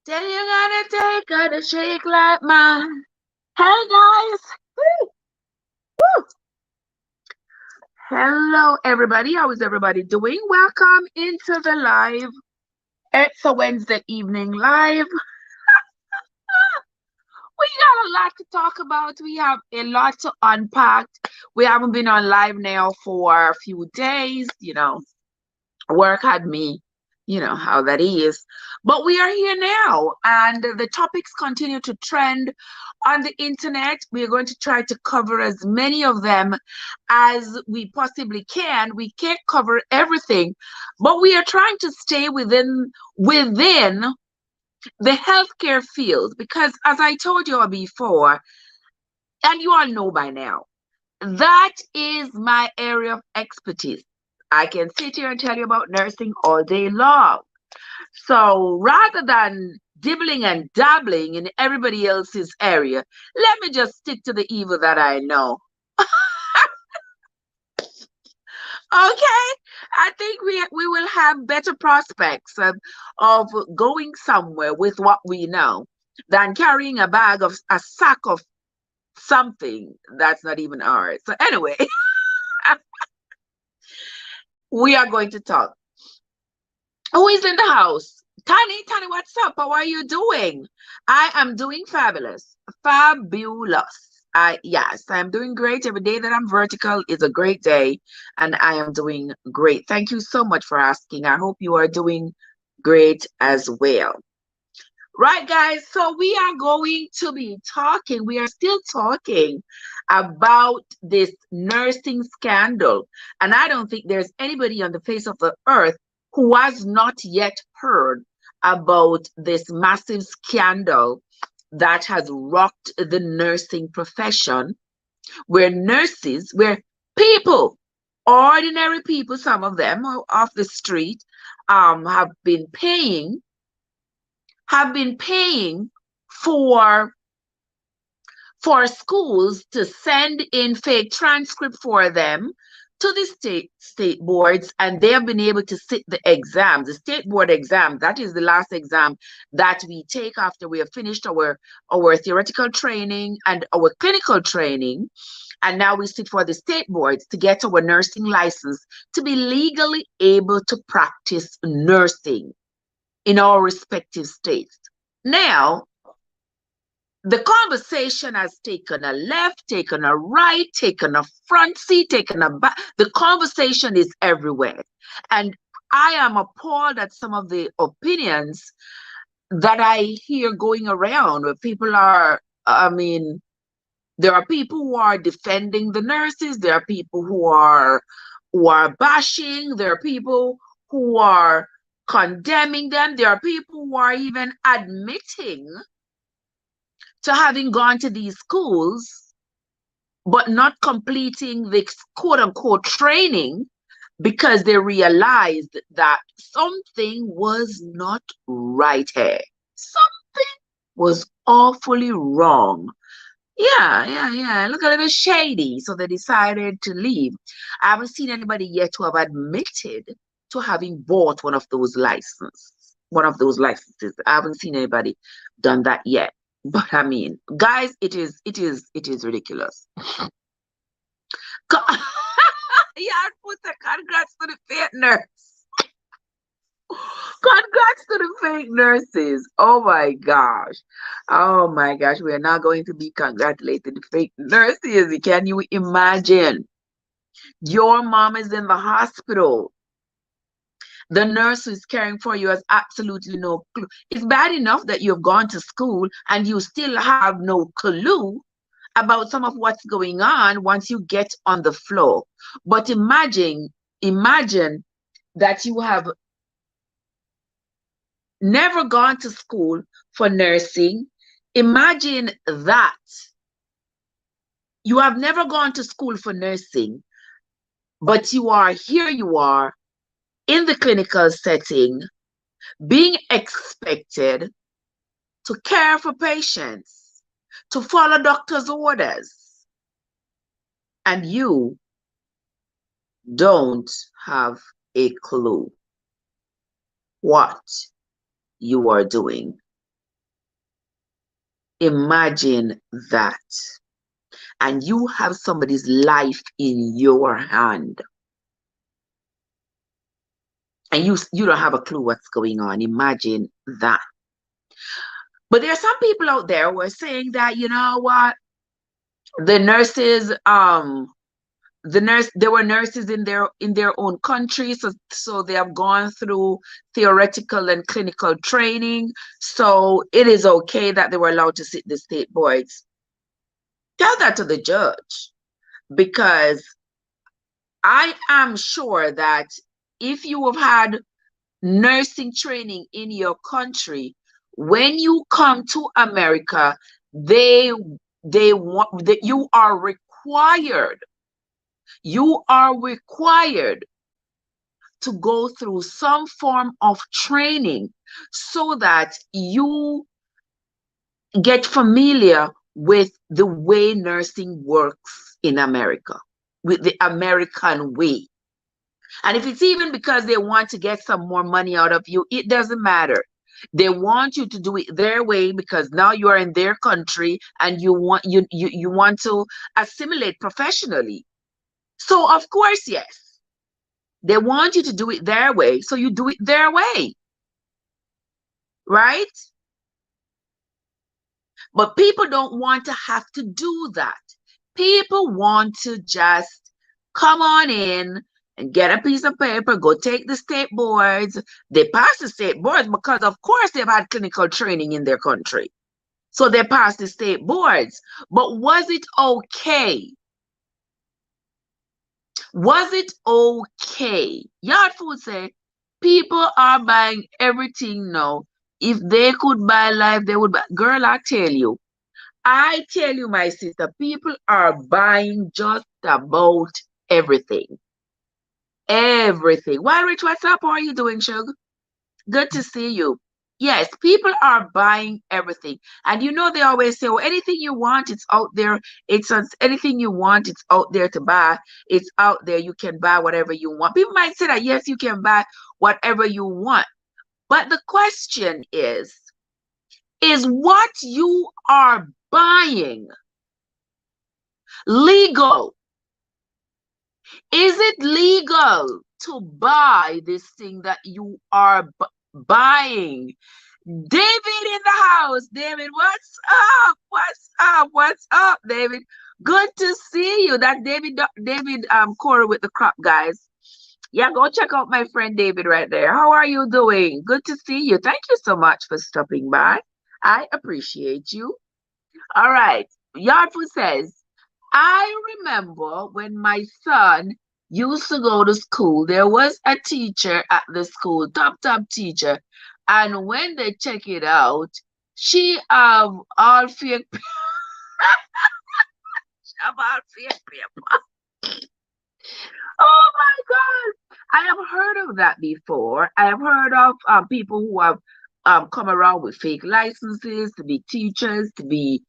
Tell you gotta take her to shake like mine. Hey guys. Woo, woo. Hello everybody. How is everybody doing? Welcome into the live. It's a Wednesday evening live. We got a lot to talk about. We have a lot to unpack. We haven't been on live now for a few days. Work had me, how that is. But we are here now, and the topics continue to trend on the internet. We are going to try to cover as many of them as we possibly can. We can't cover everything, but we are trying to stay within the healthcare field because, as I told you all before, and you all know by now, that is my area of expertise. I can sit here and tell you about nursing all day long. So rather than dibbling and dabbling in everybody else's area, let me just stick to the evil that I know. Okay, I think we will have better prospects of going somewhere with what we know than carrying a sack of something that's not even ours. So anyway, we are going to talk. Who is in the house? Tani, what's up? How are you doing? I am doing fabulous. Fabulous. Yes, I'm doing great. Every day that I'm vertical is a great day, and I am doing great. Thank you so much for asking. I hope you are doing great as well. Right, guys, so we are going to be talking. We are still talking about this nursing scandal. And I don't think there's anybody on the face of the earth who has not yet heard about this massive scandal that has rocked the nursing profession, where people, ordinary people, some of them off the street, have been paying for schools to send in fake transcript for them to the state boards, and they have been able to sit the exams, the state board exam. That is the last exam that we take after we have finished our theoretical training and our clinical training. And now we sit for the state boards to get our nursing license to be legally able to practice nursing in our respective states. Now, the conversation has taken a left, taken a right, taken a front seat, taken a back. The conversation is everywhere. And I am appalled at some of the opinions that I hear going around where people are, there are people who are defending the nurses. There are people who are bashing. There are people who are condemning them. There are people who are even admitting to having gone to these schools, but not completing the quote-unquote training because they realized that something was not right here. Something was awfully wrong. Yeah. Look a little shady. So they decided to leave. I haven't seen anybody yet who have admitted to having bought one of those licenses. I haven't seen anybody done that yet. But I mean, guys, it is ridiculous. Yeah, congrats to the fake nurse. Congrats to the fake nurses. Oh my gosh. We are not going to be congratulating the fake nurses. Can you imagine? Your mom is in the hospital. The nurse who is caring for you has absolutely no clue. It's bad enough that you've gone to school and you still have no clue about some of what's going on once you get on the floor. But imagine that you have never gone to school for nursing. Imagine that you have never gone to school for nursing, but you are in the clinical setting, being expected to care for patients, to follow doctor's orders, and you don't have a clue what you are doing. Imagine that. And you have somebody's life in your hand. And you don't have a clue what's going on. Imagine that. But there are some people out there who are saying that, you know what, the nurses, there were nurses in their own country, so they have gone through theoretical and clinical training, so it is okay that they were allowed to sit the state boards. Tell that to the judge, because I am sure that if you have had nursing training in your country, when you come to America, they want that you are required to go through some form of training so that you get familiar with the way nursing works in America, with the American way. And if it's even because they want to get some more money out of you, it doesn't matter. They want you to do it their way because now you are in their country and you want to assimilate professionally. So of course, yes, they want you to do it their way, so you do it their way, right? But people don't want to have to do that. People want to just come on in and get a piece of paper, go take the state boards. They pass the state boards because, of course, they've had clinical training in their country. So they passed the state boards. But was it okay? Was it okay? Yard Food say people are buying everything now. If they could buy life, they would buy. Girl, I tell you, my sister, people are buying just about everything. Everything. Why, Rich, what's up? How are you doing, Sugar? Good to see you. Yes, people are buying everything. And you know, they always say, well, anything you want, it's out there. Anything you want, it's out there to buy. It's out there. You can buy whatever you want. People might say that, yes, you can buy whatever you want. But the question is what you are buying legal? Is it legal to buy this thing that you are buying? David in the house. David, what's up? What's up? What's up, David? Good to see you. That David Corey with the crop, guys. Yeah, go check out my friend David right there. How are you doing? Good to see you. Thank you so much for stopping by. I appreciate you. All right. Yard Food says, I remember when my son used to go to school, there was a teacher at the school, top teacher, and when they check it out, she have all fake all fake paper. Oh my God. I have heard of that before. I have heard of people who have come around with fake licenses to be teachers, to be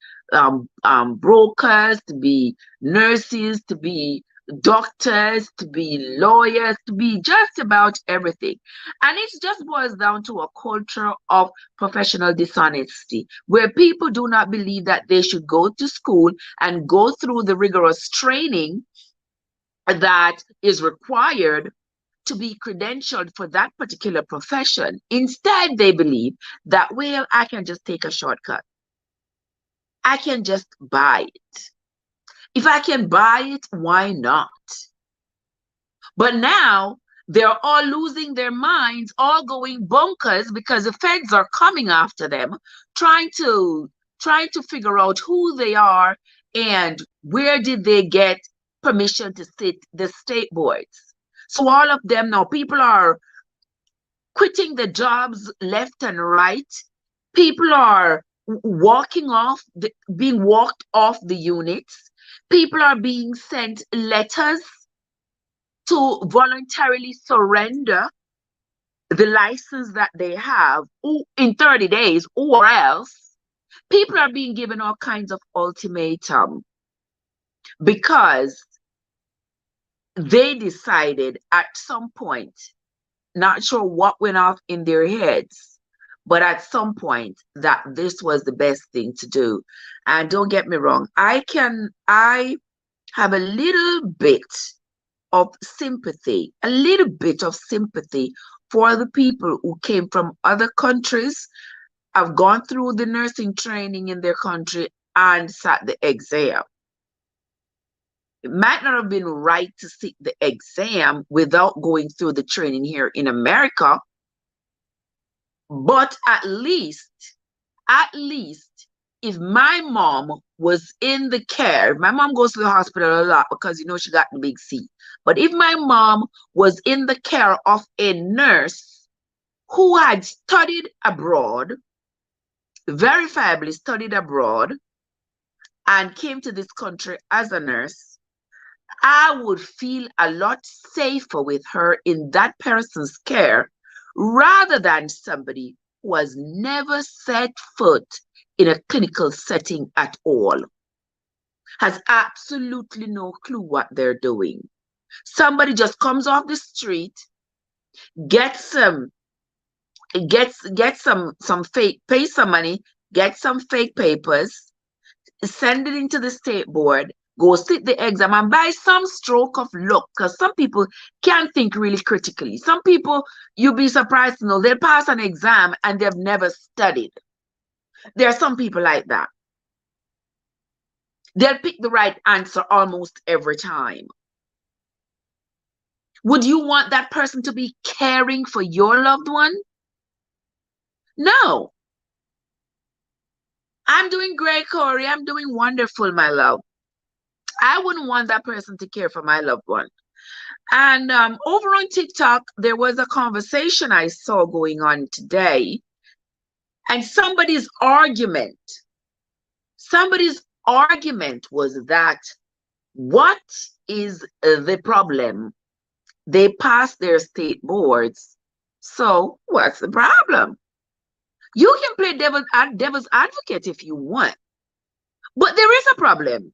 brokers, to be nurses, to be doctors, to be lawyers, to be just about everything. And it just boils down to a culture of professional dishonesty, where people do not believe that they should go to school and go through the rigorous training that is required to be credentialed for that particular profession. Instead, they believe that, well, I can just take a shortcut. I can just buy it. If I can buy it, why not? But now they're all losing their minds, all going bonkers because the feds are coming after them, trying to figure out who they are and where did they get permission to sit the state boards. So all of them now, people are quitting the jobs left and right. People are being walked off the units. People are being sent letters to voluntarily surrender the license that they have in 30 days, or else people are being given all kinds of ultimatum because they decided at some point, not sure what went off in their heads, but at some point that this was the best thing to do. And don't get me wrong, I have a little bit of sympathy, for the people who came from other countries, have gone through the nursing training in their country and sat the exam. It might not have been right to sit the exam without going through the training here in America, but at least, if my mom was in the care, my mom goes to the hospital a lot because, you know, she got the big C. But if my mom was in the care of a nurse who had studied abroad, verifiably studied abroad, and came to this country as a nurse, I would feel a lot safer with her in that person's care rather than somebody who has never set foot in a clinical setting at all, has absolutely no clue what they're doing. Somebody just comes off the street, gets some fake, pay some money, get some fake papers, send it into the state board, go sit the exam, and by some stroke of luck, because some people can't think really critically. Some people, you'll be surprised to know, they'll pass an exam and they've never studied. There are some people like that. They'll pick the right answer almost every time. Would you want that person to be caring for your loved one? No. I'm doing great, Corey. I'm doing wonderful, my love. I wouldn't want that person to care for my loved one. And over on TikTok, there was a conversation I saw going on today. And somebody's argument was that, what is the problem? They passed their state boards. So what's the problem? You can play devil's advocate if you want. But there is a problem.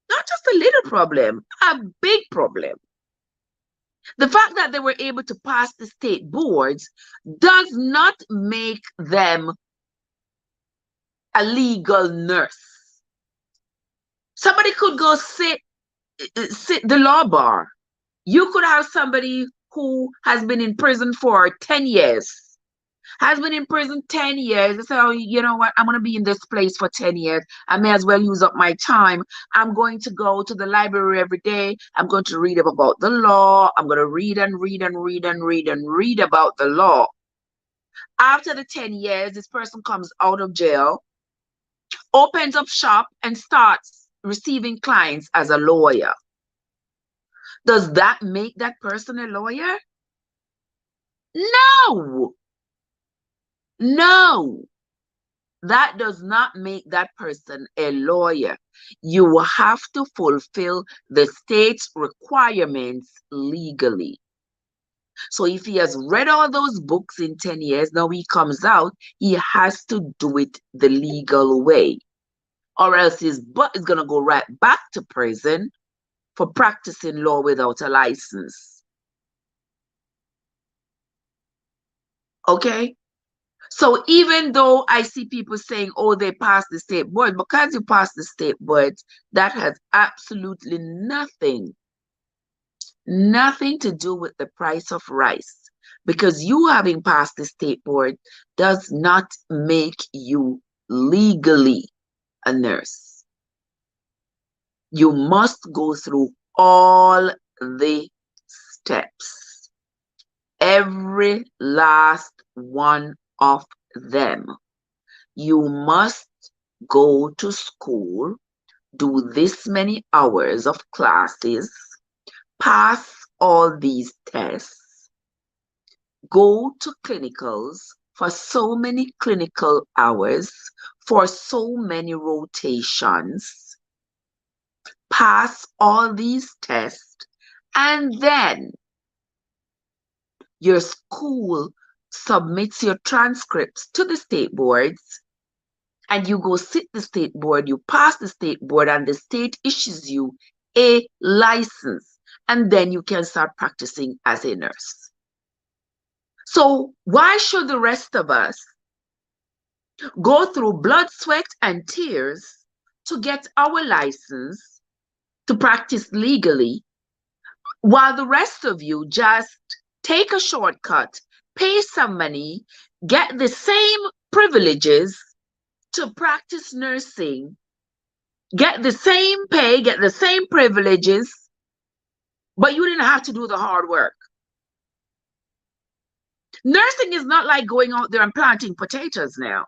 Not just a little problem, a big problem. The fact that they were able to pass the state boards does not make them a legal nurse. Somebody could go sit the law bar. You could have somebody who has been in prison for 10 years, has been in prison 10 years. They say, oh, you know what? I'm going to be in this place for 10 years. I may as well use up my time. I'm going to go to the library every day. I'm going to read about the law. I'm going to read and read and read and read and read about the law. After the 10 years, this person comes out of jail, opens up shop, and starts receiving clients as a lawyer. Does that make that person a lawyer? No. No. That does not make that person a lawyer. You will have to fulfill the state's requirements legally. So if he has read all those books in 10 years, now he comes out, he has to do it the legal way. Or else his butt is going to go right back to prison for practicing law without a license. Okay? So even though I see people saying, oh, they passed the state board, because you passed the state board, that has absolutely nothing to do with the price of rice. Because you having passed the state board does not make you legally a nurse. You must go through all the steps, every last one of them. You must go to school, do this many hours of classes, pass all these tests, go to clinicals for so many clinical hours, for so many rotations, pass all these tests, and then your school submits your transcripts to the state boards, and you go sit the state board, you pass the state board, and the state issues you a license, and then you can start practicing as a nurse. So why should the rest of us go through blood, sweat, and tears to get our license to practice legally, while the rest of you just take a shortcut, pay some money, get the same privileges to practice nursing, get the same pay, get the same privileges, but you didn't have to do the hard work. Nursing is not like going out there and planting potatoes now.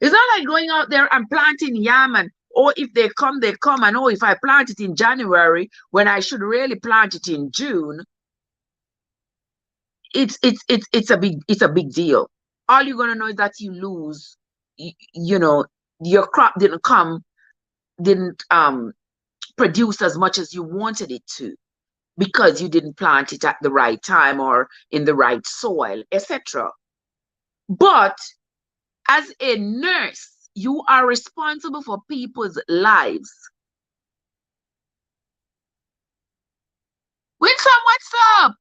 It's not like going out there and planting yam and, or if they come, they come. And, oh, if I plant it in January when I should really plant it in June, it's a big deal. All you're gonna know is that you lose. You know, your crop didn't produce as much as you wanted it to, because you didn't plant it at the right time or in the right soil, etc. But as a nurse, you are responsible for people's lives. Winsome, what's up?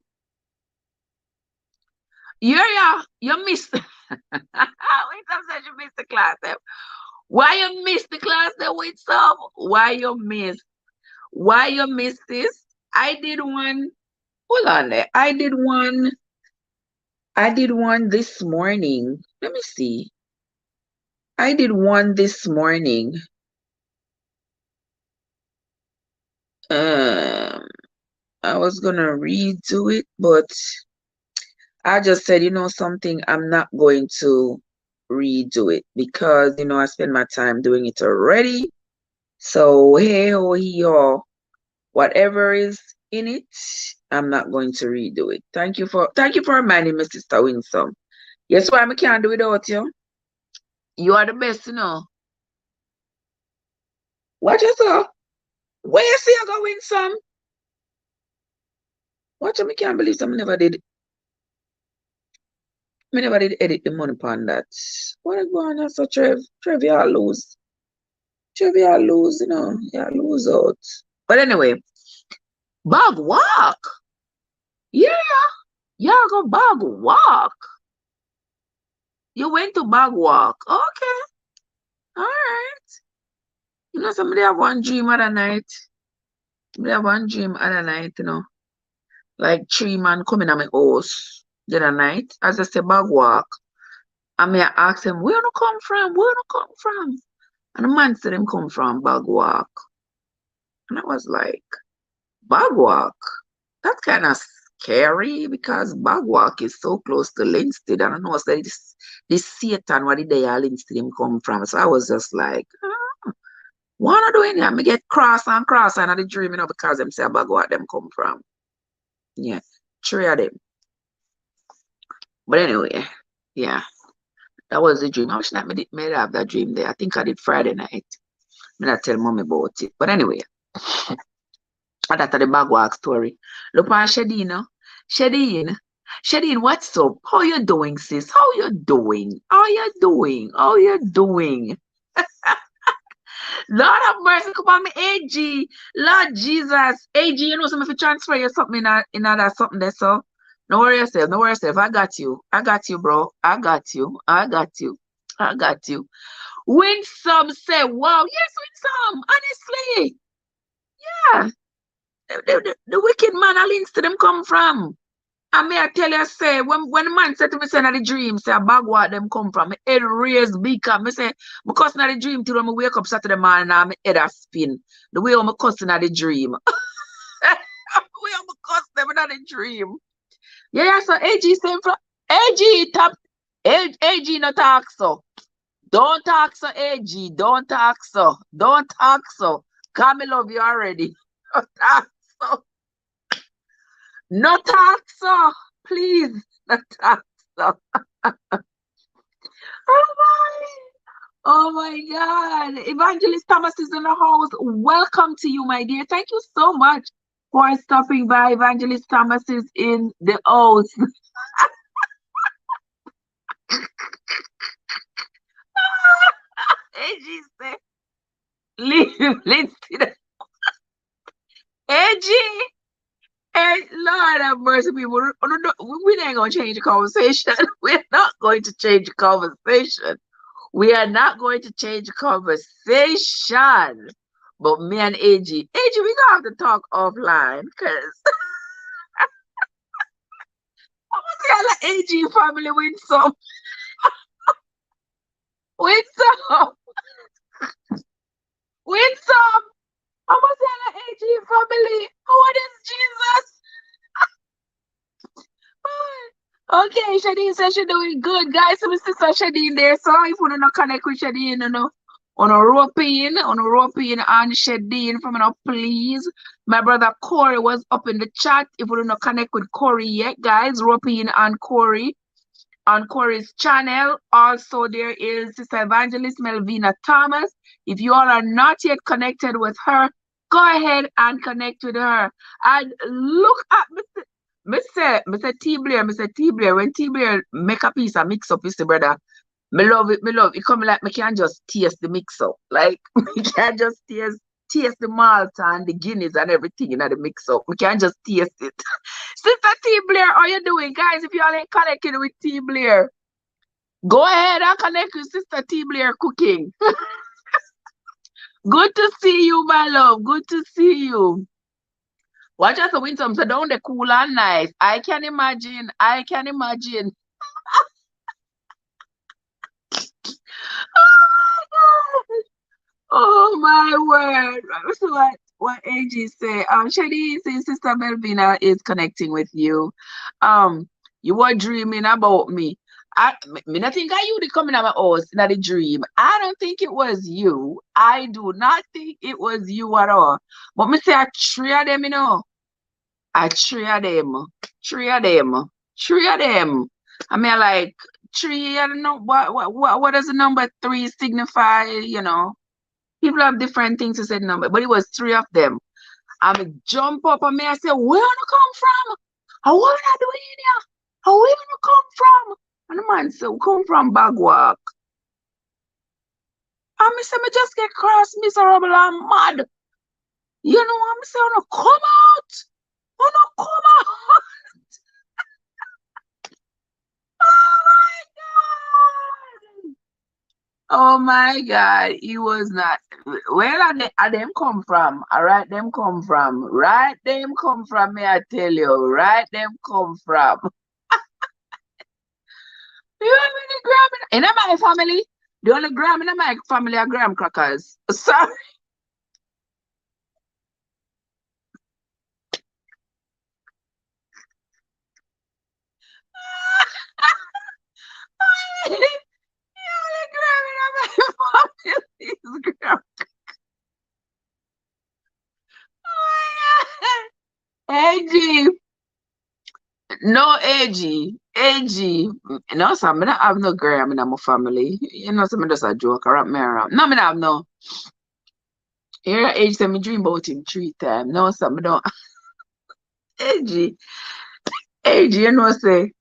Yeah, you missed. Winsome said you missed the class. Why you missed the class there, Winsome? Why you missed? Why you missed this? I did one. Hold on there. I did one this morning. Let me see. I did one this morning. I was gonna redo it, but I just said, you know something, I'm not going to redo it because, you know, I spent my time doing it already. So, hey, oh, he, oh, whatever is in it, I'm not going to redo it. Thank you for reminding me, Sister Winsome. Yes, why I can't do without you. You are the best, you know. What you saw? Where you see you go, Winsome? Watch, I can't believe some never did. I never did edit the money upon that. What is going on? So Trev, you lose. Trev, you lose, you know. You lose out. But anyway, bag walk. Yeah. You go bag walk. You went to bag walk. Okay. All right. You know, somebody have one dream other night. Somebody have one dream other night, you know. Like 3 man coming at my house the other night. As I say, bag walk. And me I ask him, where you come from? Where you come from? And the man said him come from bag walk. And I was like, bag walk? That's kind of scary because bag walk is so close to Linstead. And I know that this Satan, what did they all Linstead him come from? So I was just like, what am I doing here? I get cross and I the dream, you know, because them say bag walk them come from. Yeah, 3 of them. But anyway, yeah, that was the dream. I wish that I made have that dream there. I think I did Friday night. I not tell mommy about it. But anyway, that's the bag walk story. Look on Shadina. Shadine, what's up? How you doing, sis? How you doing? How you doing? How you doing? Lord have mercy, come on me, AG. Lord Jesus. AG, you know something, if you transfer you something in that something there, so no worry yourself, no worry yourself. I got you, bro. I got you. Winsome say, wow, yes, Winsome, honestly. Yeah. The wicked man, I'll to them come from. And may I tell you, say, when the man said to me, say, in the dream, say, a bag what them come from, my head raised big up. I say, because in the dream, till when I wake up Saturday morning, and my head a spin. The way I'm cussing in the dream. The way I'm cussing them in the dream. Yeah, so AG same from AG top. AG no talk so. Don't talk so, AG. Don't talk so. Don't talk so. Come, I love you already. Don't talk so. No talk so. Please. No talk so. Oh my God. Evangelist Thomas is in the house. Welcome to you, my dear. Thank you so much for stopping by. Evangelist Thomas is in the house. AG said, listen. AG, and Lord have mercy, people. We ain't going to change the conversation. We're not going to change the conversation. We are not going to change the conversation. But me and AG, we gonna have to talk offline because I want to see how the AG family win some. Win some. Win some. I want to see how the AG family. What is Jesus? Okay, Shadeen says she's doing good. Guys, so my sister Shadeen there. So if you don't connect with Shadeen, on a rope in and Shadeen from now, please. My brother Corey was up in the chat. If you don't connect with Corey yet, guys, rope in and Corey on Corey's channel. Also, there is Sister Evangelist Melvina Thomas. If you all are not yet connected with her, go ahead and connect with her. And look at Mr. T Blair, when T Blair make a piece of mix up, Mr. Brother, me love it. It come like me can't just taste the mix up. Like me can't just taste the malt and the Guinness and everything in the mix up. We can't just taste it. Sister T Blair, how you doing? Guys, if you all ain't connected with T Blair, go ahead and connect with Sister T Blair Cooking. Good to see you, my love. Good to see you. Watch out the winter, so down the cool and nice. I can imagine. Oh my word. So what AG say? Shady says Sister Melvina is connecting with you. You were dreaming about me. I not think I you coming at my house in the dream. I don't think it was you. I do not think it was you at all. But me say I three of them, three of them. I mean, like three. I don't know what does the number three signify? People have different things to say the number, but it was three of them. I jump up and I say, "Where you come from? How what are you doing here? How where you come from?" And the man said, "We come from Bagwalk." And I say, "Me just get cross, miserable and mad." You know what I'm saying? "No come out! Oh no, come out!" Oh my God, he was not. Where are them come from? All right, them come from. Right, them come from. Me, I tell you, right, them come from. You know the gram in my family. The only gram in my family are graham crackers. Sorry. The only gram in my family is graham. AG. No AG. AG. No, so I don't have no gram in my family. You know, some just a joke around me around. No, I have no. Here AG said me dream about him 3 times. No, so I don't. AG. AG, say,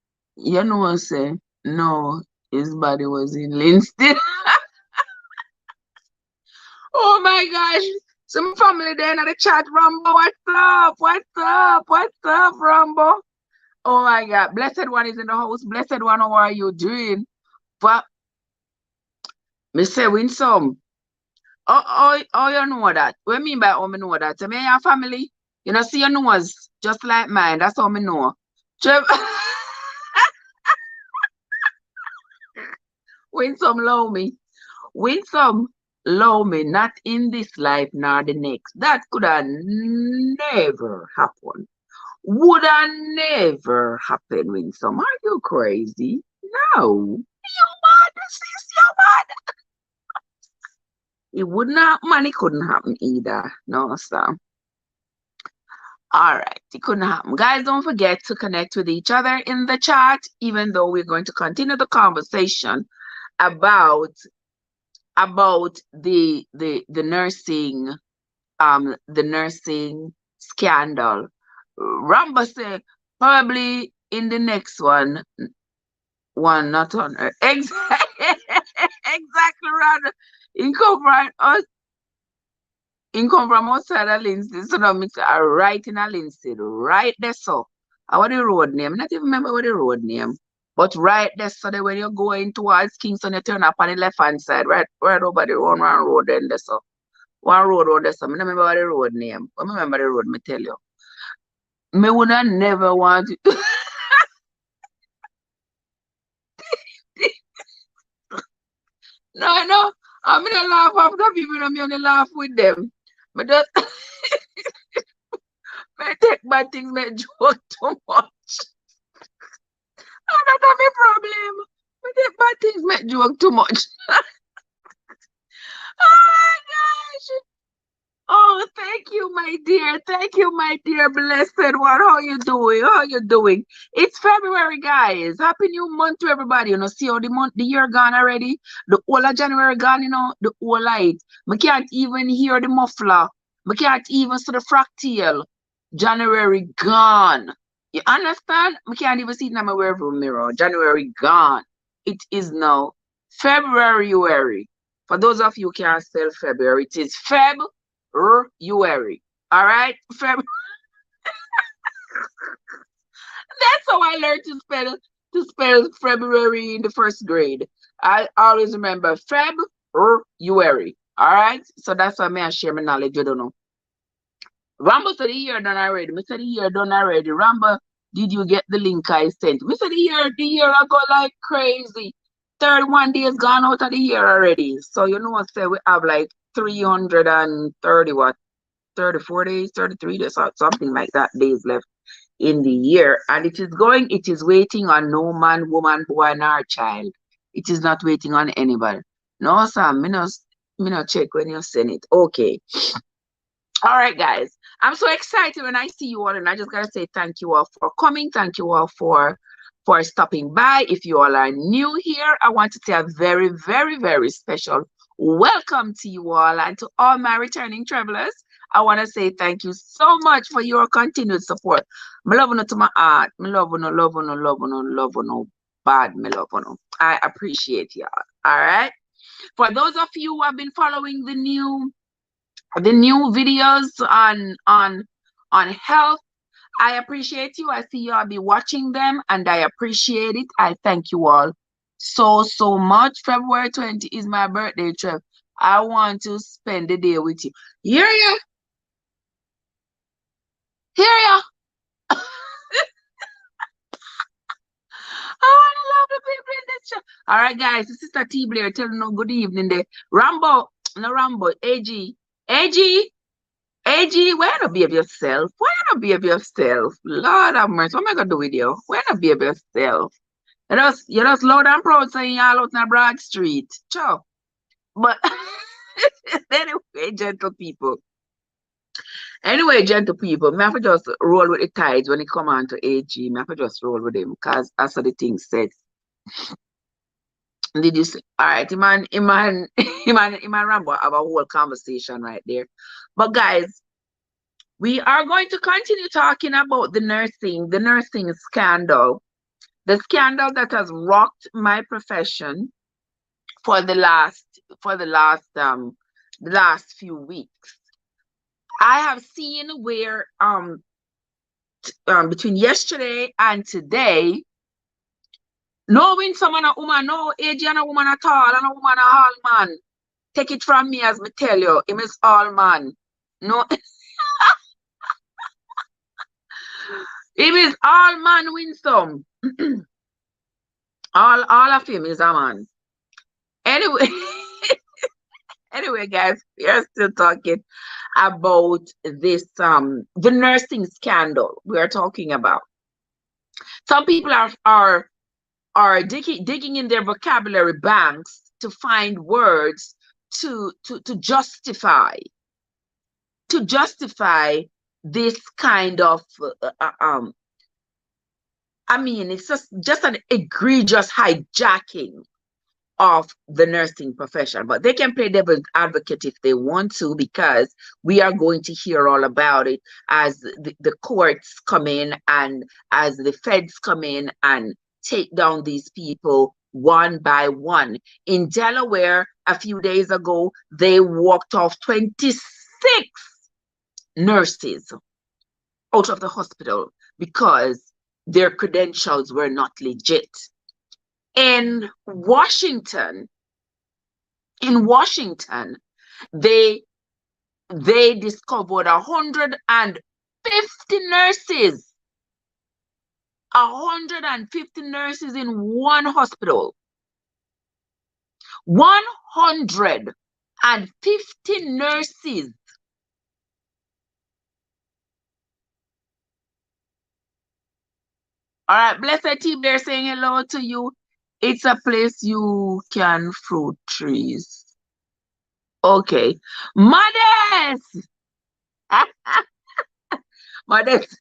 no, his body was in Linstead. Oh my gosh. Some family there in the chat, Rambo. What's up, Rambo? Oh my God. Blessed one is in the house. Blessed one, how are you doing? But me say win some. Oh, you know that. What I mean by how me know that? I mean your family. See your nose just like mine. That's how me know. Win some, love me. Win some, love me. Not in this life nor the next. That could have never happened. Would have never happened, Win some. Are you crazy? No. You mad, sis, you mad. It would not, man, it couldn't happen either. No, sir. All right, it couldn't happen. Guys, don't forget to connect with each other in the chat, even though we're going to continue the conversation about the nursing scandal. Rambo said probably in the next one not on her. Exactly right. In come from outside of Lindsay, so now mix right in a Lindsay, right there. So what the road name? I not even remember what the road name. But right there, so that when you're going towards Kingston, you turn up on the left hand side, right over the one road then there, so. One road on there, so I don't remember the road name. I remember the road, me tell you. Me would have never want to. No. I'm gonna laugh after people, I'm gonna laugh with them. But just me take bad things, me joke too much. And that's my problem. Me take bad things, me joke too much. Oh my gosh. Oh, thank you, my dear. Thank you, my dear blessed one. How you doing? How you doing? It's February, guys. Happy new month to everybody. You know, see how the year gone already? The whole of January gone, you know, the whole light. I can't even hear the muffler. I can't even see the fractal. January gone. You understand? I can't even see it in my wearable mirror. January gone. It is now February. For those of you who can't spell February, it is February. All right, That's how I learned to spell February in the first grade. I always remember February. All right, so that's why I share my knowledge. You don't know. Rambo said the year done already. Me said the year done already. Rambo, did you get the link I sent? Me said the year I go like crazy. 31 days gone out of the year already. So you know what? Say we have like 330 what? 34 days, 33 days, something like that days left in the year. And it is waiting on no man, woman, boy, nor child. It is not waiting on anybody. No, Sam, me no check when you send it. Okay. All right, guys. I'm so excited when I see you all, and I just gotta say thank you all for coming. Thank you all for stopping by. If you all are new here, I want to say a very, very, very special welcome to you all, and to all my returning travelers. I want to say thank you so much for your continued support. Me love you to my heart. Me love you, bad. Me love you. I appreciate y'all. All right. For those of you who have been following the new videos on health, I appreciate you. I see you all be watching them, and I appreciate it. I thank you all so much. February 20 is my birthday, Trev. I want to spend the day with you. Hear ya? I love the people in this show. All right, guys. This is Sister T Blair telling you good evening there. Rambo, AG, why not behave yourself? Lord have mercy. What am I gonna do with you? Why not behave yourself? You're just loud and proud saying y'all out in Broad Street. Ciao. But anyway, gentle people. Me have to just roll with the tides when it come on to AG. Me have to just roll with him because that's what the thing said. Did you say? All right, Iman Rambo have a whole conversation right there. But guys, we are going to continue talking about the nursing scandal. The scandal that has rocked my profession for the last few weeks. I have seen where between yesterday and today, knowing someone a woman, no age and a woman at all, and a woman a all man. Take it from me as me tell you, him is all man. No, him is all man win some. all of him is a man. Anyway, guys, we are still talking about this the nursing scandal we are talking about. Some people are digging in their vocabulary banks to find words to justify this kind of I mean, it's just an egregious hijacking of the nursing profession. But they can play devil's advocate if they want to, because we are going to hear all about it as the courts come in and as the feds come in and take down these people one by one. In Delaware, a few days ago, they walked off 26 nurses out of the hospital because their credentials were not legit. In Washington, they discovered 150 nurses. 150 nurses in one hospital. 150 nurses. All right, blessed team, they're saying hello to you. It's a place you can fruit trees. Okay. Modest! Modest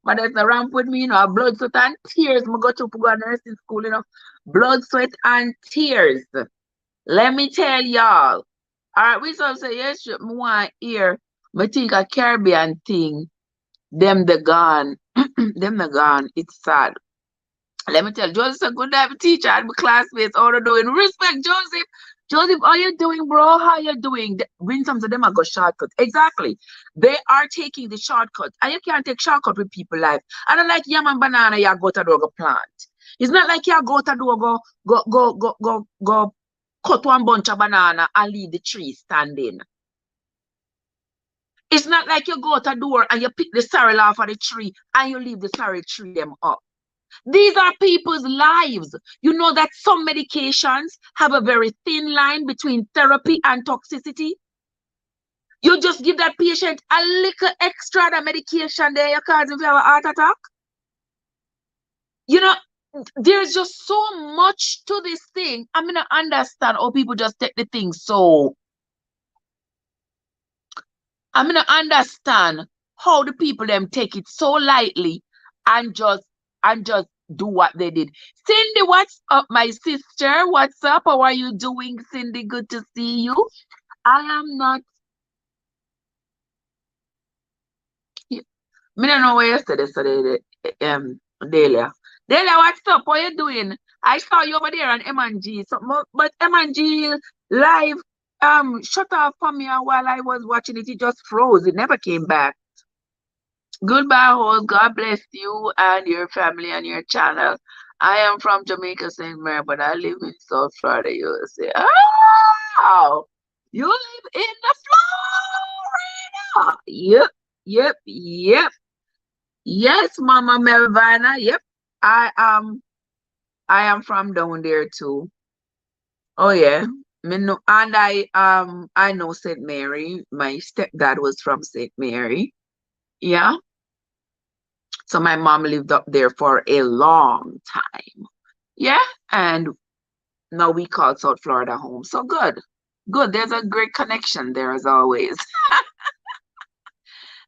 ramp with me, blood, sweat, and tears. I go to nursing school, blood, sweat, and tears. Let me tell y'all. All right, we some say, yes, I want to hear. I think a Caribbean thing. Them the gone. Them the gone. It's sad. Let me tell you, Joseph's a good type teacher and my classmates all are doing. Respect, Joseph. Joseph, how you doing, bro? How you doing? When some of them are go shortcut. Exactly. They are taking the shortcut. And you can't take shortcut with people life. I don't like yam and banana you go to do go plant. It's not like you go to do go cut one bunch of banana and leave the tree standing. It's not like you go to the door and you pick the sorrel off of the tree and you leave the sorrel tree them up. These are people's lives. You know that some medications have a very thin line between therapy and toxicity. You just give that patient a little extra the medication there, you cause him to have a heart attack. You know, there's just so much to this thing. I'm going to understand how people just take the thing so. I'm going to understand how the people them take it so lightly and just do what they did. Cindy, what's up, my sister? What's up? How are you doing, Cindy? Good to see you. I am not. Me don't know where yesterday, Delia. Delia, what's up? What are you doing? I saw you over there on M&G. But M&G live shut off for me, and while I was watching it, it just froze. It never came back. Goodbye, host. God bless you and your family and your channel. I am from Jamaica, St. Mary, but I live in South Florida, USA. Oh, you live in the Florida. Yep. Yes, Mama Melvina. Yep. I am from down there too. Oh yeah. And I know St. Mary. My stepdad was from St. Mary. Yeah. So my mom lived up there for a long time. Yeah. And now we call South Florida home. So good. There's a great connection there as always.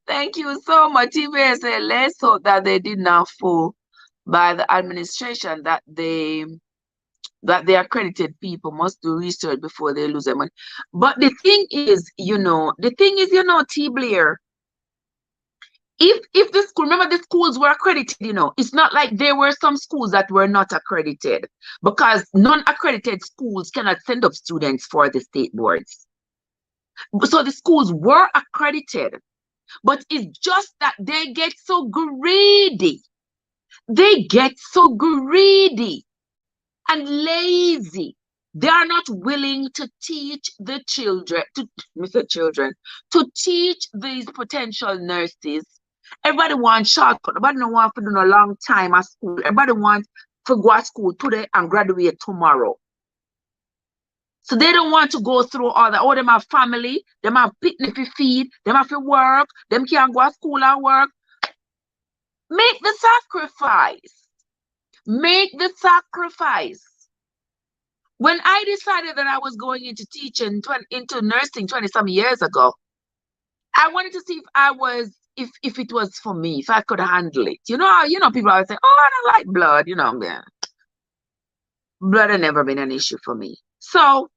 Thank you so much. TV said, let's hope that they did not fool by the administration that the accredited people must do research before they lose their money. But the thing is, T. Blair, if the school, remember the schools were accredited, it's not like there were some schools that were not accredited, because non-accredited schools cannot send up students for the state boards. So the schools were accredited, but it's just that they get so greedy. They get so greedy and lazy. They are not willing to teach the children, to teach these potential nurses. Everybody wants shortcut. Everybody don't want to do a long time at school. Everybody wants to go to school today and graduate tomorrow. So they don't want to go through all that. Oh, them have family, them have picnic to feed, them have to work, them can't go to school and work. Make the sacrifice. Make the sacrifice. When I decided that I was going into teaching, into nursing 20-some years ago, I wanted to see if it was for me, if I could handle it. You know, people always say, oh, I don't like blood, blood had never been an issue for me. So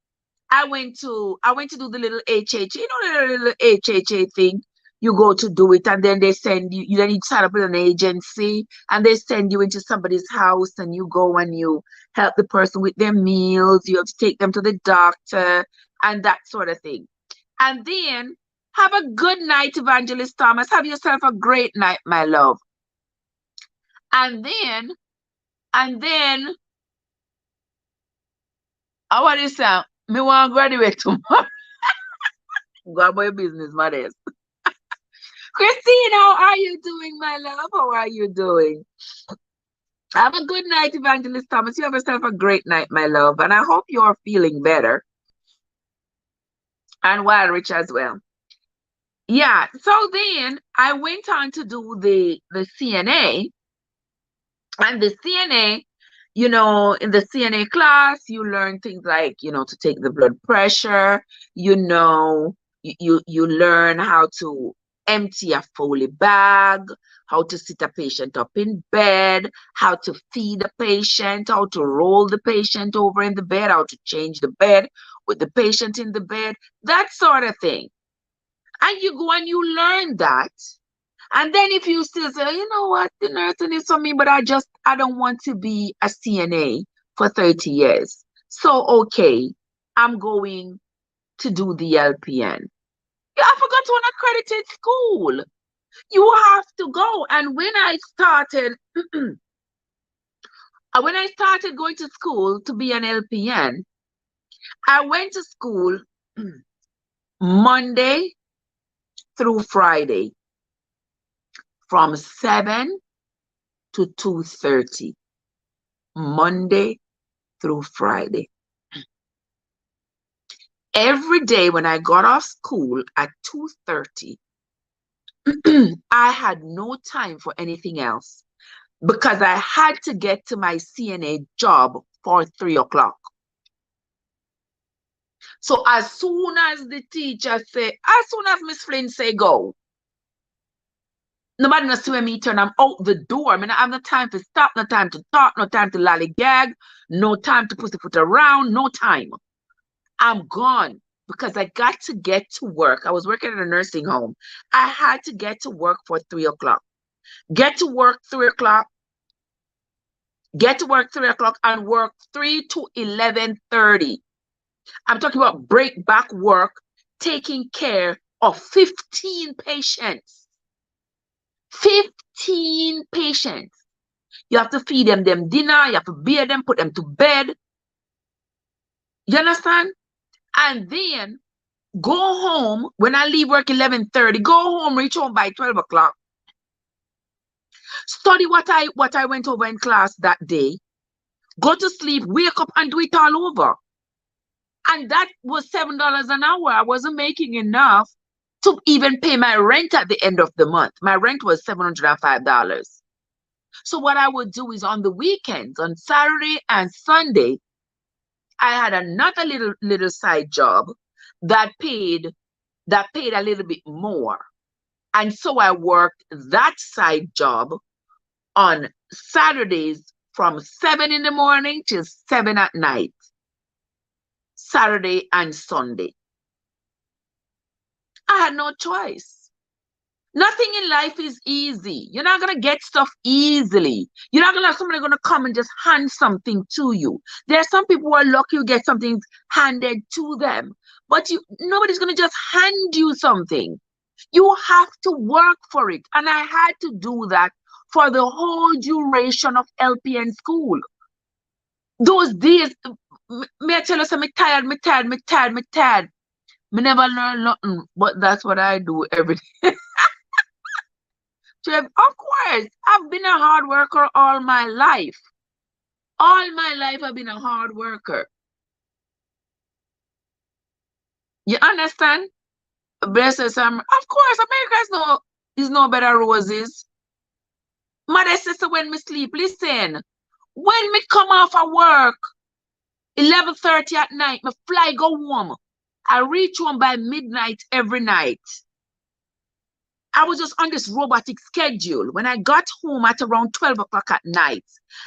I went to do the little HHA, the little HHA thing. You go to do it, and then they send you, then you sign up with an agency, and they send you into somebody's house, and you go and you help the person with their meals. You have to take them to the doctor and that sort of thing. And then have a good night, Evangelist Thomas. Have yourself a great night, my love. And then I want to say, me want to graduate tomorrow. Go about your business, mothers. Christine, how are you doing, my love? How are you doing? Have a good night, Evangelist Thomas. You have yourself a great night, my love. And I hope you're feeling better. And Wild Rich as well. Yeah. So then I went on to do the CNA. And the CNA, you know, in the CNA class, you learn things like, you know, to take the blood pressure, you know, you learn how to empty a Foley bag, how to sit a patient up in bed, how to feed a patient, how to roll the patient over in the bed, how to change the bed with the patient in the bed, that sort of thing. And you go and you learn that. And then if you still say, you know what, the nursing is for me, but I don't want to be a CNA for 30 years. So, okay, I'm going to do the LPN. Yeah, I forgot to an accredited school. You have to go. And when I started, going to school to be an LPN, I went to school Monday through Friday from 7 to 2:30. Monday through Friday. Every day when I got off school at 2:30, I had no time for anything else because I had to get to my CNA job for 3 o'clock. So as soon as the teacher say, as soon as Miss Flynn say go, nobody knows where me turn. I'm out the door. I mean, I have no time to stop, no time to talk, no time to lollygag, no time to pussyfoot around, no time. I'm gone because I got to get to work. I was working at a nursing home. I had to get to work for 3 o'clock. Get to work 3 o'clock. Get to work 3 o'clock and work 3 to 11:30. I'm talking about break back work, taking care of 15 patients. 15 patients. You have to feed them dinner. You have to bathe them, put them to bed. You understand? And then go home when I leave work 11:30. Go home, reach home by 12 o'clock. Study what I went over in class that day. Go to sleep, wake up, and do it all over. And that was $7 an hour. I wasn't making enough to even pay my rent at the end of the month. My rent was $705. So what I would do is on the weekends, on Saturday and Sunday, I had another little side job that paid a little bit more. And so I worked that side job on Saturdays from 7 in the morning till 7 at night. Saturday and Sunday. I had no choice. Nothing in life is easy. You're not going to get stuff easily. You're not going to have somebody going to come and just hand something to you. There are some people who are lucky you get something handed to them. But nobody's going to just hand you something. You have to work for it. And I had to do that for the whole duration of LPN school. Those days, may I tell you something, me tired. Me never learn nothing, but that's what I do every day. Trev, of course, I've been a hard worker all my life. All my life I've been a hard worker. You understand? Bless us. Of course, America is no better roses. Mother sister, when me sleep, listen. When me come off of work, 11:30 at night, me fly go home. I reach home by midnight every night. I was just on this robotic schedule. When I got home at around 12 o'clock at night,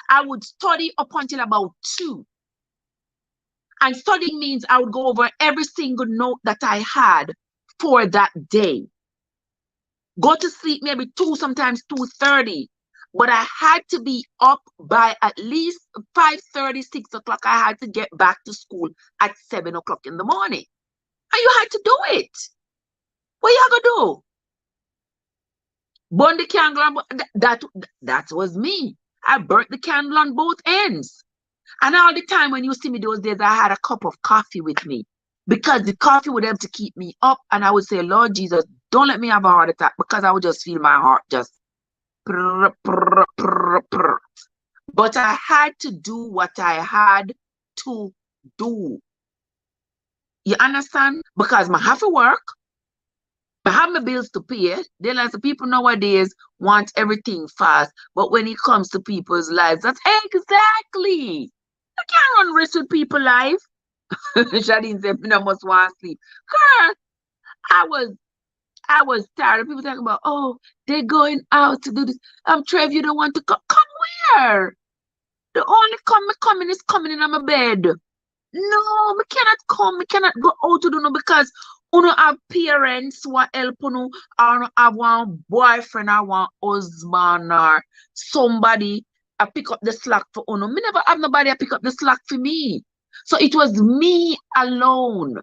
I would study up until about 2. And studying means I would go over every single note that I had for that day. Go to sleep maybe 2, sometimes 2:30. But I had to be up by at least 5:30, 6 o'clock. I had to get back to school at 7 o'clock in the morning. And you had to do it. What you gonna do? Burn the candle on, that was me. I burnt the candle on both ends. And all the time when you see me those days, I had a cup of coffee with me because the coffee would have to keep me up. And I would say, Lord Jesus, don't let me have a heart attack, because I would just feel my heart just prr, prr, prr, prr. But I had to do what I had to do. You understand? Because I have to work. I have my bills to pay. Then as the people nowadays want everything fast. But when it comes to people's lives, that's exactly. I can't run risk with people's life. Shadeen said, I must want to sleep. Girl, I was tired of people talking about, oh, they're going out to do this. Trev, you don't want to come. Come where? The only coming is coming in my bed. No, me cannot come. Me cannot go out to do no, because uno have parents who are help uno, or uno have one boyfriend or one husband or somebody I pick up the slack for uno. Me never have nobody I pick up the slack for me. So it was me alone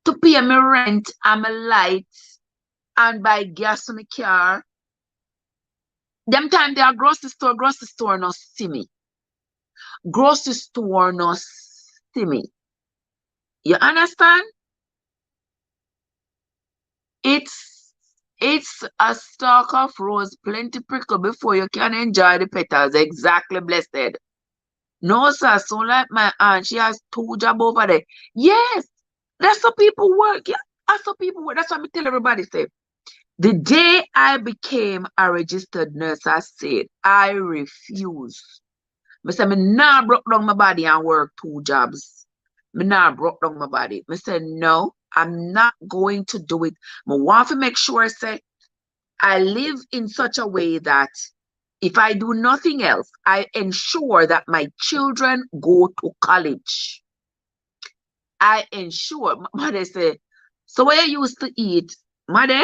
to pay my rent and my lights and buy gas for my car. Them time they are grocery store no see me. Grocery store no see me. You understand? It's a stalk of rose, plenty prickle before you can enjoy the petals. Exactly, blessed. No, sir, so like my aunt, she has 2 jobs over there. Yes, that's how people work. Yeah, that's how people work. That's what I tell everybody. Say, the day I became a registered nurse, I said, I refuse. I said, me nah broke down my body and work 2 jobs. Me nah broke down my body. I said, no, I'm not going to do it. I want to make sure, say, I live in such a way that if I do nothing else, I ensure that my children go to college. I ensure. Mother say, so what you used to eat? Mother,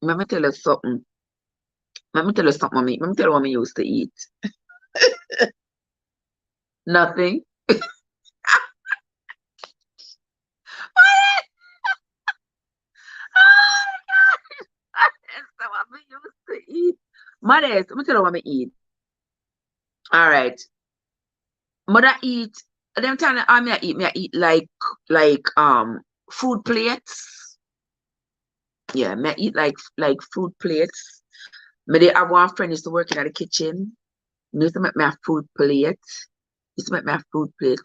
let me tell you something. Let me tell you something, mommy. Let me tell you what I used to eat. Nothing. That's what I used to eat. Mother, let me tell you what I eat. All right. Mother eat. Them time I eat like food plates. Yeah, me eat like food plates. Me they have one friend used to work in the kitchen. He used to make me a food plate. He used to make me a food plate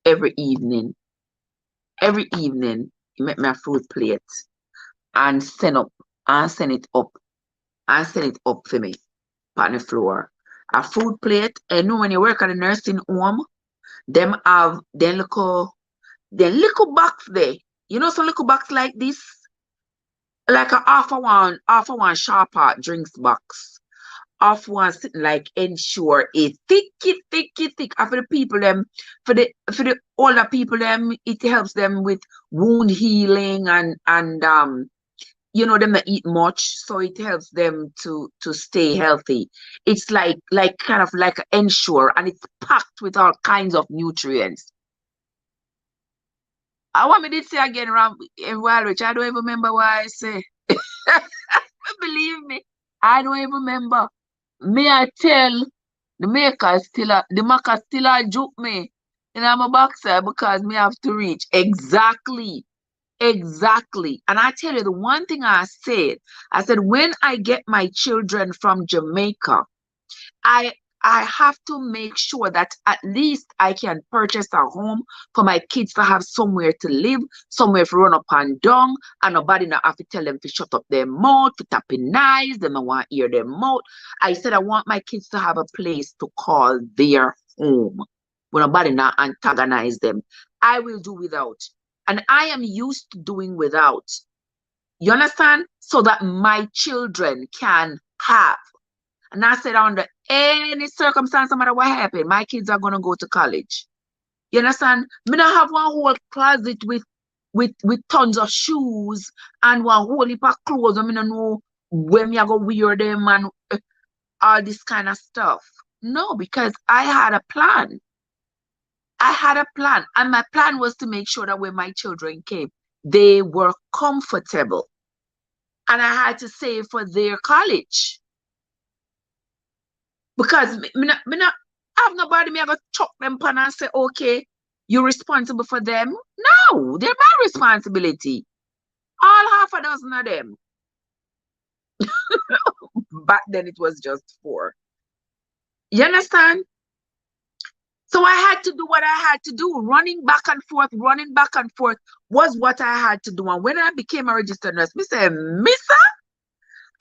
every evening. Every evening, he make me a food plate and send it up for me on the floor. A food plate. And you know when you work at a nursing home, them have them little box there. You know some little box like this? Like a half of one sharper drinks box. Half one sitting like ensure a thick. And for the people them, for the older people them, it helps them with wound healing and you know them not eat much, so it helps them to stay healthy. It's like kind of like ensure, and it's packed with all kinds of nutrients. I want me to say again around in Wild Rich. I don't even remember what I say. Believe me, I don't even remember. Me I tell the maker still a juke me in my backside because me have to reach. Exactly. Exactly. And I tell you the one thing I said when I get my children from Jamaica, I have to make sure that at least I can purchase a home for my kids to have somewhere to live, somewhere to run up and down, and nobody not have to tell them to shut up their mouth, to tapping nice, them I want to hear their mouth. I said I want my kids to have a place to call their home. When nobody not antagonize them. I will do without. And I am used to doing without. You understand? So that my children can have. And I said, under any circumstance, no matter what happened, my kids are gonna go to college. You understand? Me not have one whole closet with tons of shoes and one whole heap of clothes. I mean, I know when me I go wear them and all this kind of stuff. No, because I had a plan. I had a plan, and my plan was to make sure that when my children came, they were comfortable. And I had to save for their college. Because me not, have nobody me I go chuck them pan and say, okay, you're responsible for them. No, they're my responsibility. All half a dozen of them. Back then it was just 4. You understand? So I had to do what I had to do. Running back and forth was what I had to do. And when I became a registered nurse, me say, Missa,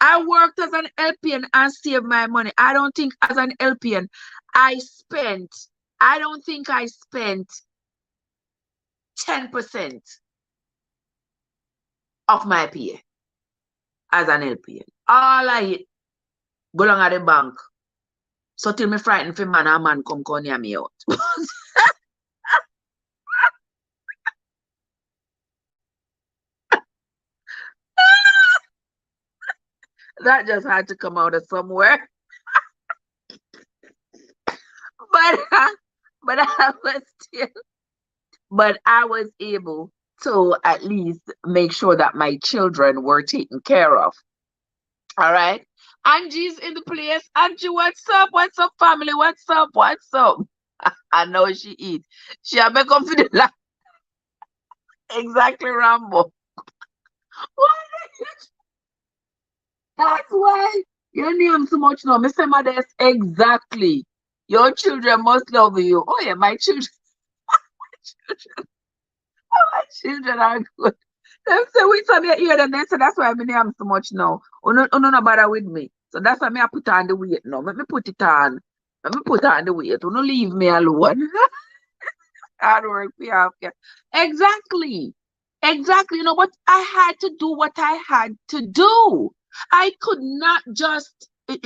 I worked as an LPN and saved my money. I don't think as an LPN, I don't think I spent 10% of my pay as an LPN. All I hit, go along at the bank. So till me frightened for man, a man come near me out. That just had to come out of somewhere. But I was able to at least make sure that my children were taken care of. All right. Angie's in the place. Angie, what's up? What's up, family? What's up? What's up? I know she eats. She have become for the life. Exactly, Rambo. That's why you name so much now. Mr. Modest, exactly. Your children must love you. Oh yeah, my children. My children are good. Them say we some hear them, they say that's why I name so much now. Oh no bother with me. So that's why I put on the weight now. Let me put it on. Let me put on the weight. Don't leave me alone. Hard work we have. Exactly. Exactly. You know what? I had to do what I had to do. I could not just, me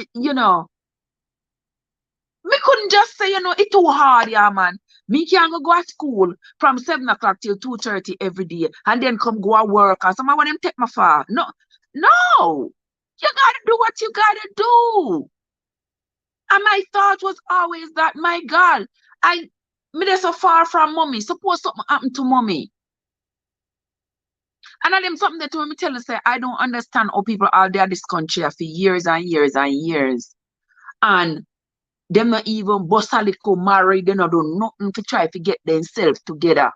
couldn't just say, it's too hard, yeah, man. Me can't go to school from 7 o'clock till 2:30 every day and then come go to work or somebody want them take my far. No. You gotta do what you gotta do. And my thought was always that, my God, me there so far from mommy. Suppose something happened to mommy. And I them something that when me tell you, say, I don't understand how people are there this country for years and years and years. And them not even bust a little married, they not do nothing to try to get themselves together.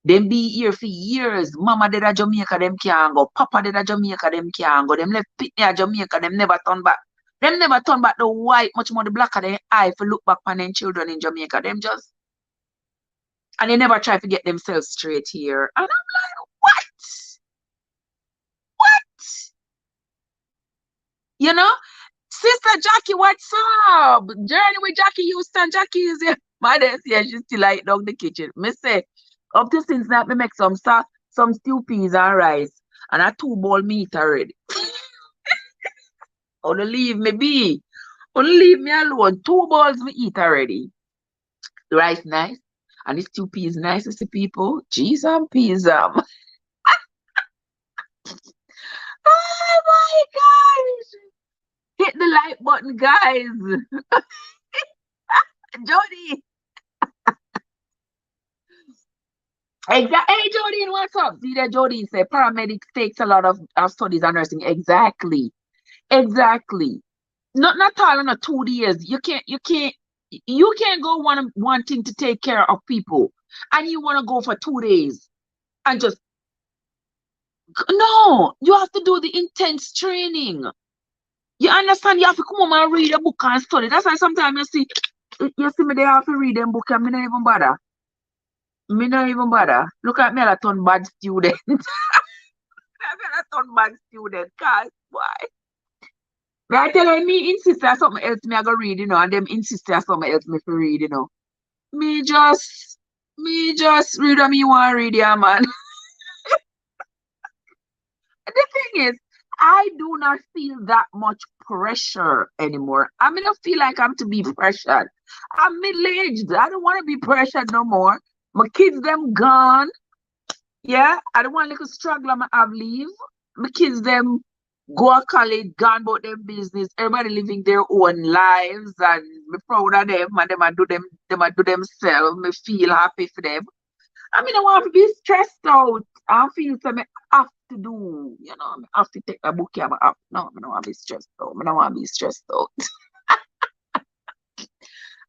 Them be here for years. Mama did a Jamaica, them can't go. Papa did a Jamaica, them can't go. Them left pitney a Jamaica, them never turn back. Them never turn back the white, much more the blacker than eye for look back on them children in Jamaica. Them just, and they never try to get themselves straight here. And I'm like, what? You know? Sister Jackie, what's up? Journey with Jackie Houston. Jackie is here. My dad, yeah, she's still like down the kitchen. Me say, up to since that, me make some stew peas and rice. And a 2-bowl meat already. Only leave me be. Only leave me alone. 2 bowls me eat already. The rice nice. And the stew peas nice to see people. Cheese and peas. Oh my gosh. Hit the like button, guys. Jody. Exactly. Hey, Jody, what's up? See that Jody said paramedics takes a lot of studies on nursing. Exactly. Not all in 2 years. You can't go wanting to take care of people and you want to go for 2 days and just no, you have to do the intense training. You understand? You have to come home and read a book and study. That's why sometimes you see me, they have to read them book and me not even bother. Look at me, I turn bad student. I turn bad student. Cause why? But I tell them, me insist that something else me I go read, and them insist that something else me to read, Me just read what me want to read, yeah, man. The thing is, I do not feel that much pressure anymore. I mean, I don't feel like I'm to be pressured. I'm middle-aged. I don't want to be pressured no more. My kids, them gone. Yeah, I don't want little struggle I have leave. My kids, them go to college, gone about their business. Everybody living their own lives, and me proud of them. And them I do themselves. Me feel happy for them. I mean, I want to be stressed out. I feel something I have to do. I have to take a book here. No, I don't want to be stressed out. I don't want to be stressed out.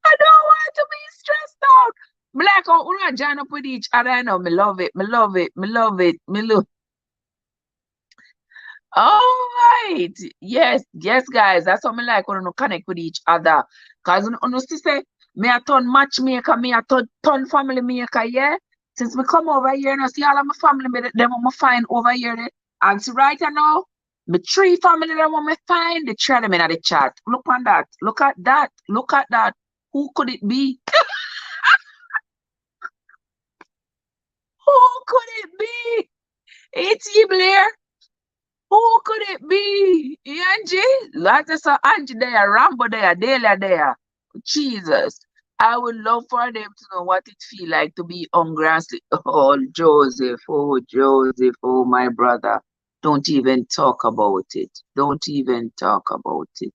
I don't want to be stressed out. Me like how we join up with each other. I know me love it. Me love it. Me love it. Me love. All right. Yes, yes, guys. That's what me like when you connect with each other. Cause you see say me a ton matchmaker, me a ton family maker, yeah. Since me come over here and see all of my family me them what me find over here. And see right now, me three family them what me find, the three of them in the chat. Look on that. Look at that. Look at that. Who could it be? Who could it be? It's you, Blair. Who could it be? Angie? Like I saw Angie there, Rambo there, Delia there. Jesus. I would love for them to know what it feel like to be hungry and sleep. Oh, Joseph, oh, my brother. Don't even talk about it. Don't even talk about it.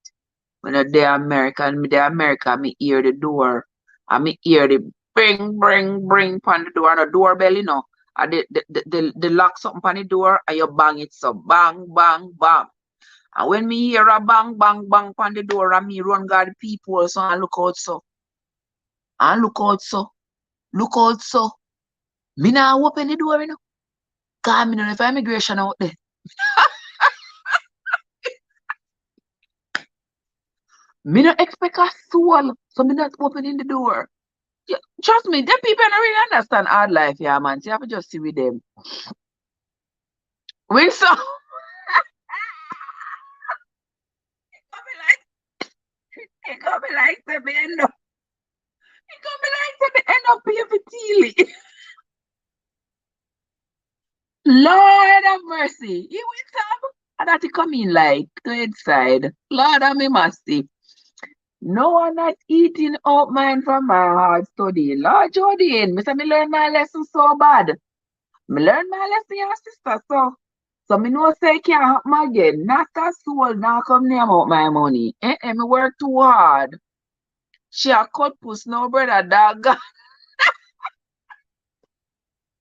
When I there American, me there America, me hear the door. And me hear the bring on the door and the doorbell, you know. And the lock something on the door and you bang it so bang, bang, bang. And when me hear a bang, bang, bang on the door and me run guard the people so and look out so. And look out so. Look out so. Me now open the door, you know. Cause me know if immigration out there. Me not expect a soul. So me not opening the door. Yeah, trust me, them people don't really understand hard life, yeah, man. So you have to just see with them. When so it gonna be like to me end up. It gonna be like to me end up here for Teely. Lord have mercy. You went up and that he come in like to inside. Lord have mercy. No one not eating out mine from my hard study. Lord Jordan, me say me learn my lesson so bad. Me learn my lesson, your sister, so me know say it can't happen again. Not a soul now come near about my money. Me work too hard. She a cut puss no brother dog.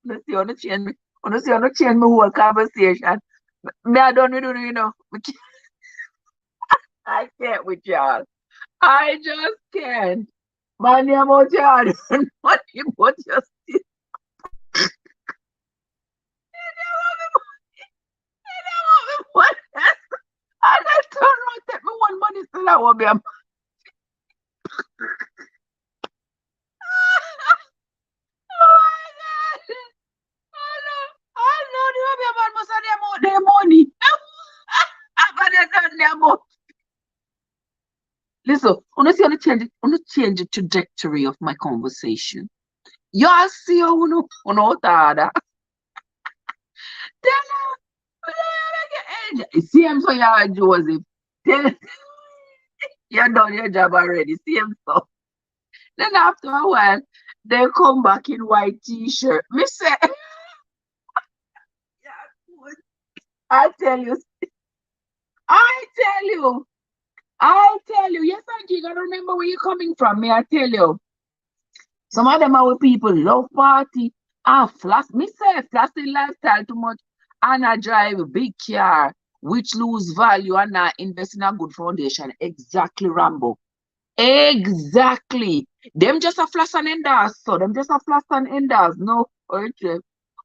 Let's see on the change me. Wanna see on the change my whole conversation. Me I done with you know. I can't with y'all. I just can't. My name out y'all. Money but just what? I just turn around take me one money still I won't be a oh my God. I know the Robbie man must have their money. After they done their money. Listen, I want to change the trajectory of my conversation. Y'all see how you know that. See him so y'all Joseph. Tell you done your job already. See him so. Then after a while, they come back in white t-shirt. Me say, I tell you, I tell you, I tell you. Yes, Auntie, you gotta remember where you're coming from. Me, I tell you. Some of them our people love party and flash. Me say flashing lifestyle too much and I drive a big car which lose value and not invest in a good foundation. Exactly, Rambo. Exactly. Them just a flash and enders. So them just a flash and enders. No, okay.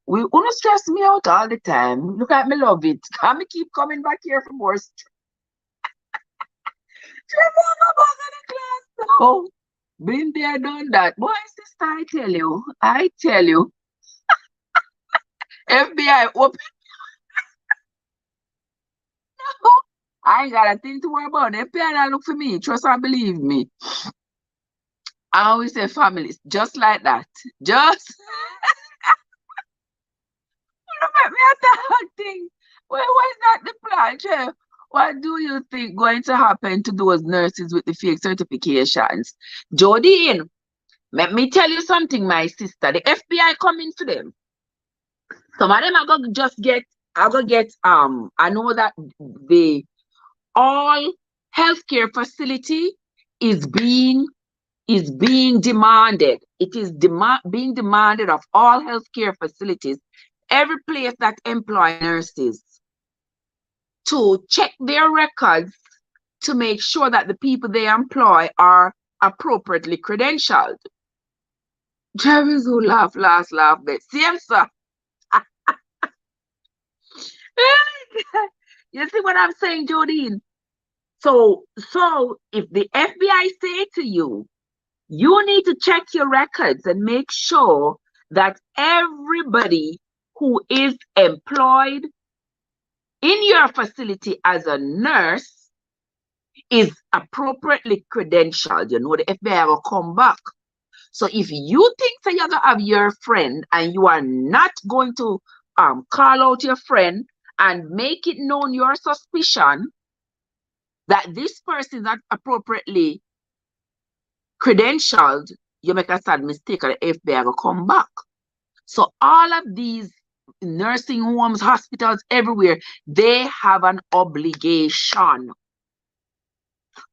We wanna stress me out all the time. Look at me love it. Can me keep coming back here for more stress. Oh, been there, done that. Boy, sister, I tell you, FBI open. I ain't got a thing to worry about. FBI don't look for me. Trust and believe me. I always say families, just like that. Just look at me at that thing. Well, why is that the plan, Trev? What do you think going to happen to those nurses with the fake certifications? Jodine, let me tell you something, my sister. The FBI coming for them. Some of them are gonna just get, I know that the all healthcare facility is being demanded. It is being demanded of all healthcare facilities, every place that employ nurses, to check their records to make sure that the people they employ are appropriately credentialed. Travis who laugh, but same sir. You see what I'm saying, Jodine? So if the FBI say to you, you need to check your records and make sure that everybody who is employed in your facility as a nurse is appropriately credentialed. You know, the FBI will come back. So if you think that you're going to have your friend and you are not going to call out your friend and make it known your suspicion that this person is not appropriately credentialed, you make a sad mistake and the FBI will come back. So all of these nursing homes, hospitals, everywhere, they have an obligation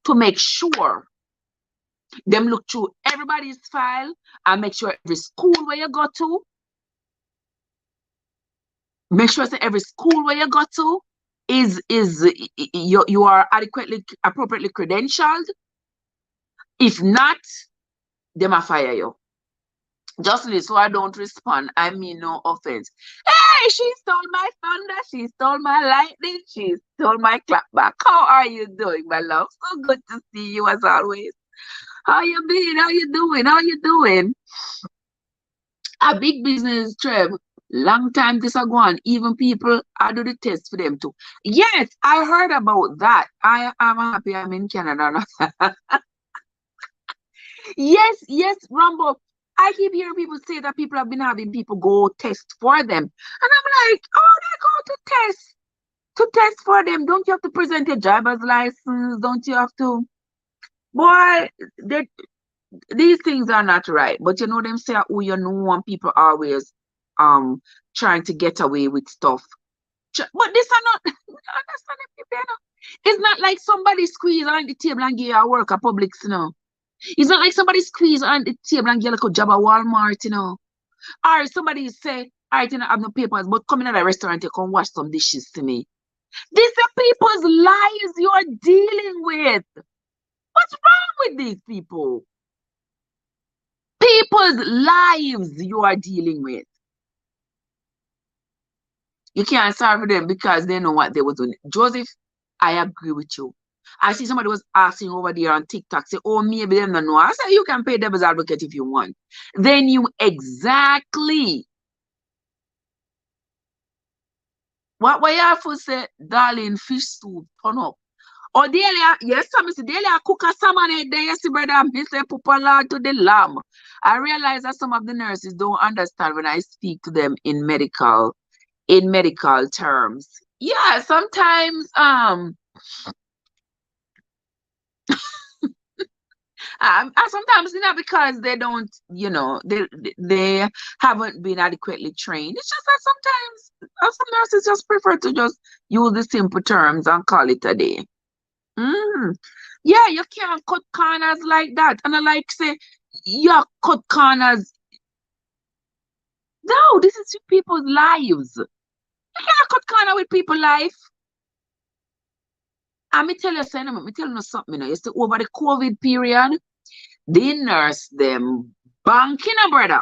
to make sure them look through everybody's file and make sure every school where you go to, make sure that every school where you go to is you are appropriately credentialed. If not, they might fire you. Just so I don't respond, I mean no offense. Hey, she stole my thunder, she stole my lightning, she stole my clapback. How are you doing, my love? So good to see you as always. How you been? How you doing? How you doing? A big business, Trev. Long time this go on. Even people, I do the test for them too. Yes, I heard about that. I am happy I'm in Canada now. Yes, Rambo. I keep hearing people say that people have been having people go test for them. And I'm like, oh, they go to test for them. Don't you have to present your driver's license? Don't you have to? Boy, these things are not right. But you know them say, oh, you know, and people always trying to get away with stuff. But this are not, understand people, you know? It's not like somebody squeeze on the table and give you a work at Publix, you know. It's not like somebody squeeze on the table and get like a job at Walmart, you know. Or somebody say, all right, you know, I have no papers, but come in at a restaurant, you come wash some dishes to me. These are people's lives you're dealing with. What's wrong with these people? People's lives you are dealing with. You can't serve them because they know what they were doing. Joseph, I agree with you. I see somebody was asking over there on TikTok, say, oh, maybe they don't know. I said, you can pay devil's advocate if you want. They knew exactly what you have to say, darling, fish soup, turn up. Or Delia, yes, Mr. Delia cook a salmon head there, yes, brother, Mr. Pupala to the lamb. I realize that some of the nurses don't understand when I speak to them in medical terms. Yeah, sometimes sometimes you know because they don't, you know, they haven't been adequately trained. It's just that sometimes some nurses just prefer to just use the simple terms and call it a day. Yeah, you can't cut corners like that. And I like say, you cut corners. No, this is people's lives. You can't cut corner with people's life. And me tell you something, you know, you see, over the COVID period, the nurse them banking a brother.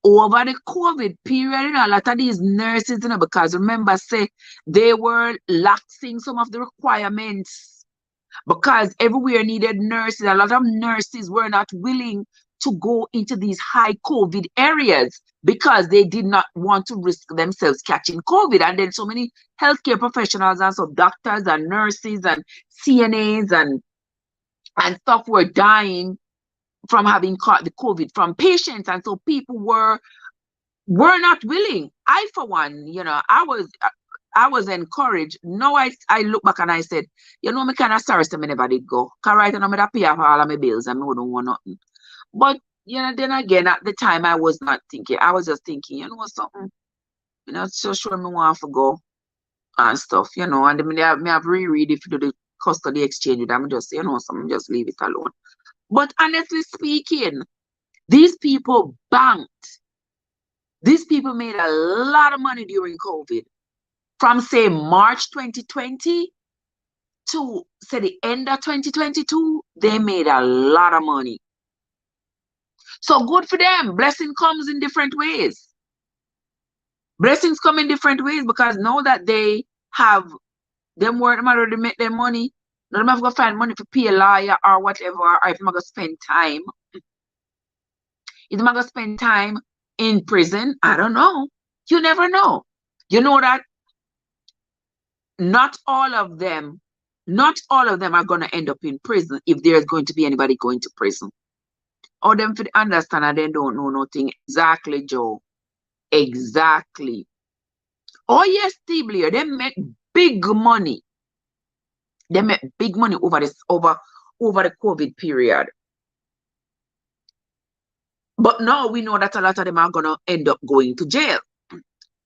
Over the COVID period, you know, a lot of these nurses, you know, because remember, say they were laxing some of the requirements because everywhere needed nurses. A lot of nurses were not willing to go into these high COVID areas because they did not want to risk themselves catching COVID. And then so many healthcare professionals and so doctors and nurses and CNAs and stuff were dying from having caught the COVID from patients. And so people were not willing. I, for one, you know, I was encouraged. Now I look back and I said, you know, me kind of sorry to me never did go. Because right now I pay for all of my bills and I don't want nothing. But, you know, then again, at the time I was not thinking. I was just thinking, you know, something, you know, so sure me want to go and stuff, you know. And then me have reread if you do the custody exchange with them, just, you know, something, just leave it alone. But honestly speaking, these people banked. These people made a lot of money during COVID. From, say, March 2020 to say the end of 2022, they made a lot of money. So good for them. Blessing comes in different ways. Blessings come in different ways because now that they have them work, them already make their money. Now them have to go find money to pay a lawyer or whatever, or if I'm gonna spend time. If I'm gonna spend time in prison, I don't know. You never know. You know that not all of them are gonna end up in prison if there's going to be anybody going to prison. Or them for the understand and they don't know nothing. Exactly, Joe. Exactly. Oh yes, Steve Blair, they make big money. They make big money over the COVID period. But now we know that a lot of them are gonna end up going to jail.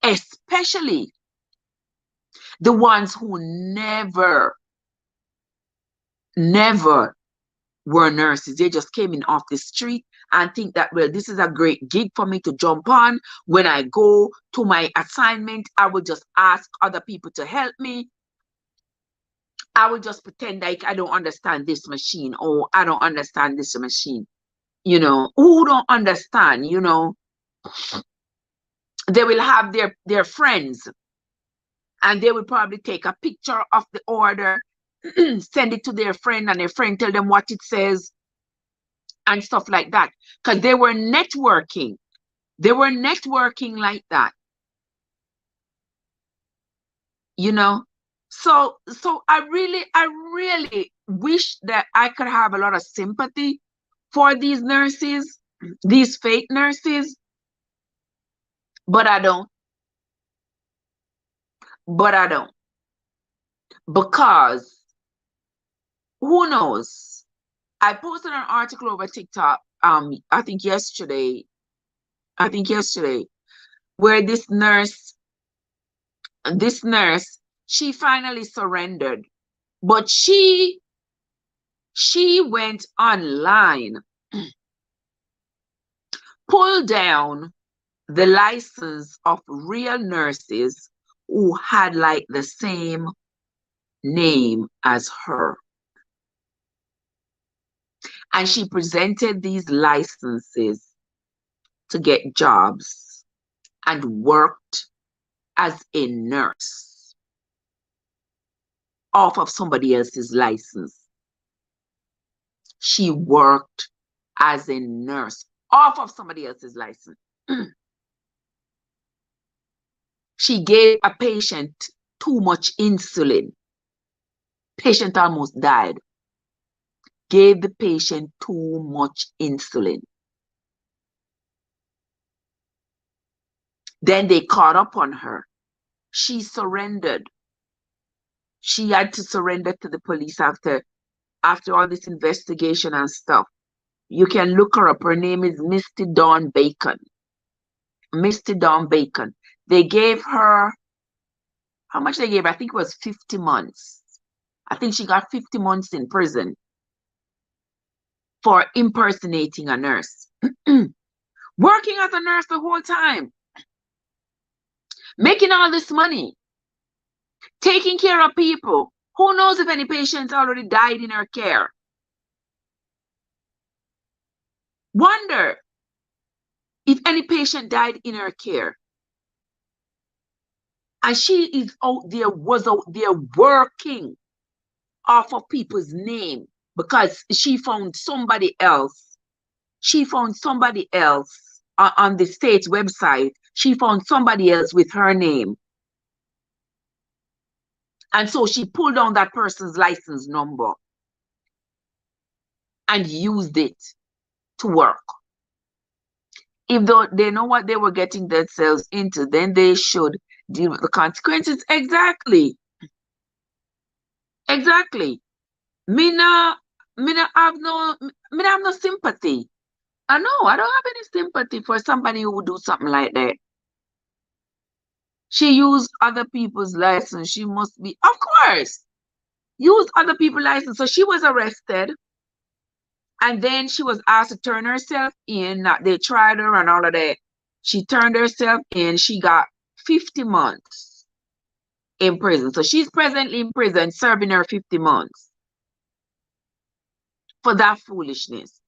Especially the ones who never were nurses. They just came in off the street and think that, well, this is a great gig for me to jump on. When I go to my assignment, I will just ask other people to help me. I will just pretend like I don't understand this machine, or I don't understand this machine. You know, who don't understand, you know, they will have their friends and they will probably take a picture of the order, send it to their friend, and their friend tell them what it says and stuff like that, because they were networking. They were networking like that, you know. So I really wish that I could have a lot of sympathy for these nurses, these fake nurses, but I don't. But I don't. Because who knows? I posted an article over TikTok, I think yesterday, where this nurse, she finally surrendered. But she went online, pulled down the license of real nurses who had like the same name as her. And she presented these licenses to get jobs and worked as a nurse off of somebody else's license. She worked as a nurse off of somebody else's license. She gave a patient too much insulin. Patient almost died. Gave the patient too much insulin. Then they caught up on her. She surrendered. She had to surrender to the police after all this investigation and stuff. You can look her up. Her name is Misty Dawn Bacon. Misty Dawn Bacon. They gave her, how much they gave? I think it was 50 months. I think she got 50 months in prison for impersonating a nurse. Working as a nurse the whole time. Making all this money. Taking care of people. Who knows if any patients already died in her care? Wonder if any patient died in her care. And she is was out there working off of people's name because she found somebody else. She found somebody else on the state's website. She found somebody else with her name. And so she pulled down that person's license number and used it to work. If they know what they were getting themselves into, then they should deal with the consequences. Exactly. Exactly. Me have no sympathy. I know, I don't have any sympathy for somebody who would do something like that. She used other people's license. She must be, of course, use other people's license. So she was arrested. And then she was asked to turn herself in. They tried her and all of that. She turned herself in. She got 50 months. in prison. So she's presently in prison serving her 50 months for that foolishness.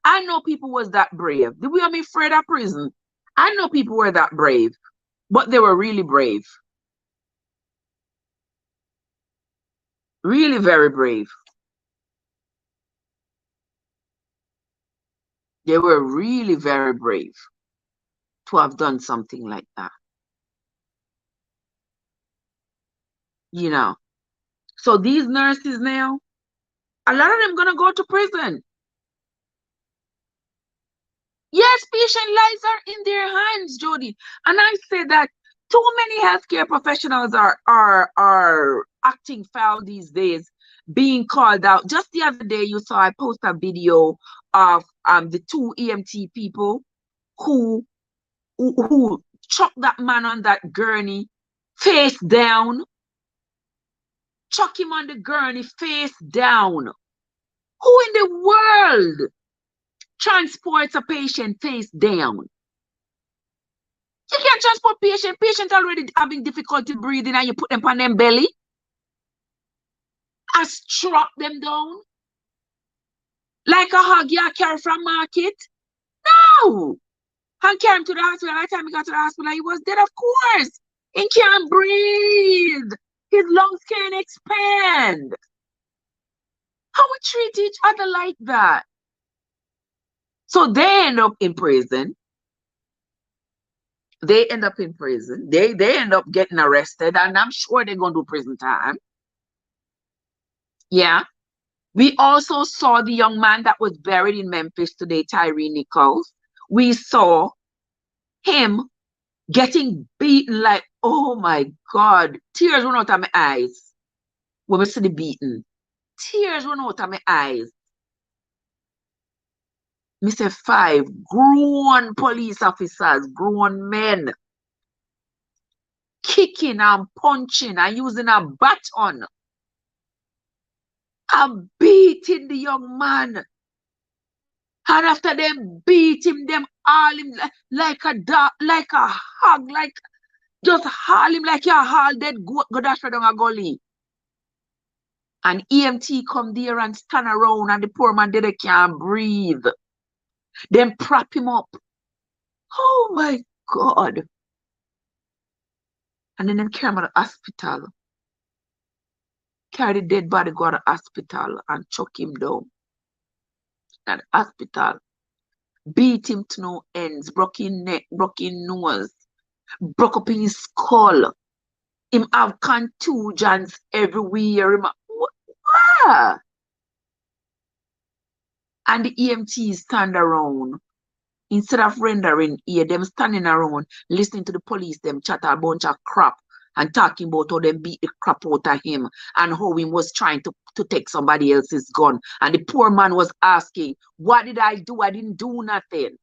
I know people was that brave. Did we have me afraid of prison? I know people were that brave, but they were really brave. Really very brave. They were really very brave to have done something like that. You know. So these nurses now, a lot of them gonna go to prison. Yes, patient lives are in their hands, Jody. And I say that too many healthcare professionals are acting foul these days, being called out. Just the other day, you saw I post a video of the two EMT people who chucked that man on that gurney face down. Chuck him on the gurney face down. Who in the world transports a patient face down? You can't transport patient already having difficulty breathing, and you put them on them belly and strap them down like a hog you carry from market. No, and carry him to the hospital. By the time he got to the hospital, he was dead. Of course, he can't breathe. His lungs can't expand. How we treat each other like that? So they end up in prison. They end up in prison. They end up getting arrested, and I'm sure they're going to do prison time. Yeah. We also saw the young man that was buried in Memphis today, Tyree Nichols. We saw him getting beaten like, oh my God. Tears run out of my eyes when we see the beating. Tears run out of my eyes. Me say 5 grown police officers, grown men, kicking and punching and using a baton and beating the young man. And after them beat him, them haul him like a dog, like a hog, like just haul him like you haul dead goat go dash down a gully. And EMT come there and stand around, and the poor man there can't breathe. Then prop him up. Oh my God. And then them carry him to the hospital. Carry the dead body, go to the hospital and chuck him down at the hospital. Beat him to no ends, broke his neck, broke his nose, broke up in his skull. Him have contusions everywhere. What? And the EMTs stand around. Instead of rendering ear, them standing around, listening to the police, them chat a bunch of crap and talking about how them beat the crap out of him and how he was trying to take somebody else's gun. And the poor man was asking, what did I do? I didn't do nothing.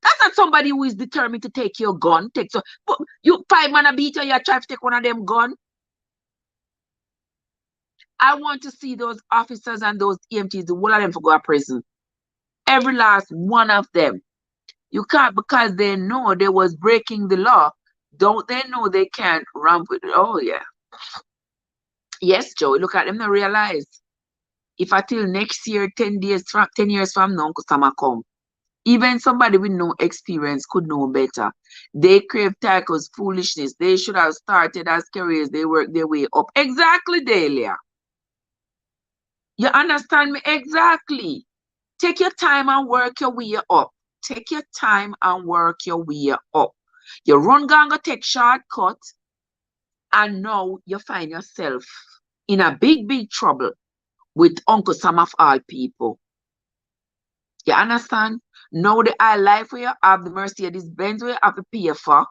That's not somebody who is determined to take your gun. But you 5 man a beat you, you try to take one of them gun. I want to see those officers and those EMTs, the whole of them to go to prison. Every last one of them. You can't, because they know they was breaking the law. Don't they know they can't run with it? Oh, yeah. Yes, Joey, look at them and realize if until next year, 10 years from now, Uncle Sama come, even somebody with no experience could know better. They crave tackles, foolishness. They should have started as careers. They work their way up. Exactly, Delia. You understand me? Exactly. Take your time and work your way up. Take your time and work your way up. You run gonna take shortcut, and now you find yourself in a big, big trouble with Uncle Sam of all people. You understand? Now the high life where you have the Mercedes Benz where you have to pay for,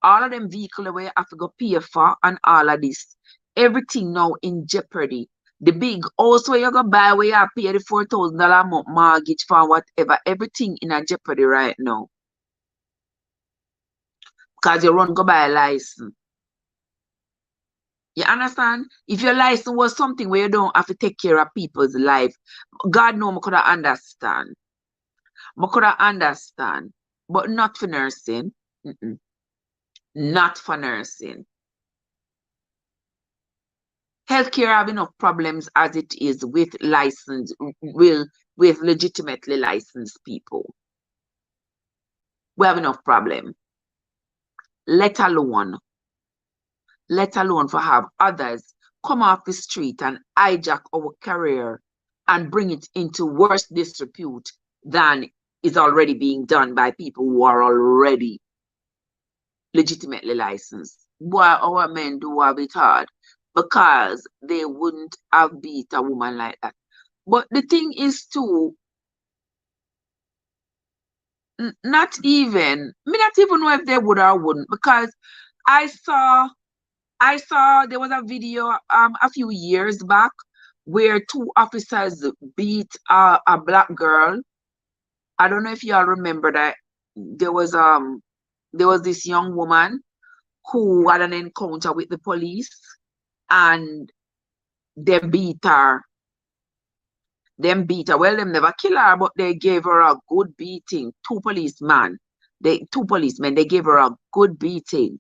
all of them vehicles where you have to go pay for, and all of this. Everything now in jeopardy. The big house where you go buy where you have to pay the $4,000 a month mortgage for whatever. Everything in a jeopardy right now. Because you run go buy a license. You understand? If your license was something where you don't have to take care of people's life, God knows I could understand. I could understand. But not for nursing. Not for nursing. Healthcare have enough problems as it is with with legitimately licensed people. We have enough problem. Let alone for have others come off the street and hijack our career and bring it into worse disrepute than is already being done by people who are already legitimately licensed. Boy, our men do have it hard because they wouldn't have beat a woman like that. But the thing is too, not even know if they would or wouldn't, because I saw there was a video a few years back where two officers beat a black girl. I don't know if y'all remember that. There was this young woman who had an encounter with the police and they beat her. Well, them never kill her, but they gave her a good beating. Two policemen, they gave her a good beating.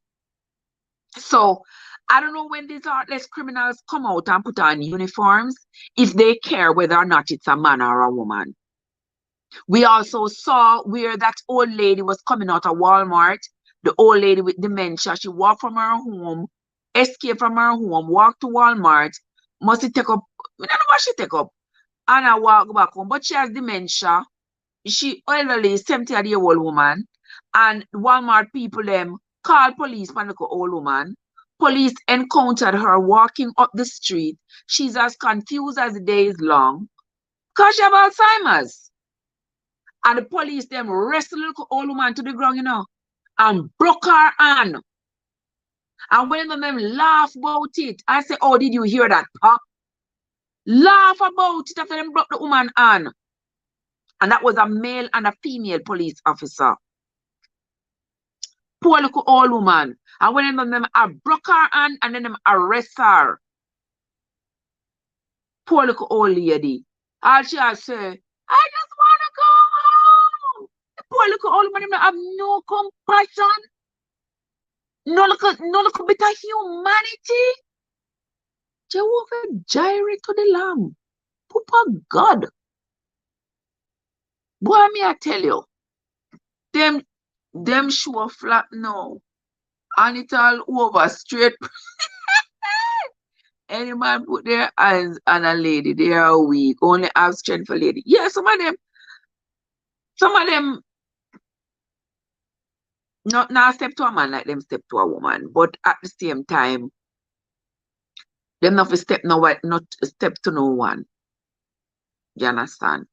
So I don't know when these heartless criminals come out and put on uniforms, if they care whether or not it's a man or a woman. We also saw where that old lady was coming out of Walmart, the old lady with dementia. She walked from her home, escaped from her home, walked to Walmart, must take up, I don't know what she take up, and I walk back home, but she has dementia. She elderly, 70-year-old woman, and Walmart people them called police for the old woman. Police encountered her walking up the street. She's as confused as the day is long because she have Alzheimer's. And the police them wrestled the little old woman to the ground, and broke her hand. And when them laugh about it, I say, oh, did you hear that, Pop? Laugh about it after them broke the woman hand. And that was a male and a female police officer. Poor little old woman. And when them broke her hand and then them arrest her. Poor little old lady. All she has say, I just want to go home. The poor little old woman have no compassion. No little bit of humanity. Jehovah Jireh to the lamb. Papa God. Boy, me I tell you, them show flat now. And it all over straight. Any man put their hands on a lady, they are weak. Only have strength for lady. Yeah, some of them not step to a man like them step to a woman. But at the same time, them not step to no one. You understand?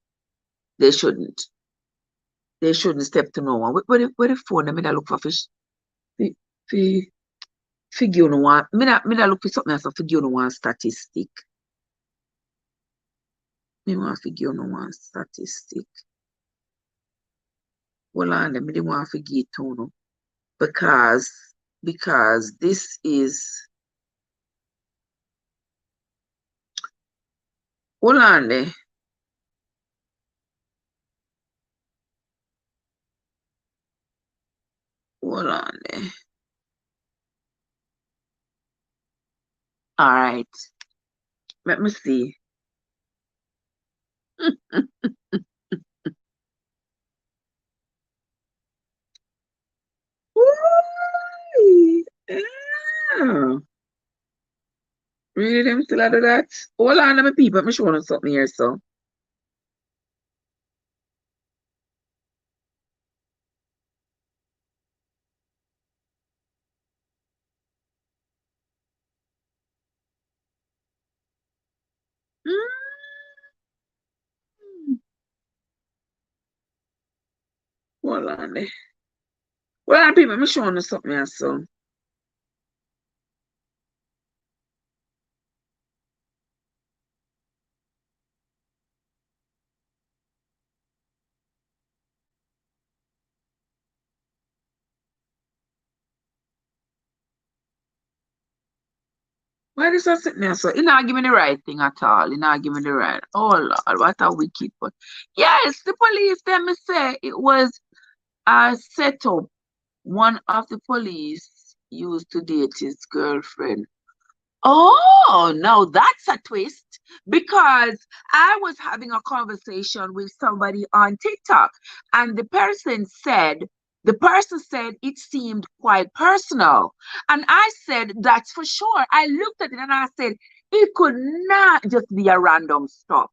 They shouldn't. They shouldn't step to no one. Where the phone? I mean, I look for fish. Figure no one. Me look for something else. Figure no one statistic. Me want figure no one statistic. Well, on them, me want figure it no. Because this is. Hold on there. Hold on there. All right. Let me see. Yeah. Really, them still do that? Hold on, my people. I'm showing you something here, so. Hold on there. Hold on, people. I'm showing you something here, so. Why this is sitting there, so? He not give me the right thing at all. He not give me the right. Oh, Lord, what a wicked. But yes, the police, them say it was a setup. One of the police used to date his girlfriend. Oh, now that's a twist because I was having a conversation with somebody on TikTok, and the person said it seemed quite personal. And I said, that's for sure. I looked at it and I said, it could not just be a random stop.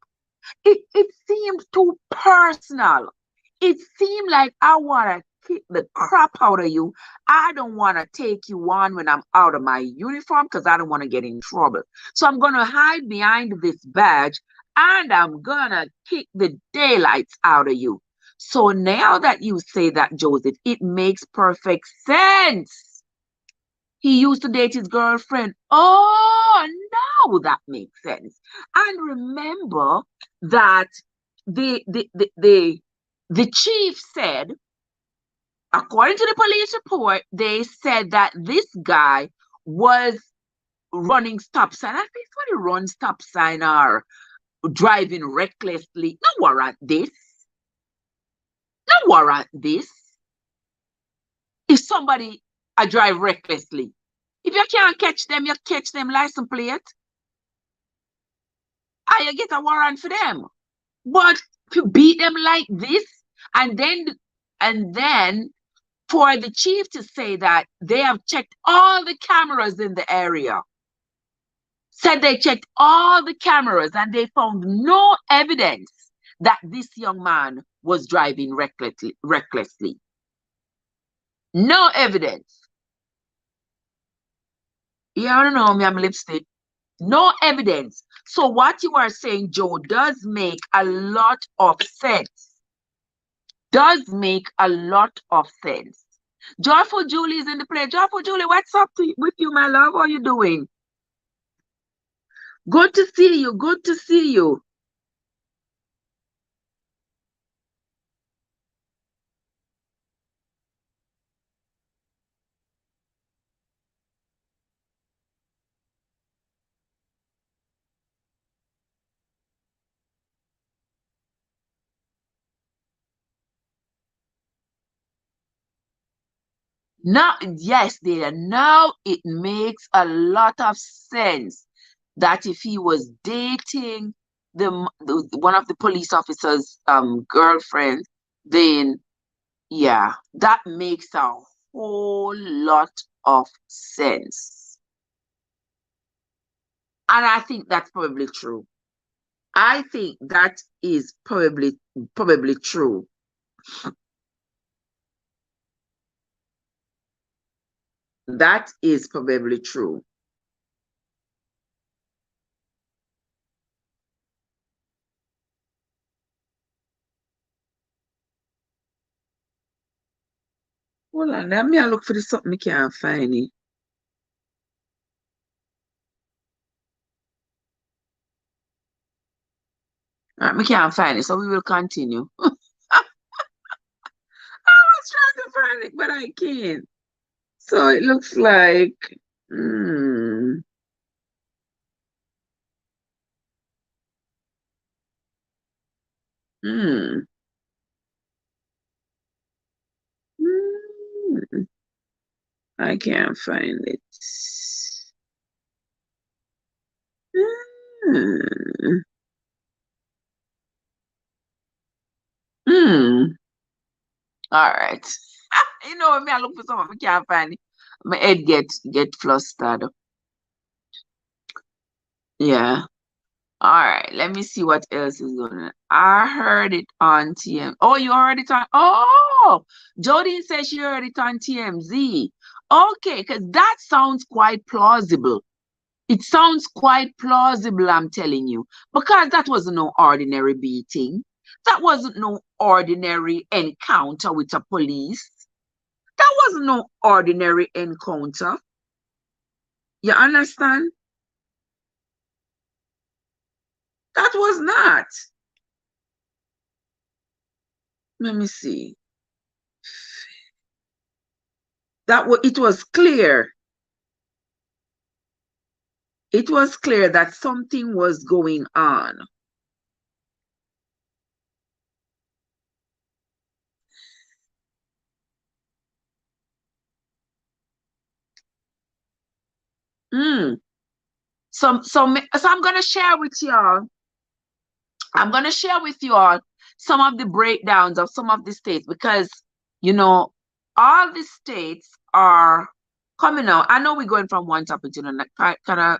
It seemed too personal. It seemed like I want to kick the crap out of you. I don't want to take you on when I'm out of my uniform because I don't want to get in trouble. So I'm going to hide behind this badge and I'm going to kick the daylights out of you. So now that you say that, Joseph, it makes perfect sense. He used to date his girlfriend. Oh, now that makes sense. And remember that the the the the, the chief said, according to the police report, they said that this guy was running stop sign. I think when he runs stop sign or driving recklessly. No warrant this. No warrant this. If somebody drive recklessly, if you can't catch them, you catch them license plate. I get a warrant for them. But to beat them like this, and then for the chief to say that they have checked all the cameras in the area, said they checked all the cameras and they found no evidence that this young man was driving recklessly. No evidence. Yeah, I don't know, me, I'm lipstick. No evidence. So what you are saying, Joe, does make a lot of sense. Does make a lot of sense. Joyful Julie is in the play. Joyful Julie, what's up with you, my love? How are you doing? Good to see you. Good to see you. Now, yes, dear. Now it makes a lot of sense that if he was dating the one of the police officers' girlfriend, then yeah, that makes a whole lot of sense. And I think that's probably true. I think that is probably true. That is probably true. Hold on, let me look for the something I can't find it. All right, I can't find it, so we will continue. I was trying to find it, but I can't. So it looks like, hmm, hmm, hmm, I can't find it. Hmm, hmm. All right. You know, me, I look for something, I can't find it. My head get flustered. Yeah. All right. Let me see what else is going on. I heard it on TM. Oh, you heard it on. Oh, Jodine says she heard it on TMZ. Okay, because that sounds quite plausible. It sounds quite plausible, I'm telling you, because that wasn't no ordinary beating. That wasn't no ordinary encounter with a police. That wasn't no ordinary encounter. You understand? That was not. Let me see. It was clear. It was clear that something was going on. Mm. So I'm gonna share with y'all. I'm gonna share with you all some of the breakdowns of some of the states, because you know all the states are coming out. I know we're going from one topic to the next, kind of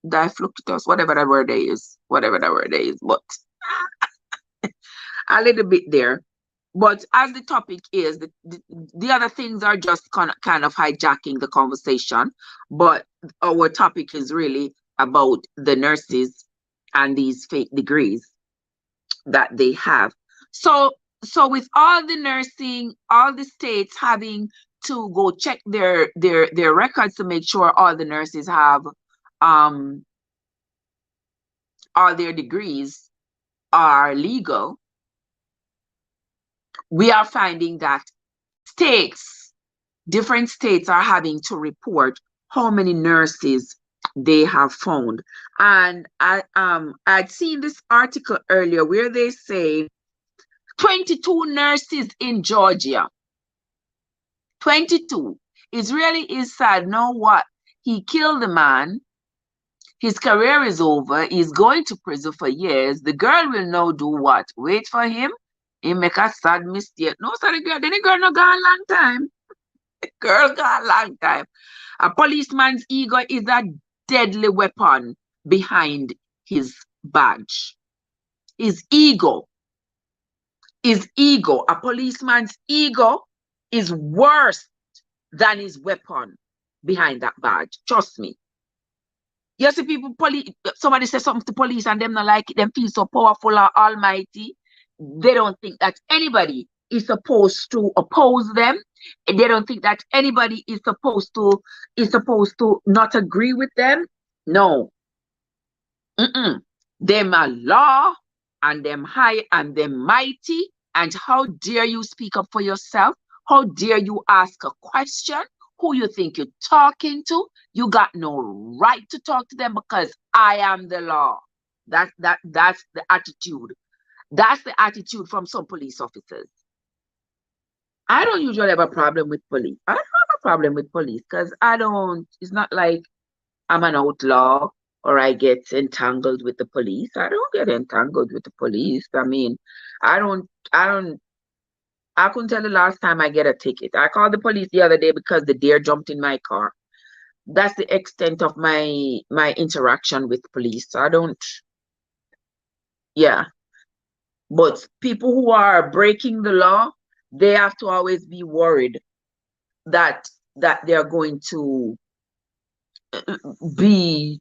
diffluctus, whatever that word is, but a little bit there. But as the topic is, the other things are just kind of hijacking the conversation. But our topic is really about the nurses and these fake degrees that they have. So with all the nursing, all the states having to go check their records to make sure all the nurses have all their degrees are legal, we are finding that different states are having to report how many nurses they have found. And I'd seen this article earlier where they say 22 nurses in Georgia. 22. It really is sad. Know what? He killed the man. His career is over. He's going to prison for years. The girl will now do what? Wait for him? He make a sad mistake. No, sorry, girl. Then the girl no gone a long time. The girl gone a long time. A policeman's ego is a deadly weapon behind his badge. His ego. A policeman's ego is worse than his weapon behind that badge. Trust me. You see people, somebody says something to police and them not like it, them feel so powerful or almighty. They don't think that anybody is supposed to oppose them. They don't think that anybody is supposed to not agree with them. No. Them are law and them high and them mighty. And how dare you speak up for yourself? How dare you ask a question? Who you think you're talking to? You got no right to talk to them because I am the law. That's the attitude. That's the attitude from some police officers. I don't usually have a problem with police. I don't have a problem with police because it's not like I'm an outlaw or I get entangled with the police. I don't get entangled with the police. I mean, I couldn't tell the last time I get a ticket. I called the police the other day because the deer jumped in my car. That's the extent of my interaction with police. So I don't, yeah. But people who are breaking the law, they have to always be worried that they're going to be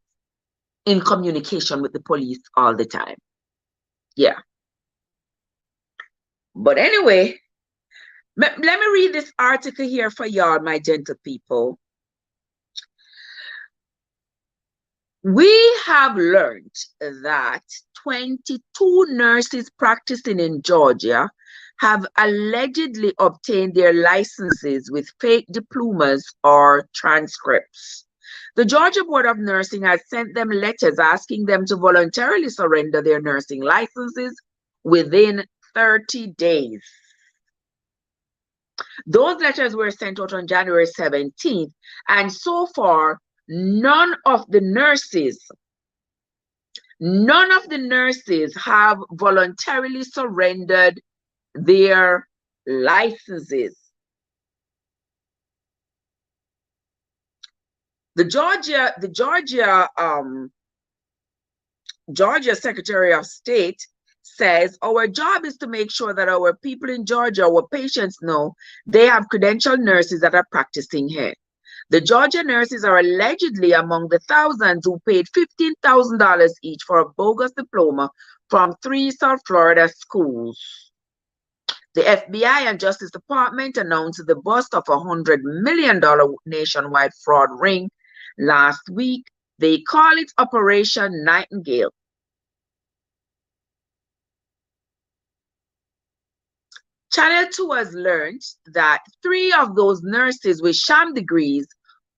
in communication with the police all the time. Yeah. But anyway, let me read this article here for y'all, my gentle people. We have learned that 22 nurses practicing in Georgia have allegedly obtained their licenses with fake diplomas or transcripts. The Georgia Board of Nursing has sent them letters asking them to voluntarily surrender their nursing licenses within 30 days. Those letters were sent out on January 17th, and so far, none of the nurses have voluntarily surrendered their licenses. The Georgia Secretary of State says, our job is to make sure that our people in Georgia, our patients know they have credentialed nurses that are practicing here. The Georgia nurses are allegedly among the thousands who paid $15,000 each for a bogus diploma from 3 South Florida schools. The FBI and Justice Department announced the bust of a $100 million nationwide fraud ring last week. They call it Operation Nightingale. Channel 2 has learned that 3 of those nurses with sham degrees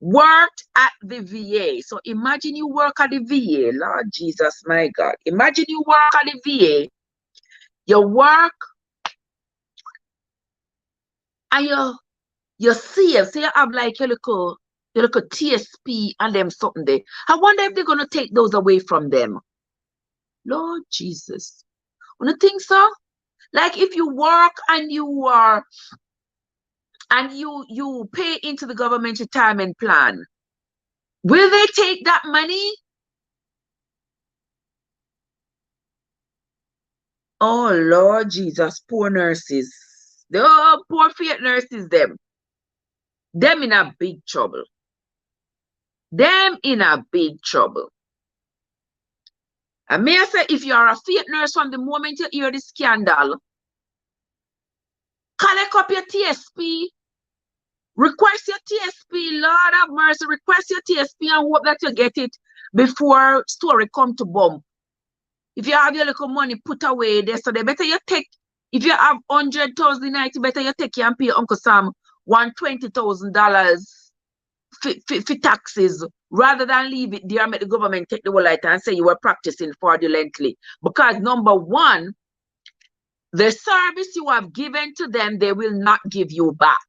worked at the VA. So imagine you work at the VA, Lord Jesus, my God. Imagine you work at the VA, you work, and you see, so you have like a little You look at TSP and them something there. I wonder if they're gonna take those away from them. Lord Jesus. Wanna think so? Like if you work and you are and you pay into the government retirement plan, will they take that money? Oh Lord Jesus, poor nurses. Oh, poor fake nurses, them. Them in a big trouble. Them in a big trouble. And may I say, if you are a fake nurse from the moment you hear the scandal, collect up your TSP, request your TSP, Lord have mercy, request your TSP and hope that you get it before story come to bump. If you have your little money put away there, so they better you take, if you have 100,000 night, better you take and pay Uncle Sam $120,000 for taxes, rather than leave it there and make the government take the whole light and say you were practicing fraudulently. Because number one, the service you have given to them, they will not give you back.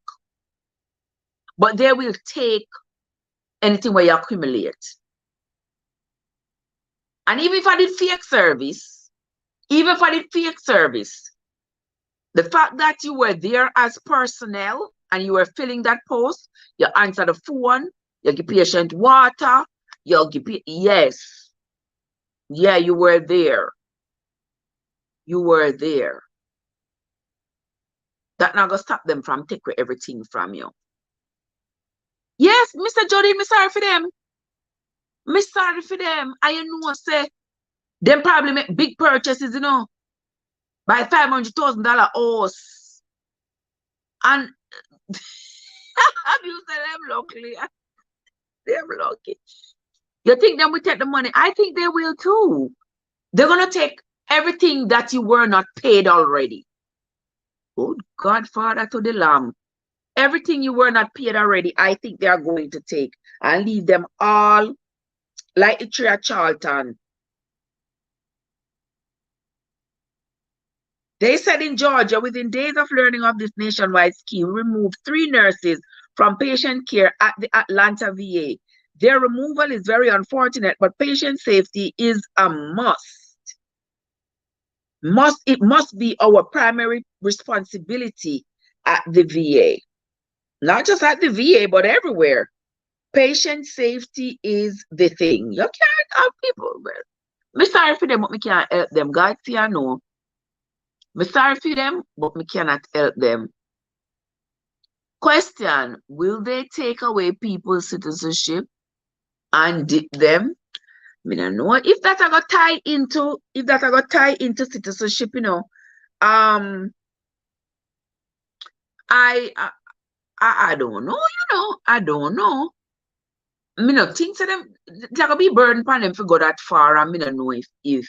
But they will take anything where you accumulate. And even if I did fake service, the fact that you were there as personnel and you were filling that post, you answer the phone, you give patient water, you give, yes. Yeah, you were there. You were there. That not gonna stop them from taking everything from you. Yes, Mr. Jody, I'm sorry for them. I'm sorry for them. I know say them probably make big purchases, you know, by $500,000 house. And you say them lucky. They're lucky. You think them will take the money? I think they will too. They're gonna take everything that you were not paid already. Good God, Father to the Lamb. Everything you were not paid already, I think they are going to take and leave them all like the tree at Charlton. They said in Georgia, within days of learning of this nationwide scheme, removed 3 nurses from patient care at the Atlanta VA. Their removal is very unfortunate, but patient safety is a must. It must be our primary responsibility at the VA. Not just at the VA, but everywhere. Patient safety is the thing. You can't have people. I'm sorry for them, but I can't help them. God see I know. I'm sorry for them, but I cannot help them. Question: will they take away people's citizenship and dip them? I don't know if that I got tie into citizenship, you know. I don't know, you know. I don't know. I mean, no things to them they're gonna be burden upon them to go that far. And I don't know if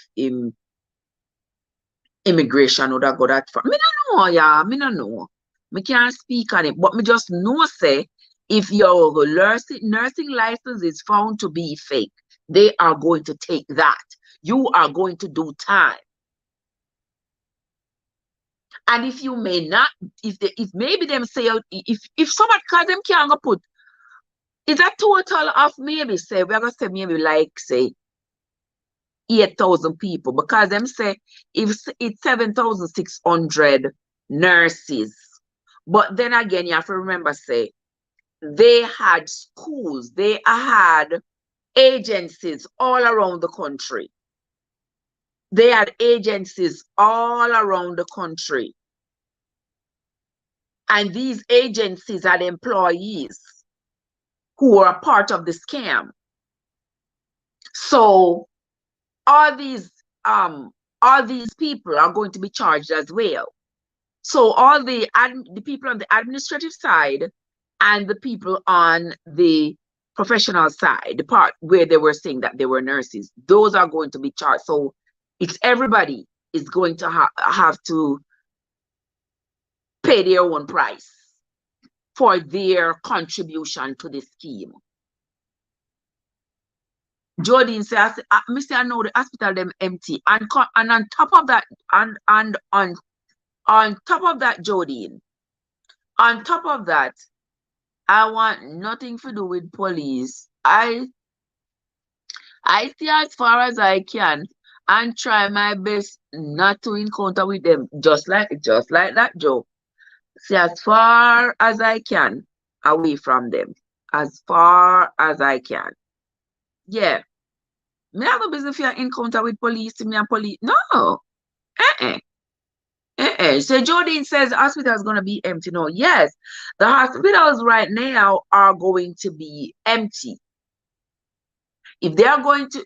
immigration would have go that far. I don't know, yeah. I don't know. I can't speak on it, but me just know say if your nursing license is found to be fake, they are going to take that. You are going to do time. And if you may not, if maybe them say if somebody cause them can't go put, it's a total of maybe say we're gonna say maybe like say 8,000 people, because them say if it's 7,600 nurses. But then again, you have to remember, say, they had schools, they had agencies all around the country. They had agencies all around the country. And these agencies had employees who were a part of the scam. So all these people are going to be charged as well. So all the people on the administrative side and the people on the professional side, the part where they were saying that they were nurses, those are going to be charged. So it's everybody is going to have to pay their own price for their contribution to the scheme. Jodine says, I know the hospital them empty, and on top of that, on top of that, Jodine, on top of that, I want nothing to do with police. I see as far as I can and try my best not to encounter with them. Just like that joke. See as far as I can away from them. As far as I can. Yeah. Me have no business if you encounter with police, me and police. No. Eh-eh. So Jodine says the hospital is going to be empty. No, yes, the hospitals right now are going to be empty. If they are going to,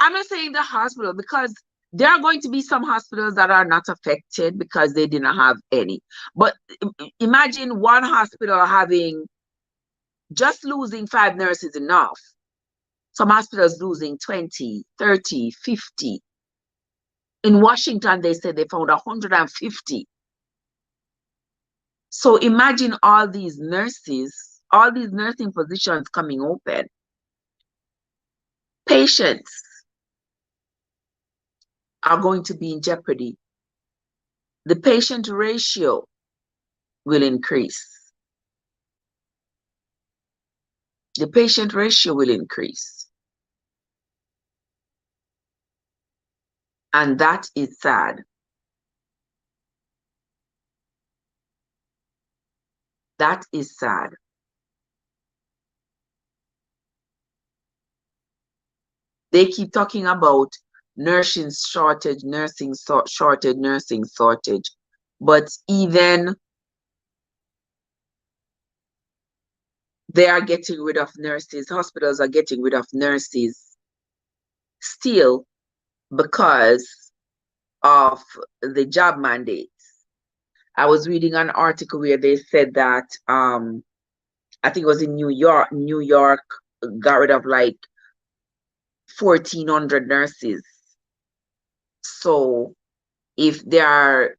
I'm not saying the hospital, because there are going to be some hospitals that are not affected because they didn't have any. But imagine one hospital having just losing 5 nurses enough. Some hospitals losing 20, 30, 50. In Washington, they said they found 150. So imagine all these nurses, all these nursing positions coming open. Patients are going to be in jeopardy. The patient ratio will increase. The patient ratio will increase. And that is sad. That is sad. They keep talking about nursing shortage, nursing shortage. But even they are getting rid of nurses. Hospitals are getting rid of nurses still because of the job mandates. I was reading an article where they said that I think it was in New York. New York got rid of like 1,400 nurses. So if they are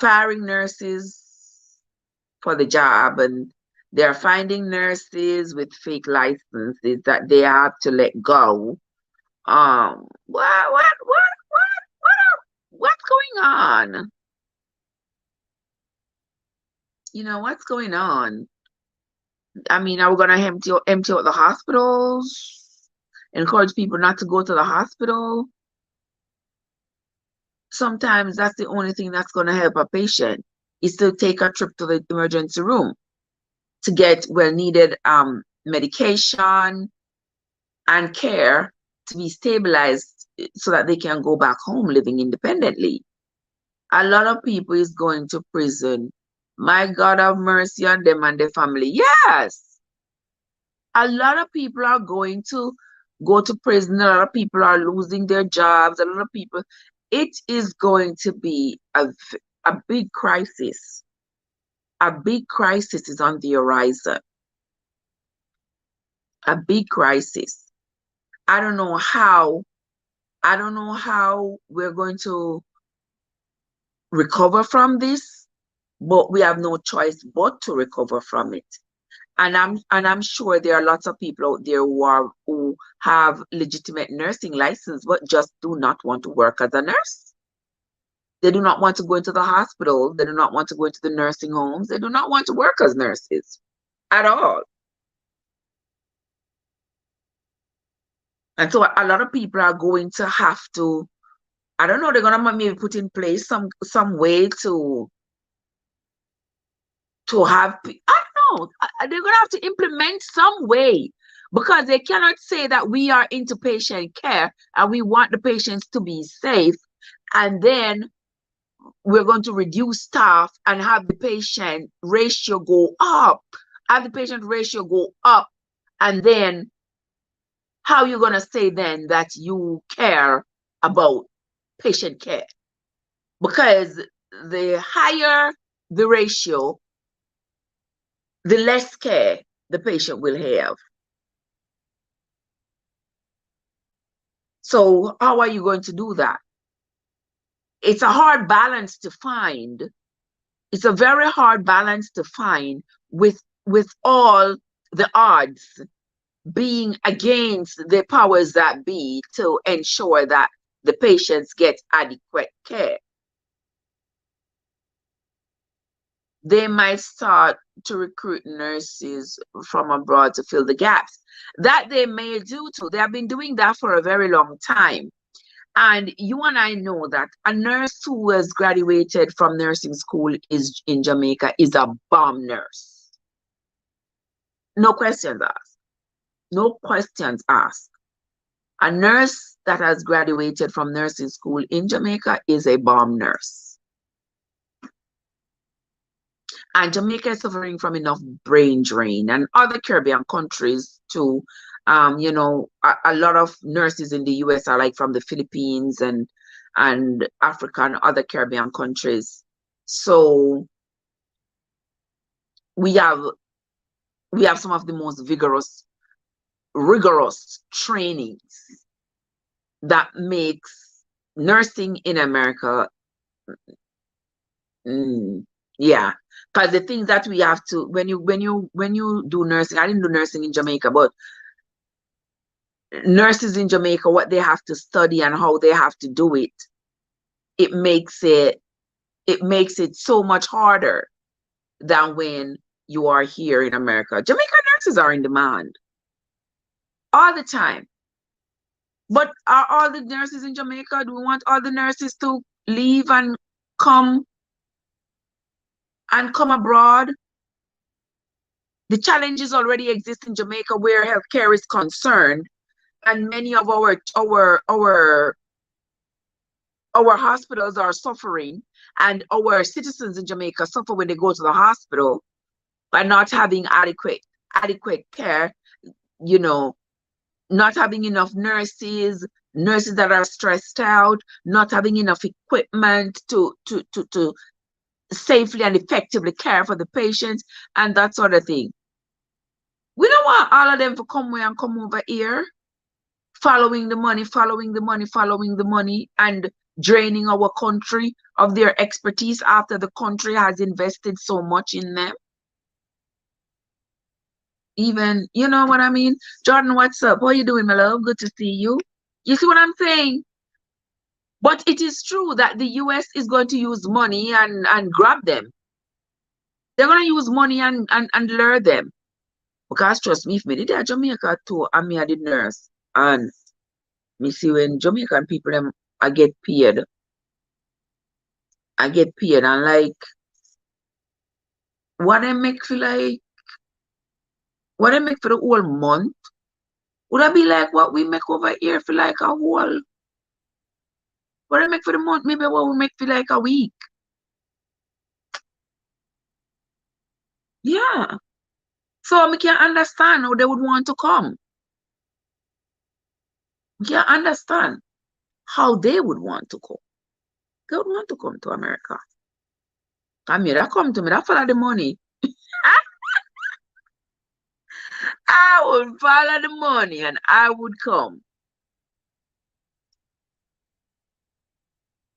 firing nurses for the job and they're finding nurses with fake licenses that they have to let go, what's going on? You know, what's going on? I mean, are we gonna empty out the hospitals? Encourage people not to go to the hospital? Sometimes that's the only thing that's gonna help a patient is to take a trip to the emergency room to get well-needed medication and care to be stabilized so that they can go back home living independently. A lot of people is going to prison. My God have mercy on them and their family. Yes. A lot of people are going to go to prison. A lot of people are losing their jobs. A lot of people. It is going to be a big crisis. A big crisis is on the horizon. A big crisis. I don't know how we're going to recover from this, but we have no choice but to recover from it. And I'm sure there are lots of people out there who have legitimate nursing license, but just do not want to work as a nurse. They do not want to go into the hospital. They do not want to go into the nursing homes. They do not want to work as nurses at all. And so a lot of people are going to have to, I don't know, they're gonna maybe put in place some way to have, I don't know, they're gonna have to implement some way, because they cannot say that we are into patient care and we want the patients to be safe, and then we're going to reduce staff and have the patient ratio go up, and then how are you going to say then that you care about patient care? Because the higher the ratio, the less care the patient will have. So how are you going to do that? It's a hard balance to find. It's a very hard balance to find with all the odds being against the powers that be to ensure that the patients get adequate care. they might start to recruit nurses from abroad to fill the gaps. That they may do too. They have been doing that for a very long time. And you and I know that a nurse who has graduated from nursing school is in Jamaica is a bomb nurse. No questions asked. No questions asked. A nurse that has graduated from nursing school in Jamaica is a bomb nurse. And Jamaica is suffering from enough brain drain, and other Caribbean countries too. You know, a lot of nurses in the US are like from the Philippines and Africa and other Caribbean countries. So we have some of the most rigorous trainings that makes nursing in America, yeah. Because the things that we have to, when you do nursing, I didn't do nursing in Jamaica, but nurses in Jamaica, what they have to study and how they have to do it, it makes it so much harder than when you are here in America. Jamaican nurses are in demand all the time. But are all the nurses in Jamaica, do we want all the nurses to leave and come abroad? The challenges already exist in Jamaica where healthcare is concerned, and many of our hospitals are suffering, and our citizens in Jamaica suffer when they go to the hospital by not having adequate care, you know, not having enough nurses that are stressed out, not having enough equipment to safely and effectively care for the patients and that sort of thing. We don't want all of them to come away and come over here following the money, and draining our country of their expertise after the country has invested so much in them. Even, you know what I mean? Jordan, what's up? How you doing, my love? Good to see you. You see what I'm saying? But it is true that the US is going to use money and grab them. They're going to use money and lure them. Because trust me, if me did at Jamaica too, and me I did nurse, and me see when Jamaican people them I get paid, and like what I make for the whole month would I be like what we make over here for like a whole, what I make for the month, maybe what we make for like a week. Yeah. So I can understand how they would want to come. I can understand how they would want to come. They would want to come to America. Come here, that come to me, that follow the money. I would follow the money and I would come.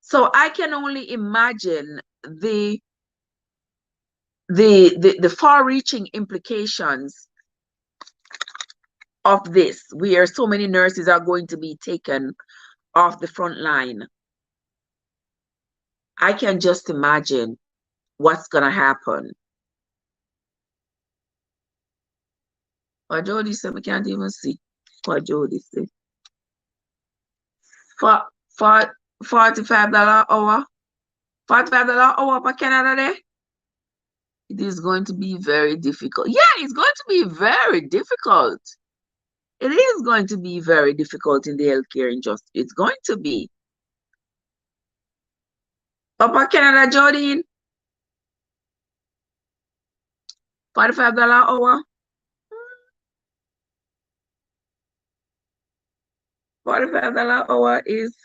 So I can only imagine the far-reaching implications of this, where so many nurses are going to be taken off the front line. I can just imagine what's gonna happen. What Jody said, we can't even see what Jody said. For $45 hour, $45 hour for Canada there. It is going to be very difficult. Yeah, it's going to be very difficult. It is going to be very difficult in the healthcare industry. It's going to be. Papa Canada, Jordan, $45 hour. $45 hour is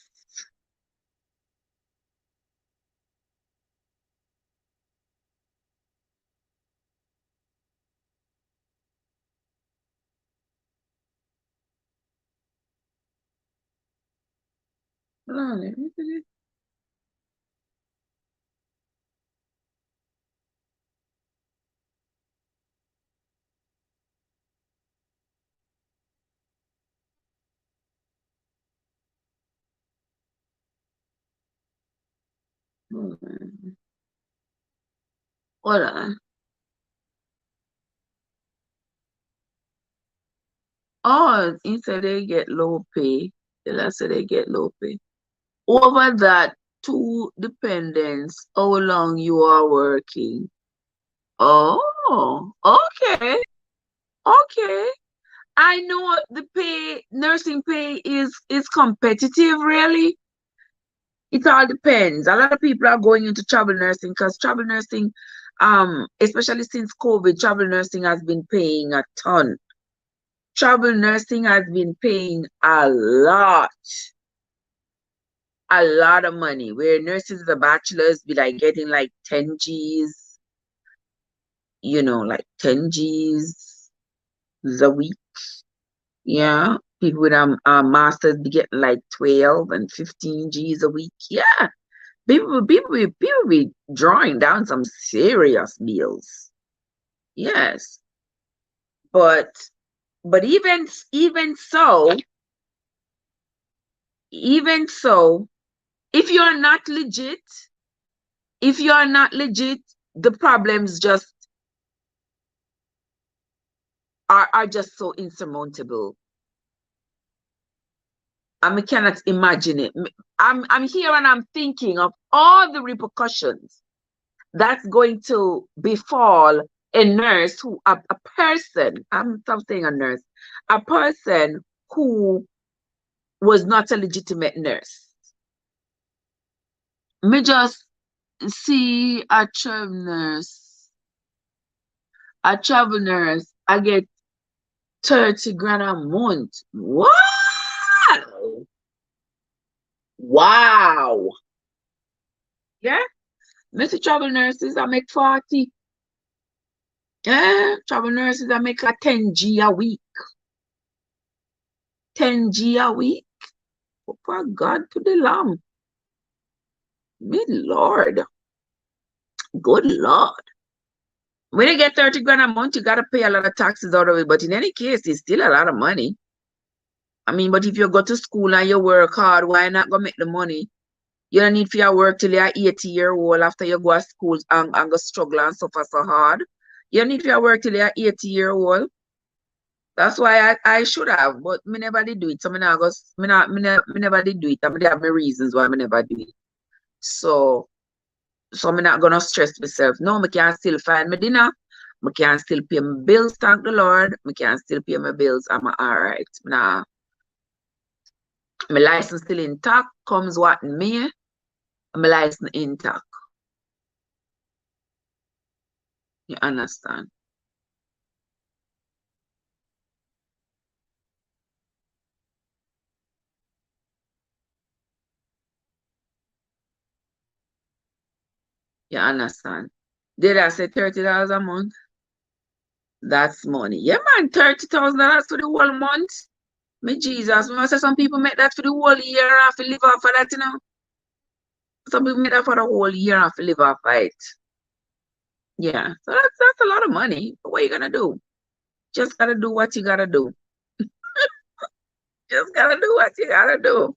Hold on. Oh, he said they get low pay. They said they get low pay. Over that, two dependents, how long you are working. Oh, okay. Okay. I know the pay, nursing pay is competitive, really. It all depends. A lot of people are going into travel nursing because travel nursing, especially since COVID, travel nursing has been paying a ton. Travel nursing has been paying a lot of money. Where nurses, the bachelors, be like getting like 10 G's, like 10 G's a week. Yeah. People with a masters be getting like 12 and 15 G's a week. Yeah. People be drawing down some serious bills. Yes. But even so, if you're not legit, the problems just are just so insurmountable. I cannot imagine it. I'm here and I'm thinking of all the repercussions that's going to befall a nurse a person, I'm saying a nurse, a person who was not a legitimate nurse. Me just see a travel nurse, I get 30 grand a month. Wow! Wow! Yeah, Mr. Travel nurses, I make 40. Yeah, travel nurses, I make a 10 G a week. 10 G a week? Oh, for God to the Lamb. Good Lord. Good Lord. When you get 30 grand a month, you got to pay a lot of taxes out of it. But in any case, it's still a lot of money. I mean, but if you go to school and you work hard, why not go make the money? You don't need for your work till you're 80-year-old after you go to school and go struggle and suffer so hard. You don't need for your work till you're 80-year-old. That's why I should have, but me never did do it. So me never did do it. I mean, have my reasons why me never do it. So I'm not gonna stress myself. No, me can still find my dinner. Me can still pay my bills, thank the Lord. Me can still pay my bills. I'm alright. Nah, my license still intact. Comes what may, my license intact. You understand? You understand? Did I say $30 a month? That's money. Yeah, man, $30,000 for the whole month. Me Jesus, me say some people make that for the whole year and have to live off of that. Some people make that for the whole year and have to live off of it. Yeah, so that's a lot of money. But what you gonna do? Just gotta do what you gotta do. Just gotta do what you gotta do.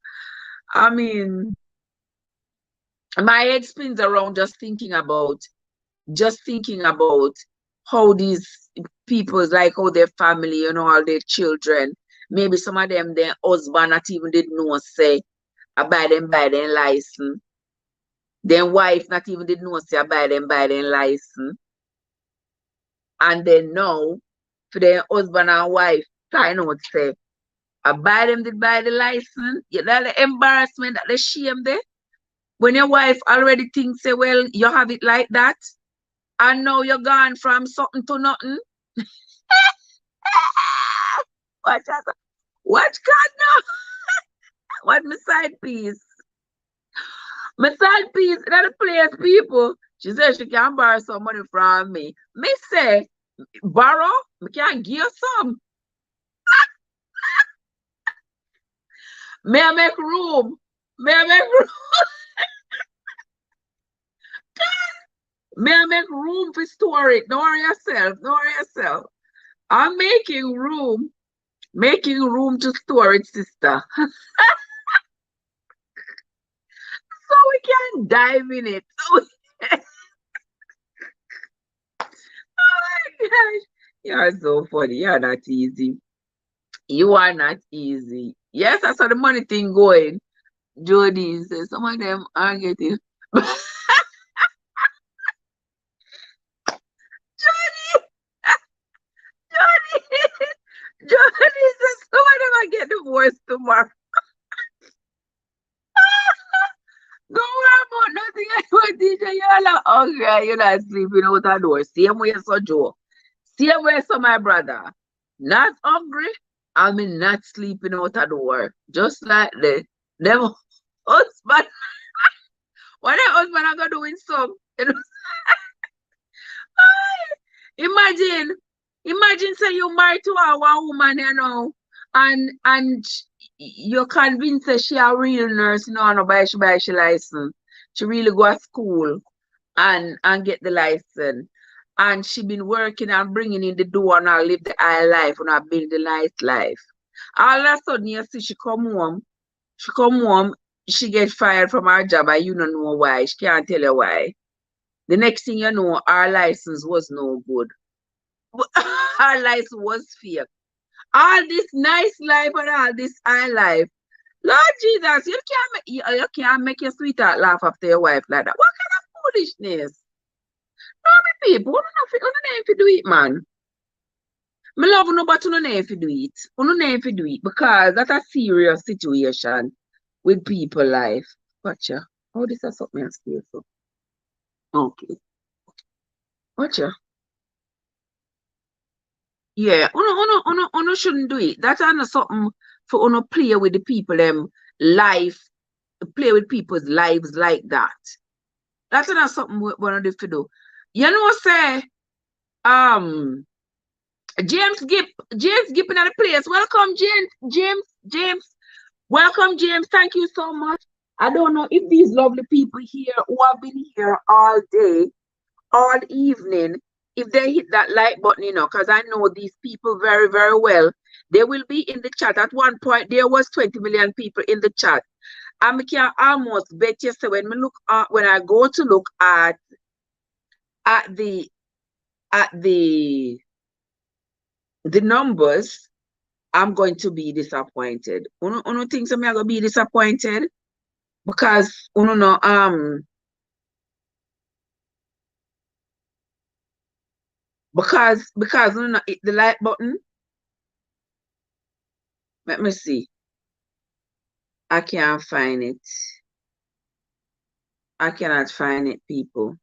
I mean, my head spins around just thinking about how these people, like how their family, all their children, maybe some of them, their husband not even did know say about them by their license. Their wife not even did know say about them by their license. And then now, for their husband and wife, I know what to say. I buy them did buy the license. You know the embarrassment, that the shame there. When your wife already thinks, say, well, you have it like that, and now you're gone from something to nothing. Watch out. Watch God now. What my side piece? My side piece in the place, people. She said she can borrow some money from me. Me say, borrow? Me can give you some. May I make room? May I make room? May I make room for store it? Don't worry yourself. Don't worry yourself. I'm making room to store it, sister. So we can dive in it. my gosh. You are so funny. You are not easy. You are not easy. Yes, I saw the money thing going. Jody says some of them are getting. Jody, Jody, Jody says some of them are get divorced tomorrow. Don't worry about nothing. I want teacher. You're not hungry. You're not sleeping out the door. Same way, so Joe. Same way, so my brother. Not hungry. I mean, not sleeping out the door. Just like them husband. What the husband are gonna do in some? You know? Imagine, imagine say you married to a one woman, you know, and you're convinced that she a real nurse, you know, and buy she license. She really go to school and get the license. And she been working and bringing in the door and I live the high life and I build the nice life. All of a sudden you see she come home, she get fired from her job and you don't know why. She can't tell you why. The next thing you know, our license was no good. Our life was fake. All this nice life and all this high life. Lord Jesus, you can't make your sweetheart laugh after your wife like that. What kind of foolishness? No, me people, you don't know if you do it, man. Me love you, but you don't know if you do it. You don't know if you do it because that's a serious situation with people life. Gotcha. Oh, this is something else here, so. Okay. Gotcha. Yeah, uno shouldn't do it. That's not something for uno play with the people life, play with people's lives like that. That's not something we wanna do to do. You know, say um James Gipp in the place. Welcome, James. Welcome, James. Thank you so much. I don't know if these lovely people here who have been here all day, all evening, if they hit that like button, you know, because I know these people very, very well. They will be in the chat. At one point, there was 20 million people in the chat. I can almost bet you say when I go to look at the numbers, I'm going to be disappointed. Uno thinks I'm gonna be disappointed because uno know because uno not hit the like button. Let me see. I can't find it. I cannot find it, people.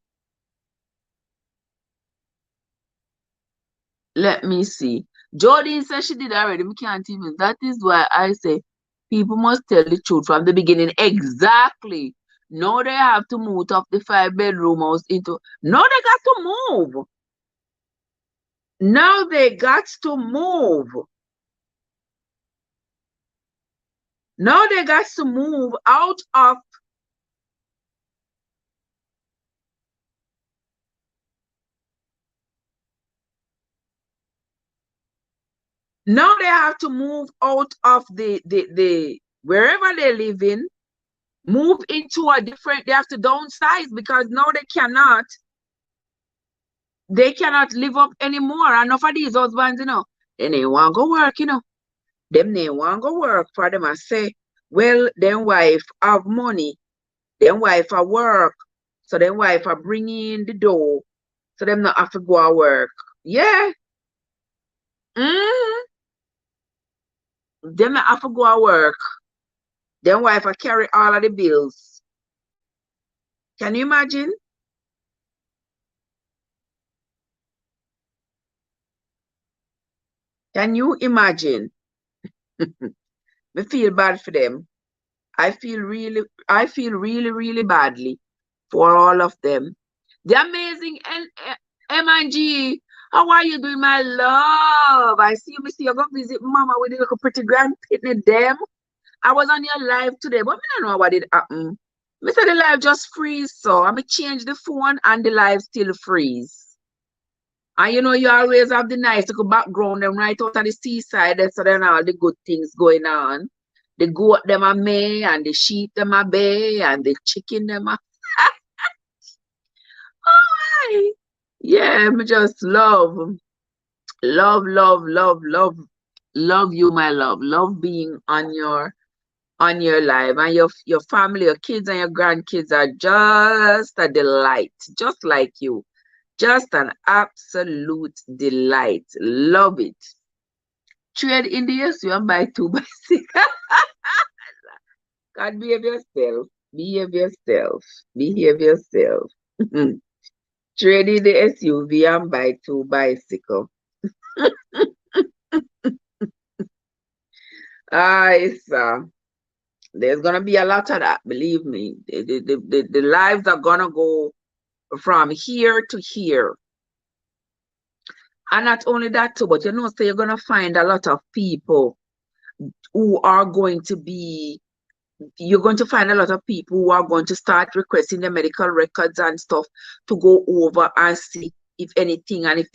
Let me see. Jody said she did already. We can't even. That is why I say people must tell the truth from the beginning. Exactly. Now they have to move up the 5-bedroom house into. Now they got to move. Now they got to move. Now they got to move out of. Now they have to move out of the wherever they live in, move into a different. They have to downsize because now they cannot live up anymore. And enough of these husbands, you know, they ain't want to go work, you know. Them they want to go work for them and say, well, them wife have money, them wife are work, so them wife are bringing in the dough, so them not have to go to work. Yeah. Mm-hmm. Them not have to go to work. Them wife are carry all of the bills. Can you imagine? Can you imagine? We feel bad for them. I feel really, really badly for all of them. The amazing M&G. How are you doing, my love? I see you go visit mama with the little pretty grand pitney them. I was on your live today, but I don't know what did happen. I said the live just freeze, so I change the phone and the live still freeze. And you know, you always have the nice little background them right out on the seaside, so then all the good things going on. The goat them are may, and the sheep them are bay, and the chicken them are. Oh, hi. Yeah, me just love, love you, my love. Love being on your life, and your family, your kids and your grandkids are just a delight, just like you. Just an absolute delight. Love it. Trade in the SU and buy two bicycles. God, behave yourself. Behave yourself. Behave yourself. Trade in the SUV and buy two bicycles. Sir. There's gonna be a lot of that, believe me. The lives are gonna go from here to here. And not only that too, but so you're gonna find a lot of people who are going to be you're going to find a lot of people who are going to start requesting the medical records and stuff to go over and see if anything, and if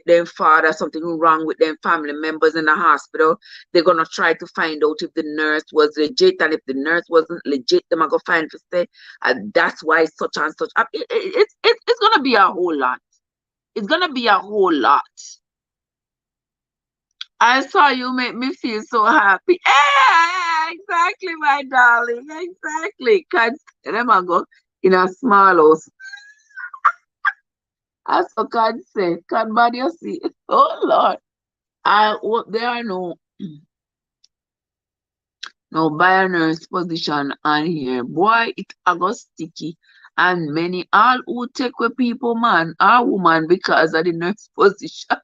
their father something wrong with their family members in the hospital. They're going to try to find out if the nurse was legit, and if the nurse wasn't legit, they're going to find to say, and that's why such and such. It's going to be a whole lot. It's going to be a whole lot. I saw you make me feel so happy. Yeah, exactly, my darling. Exactly. Cause them I go in a small house. I so can't say, can't body you see. Oh Lord. There are no buy nurse position on here. Boy, it I go sticky. And many all who take with people, man, are woman because of the nurse position.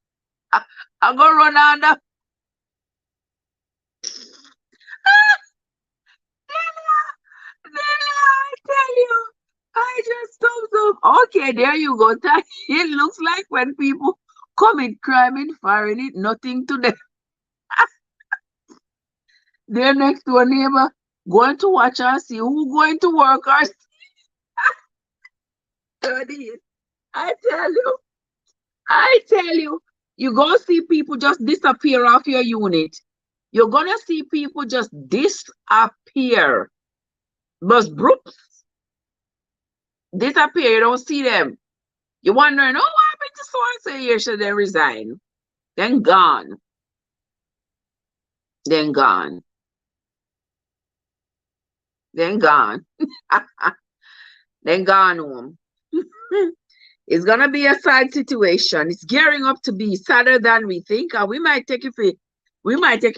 I go run under. I tell you, I just thumbs up. Okay, there you go. It looks like when people commit crime in foreign, it nothing to them. Their next door neighbor going to watch and see who going to work or study. I tell you, you go see people just disappear off your unit. You're gonna see people just disappear. But Brooks disappear, you don't see them. You're wondering, oh, what happened to so and so here? Should they resign? Then gone. Then gone. Then gone. Then gone home. It's gonna be a sad situation. It's gearing up to be sadder than we think. And we might take it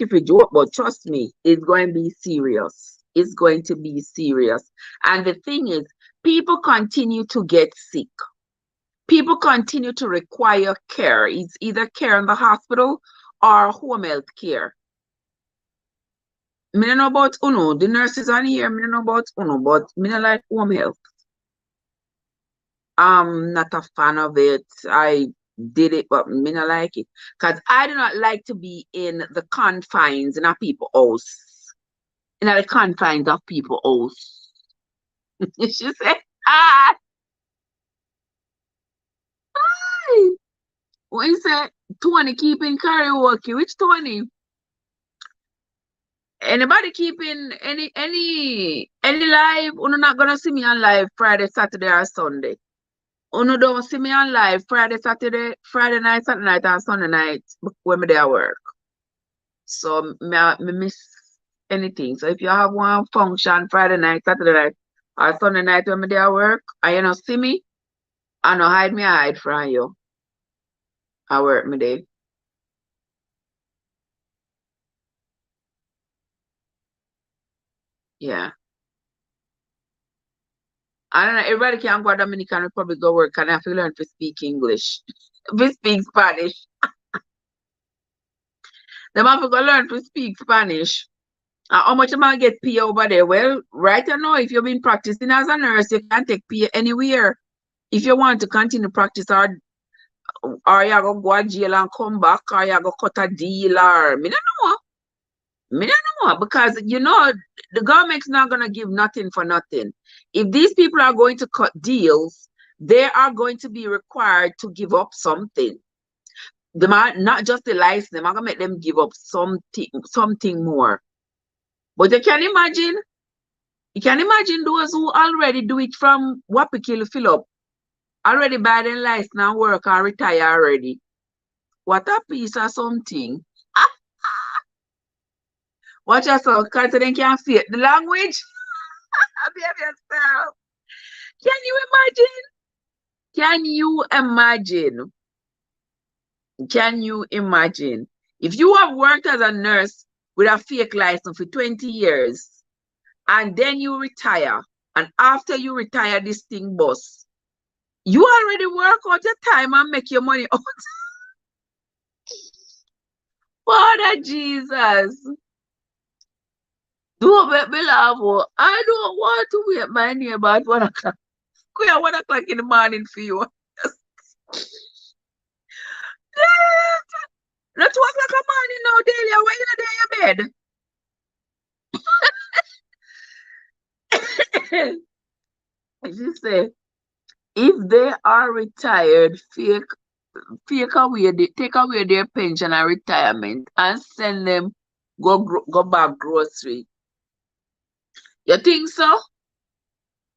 for joke, but trust me, it's going to be serious. It's going to be serious. And the thing is, people continue to get sick. People continue to require care. It's either care in the hospital or home health care. I don't know about Uno. The nurses on here, I don't know about Uno, but I don't like home health. I'm not a fan of it. I did it, but I don't like it. Because I do not like to be in the confines in a people house. In the confines of people house. She said, ah, what you say? Tony keeping karaoke. Which Tony? Anybody keeping any live? You're not gonna see me on live Friday, Saturday, or Sunday. You don't see me on live Friday, Saturday, Friday night, Saturday night, and Sunday night when me there work. So me miss anything. So if you have one function Friday night, Saturday night, or Sunday night when me there work, and you don't see me, I no hide me, I hide from you. I work me day. Yeah. I don't know, everybody can go to Dominican Republic go work and have to learn to speak English. We speak Spanish. They have to go learn to speak Spanish. How much am I get pay over there? Well, right now, if you've been practicing as a nurse, you can take pay anywhere. If you want to continue practice, or you go to jail and come back, or you go cut a deal, or me don't know. Me don't know, because the government's not gonna give nothing for nothing. If these people are going to cut deals, they are going to be required to give up something. They might not just the license, they're gonna make them give up something more. But you can imagine those who already do it from Wapikil fill up. already buy them license and work and retire already. What a piece of something. Watch yourself, because they can't fit the language. Behave yourself. Can you imagine? Can you imagine? Can you imagine? If you have worked as a nurse with a fake license for 20 years and then you retire, and after you retire, this thing bust, you already work out your time and make your money out. Father Jesus, don't make me laugh. Oh. I don't want to wait my neighbor at 1 o'clock. Go at 1 o'clock in the morning for you. Not 2 o'clock in the morning now, Delia. Why you not there in your bed? She said, if they are retired, take away their pension and retirement and send them go back grocery. You think so?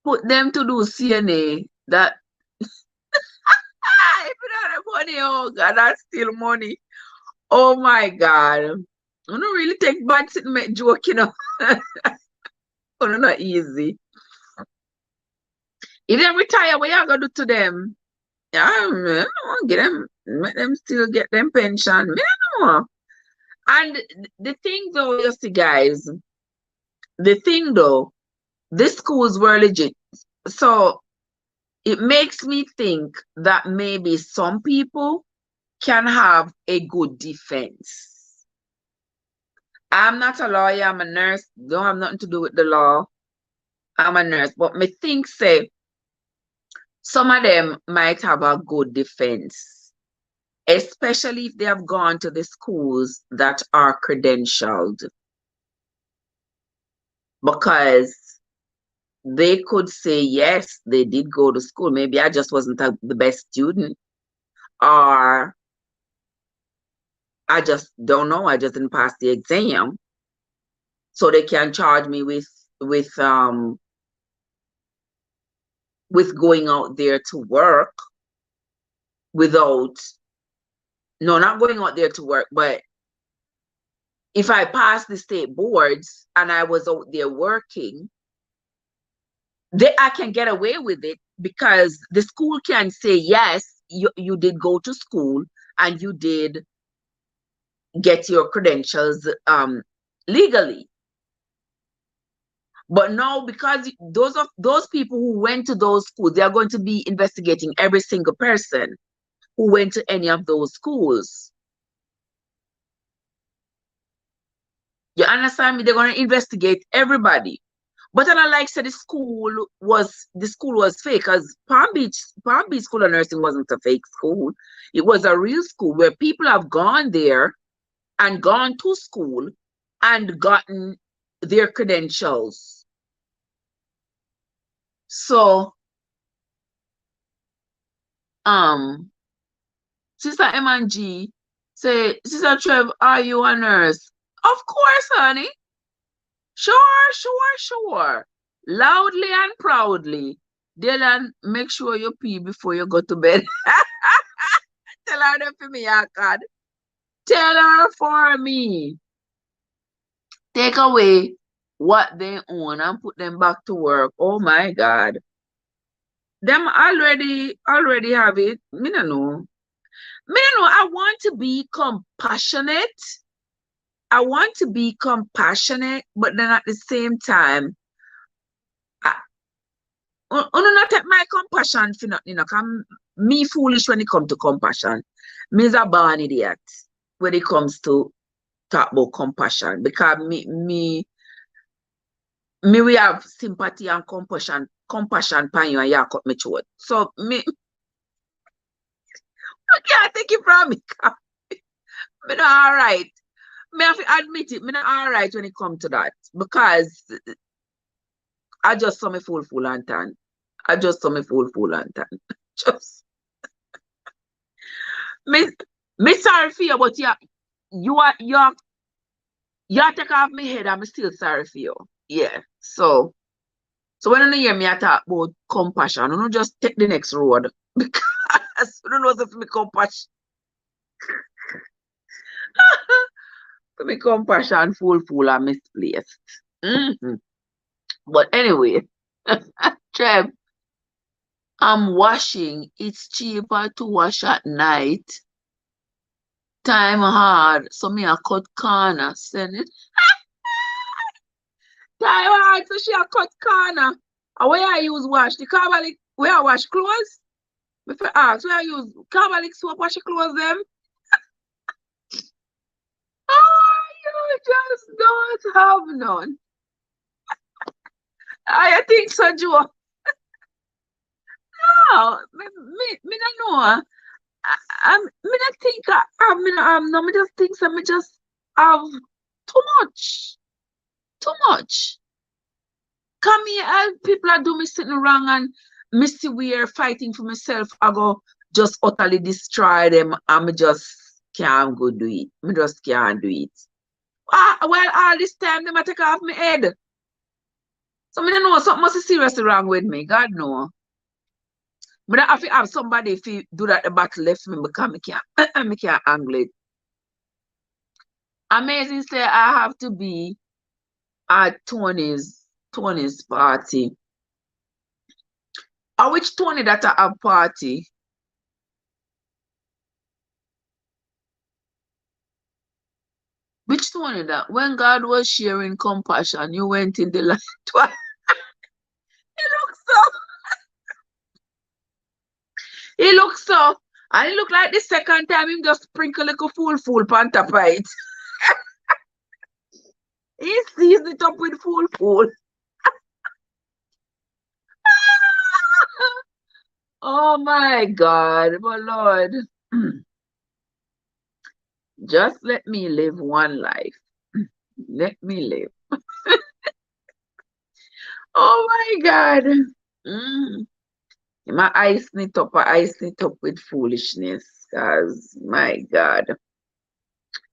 Put them to do CNA. That if you don't have money, oh God, that's still money. Oh my God. I don't really take bad sitting make joke, you know. It's not easy. If they retire, what you gonna do to them? Yeah, I don't want to get them, make them still get them pension. I don't know. And the thing though, you see, guys, the thing though, the schools were legit. So it makes me think that maybe some people can have a good defense. I'm not a lawyer, I'm a nurse, don't have nothing to do with the law. I'm a nurse, but me think say some of them might have a good defense, especially if they have gone to the schools that are credentialed. Because they could say, yes, they did go to school. Maybe I just wasn't the best student. Or I just don't know. I just didn't pass the exam. So they can charge me with going out there to work without, no, not going out there to work, but if I passed the state boards and I was out there working, I can get away with it because the school can say, yes, you did go to school and you did get your credentials legally. But now, because those people who went to those schools, they are going to be investigating every single person who went to any of those schools. You understand me? They're going to investigate everybody. But I like said the school was fake, because Palm Beach School of Nursing wasn't a fake school. It was a real school where people have gone there and gone to school and gotten their credentials. So, Sister M&G say, Sister Trev, are you a nurse? Of course, honey. Sure. Loudly and proudly. Dylan, make sure you pee before you go to bed. Tell her that for me, God. Tell her for me. Take away what they own and put them back to work. Oh my God. Them already have it. Me no know. I want to be compassionate. But then at the same time, I not take my compassion for nothing. Me foolish when it comes to compassion. Me's a born idiot when it comes to talk about compassion, because me we have sympathy and compassion pan you and you cut me throat. So me I can't take it from me. Me not alright. Me have to admit it, me not alright when it comes to that. Because I just saw me fool and tan. Just me sorry for you, but you take off my head, I'm still sorry for you. Yeah. So So when you hear me I talk about compassion, you just take the next road. Because you don't know if me compassion. To me compassion full and misplaced. But anyway, Trev, I'm washing. It's cheaper to wash at night. Time hard. So me a cut corner. Send it. Time hard. So she a cut corner. And where I use wash? The carbolic. Where I wash clothes? If I ask, where I use carbolic soap wash the clothes them? Oh, you just don't have none. I think so, Joe. No, me don't know. Me not think no, me just think so me just have too much. Too much. Come here, people are doing me something wrong and me see we are fighting for myself. I go just utterly destroy them and me just can't go do it. Me just can't do it. Well, all this time they might take off my head. So me don't know something must be seriously wrong with me. God know. But I have to have somebody if you do that the battle left me because me can't angle it. Amazing say I have to be at Tony's party. Or which Tony that I have party? Which Tony that? When God was sharing compassion, you went in the light. He looks so. He looks so. And it look like the second time him just sprinkle like a full pan top of it. He sees it up with full. Oh my God, but Lord, just let me live one life. Let me live. Oh my God. My ice it up with foolishness. Cause my God.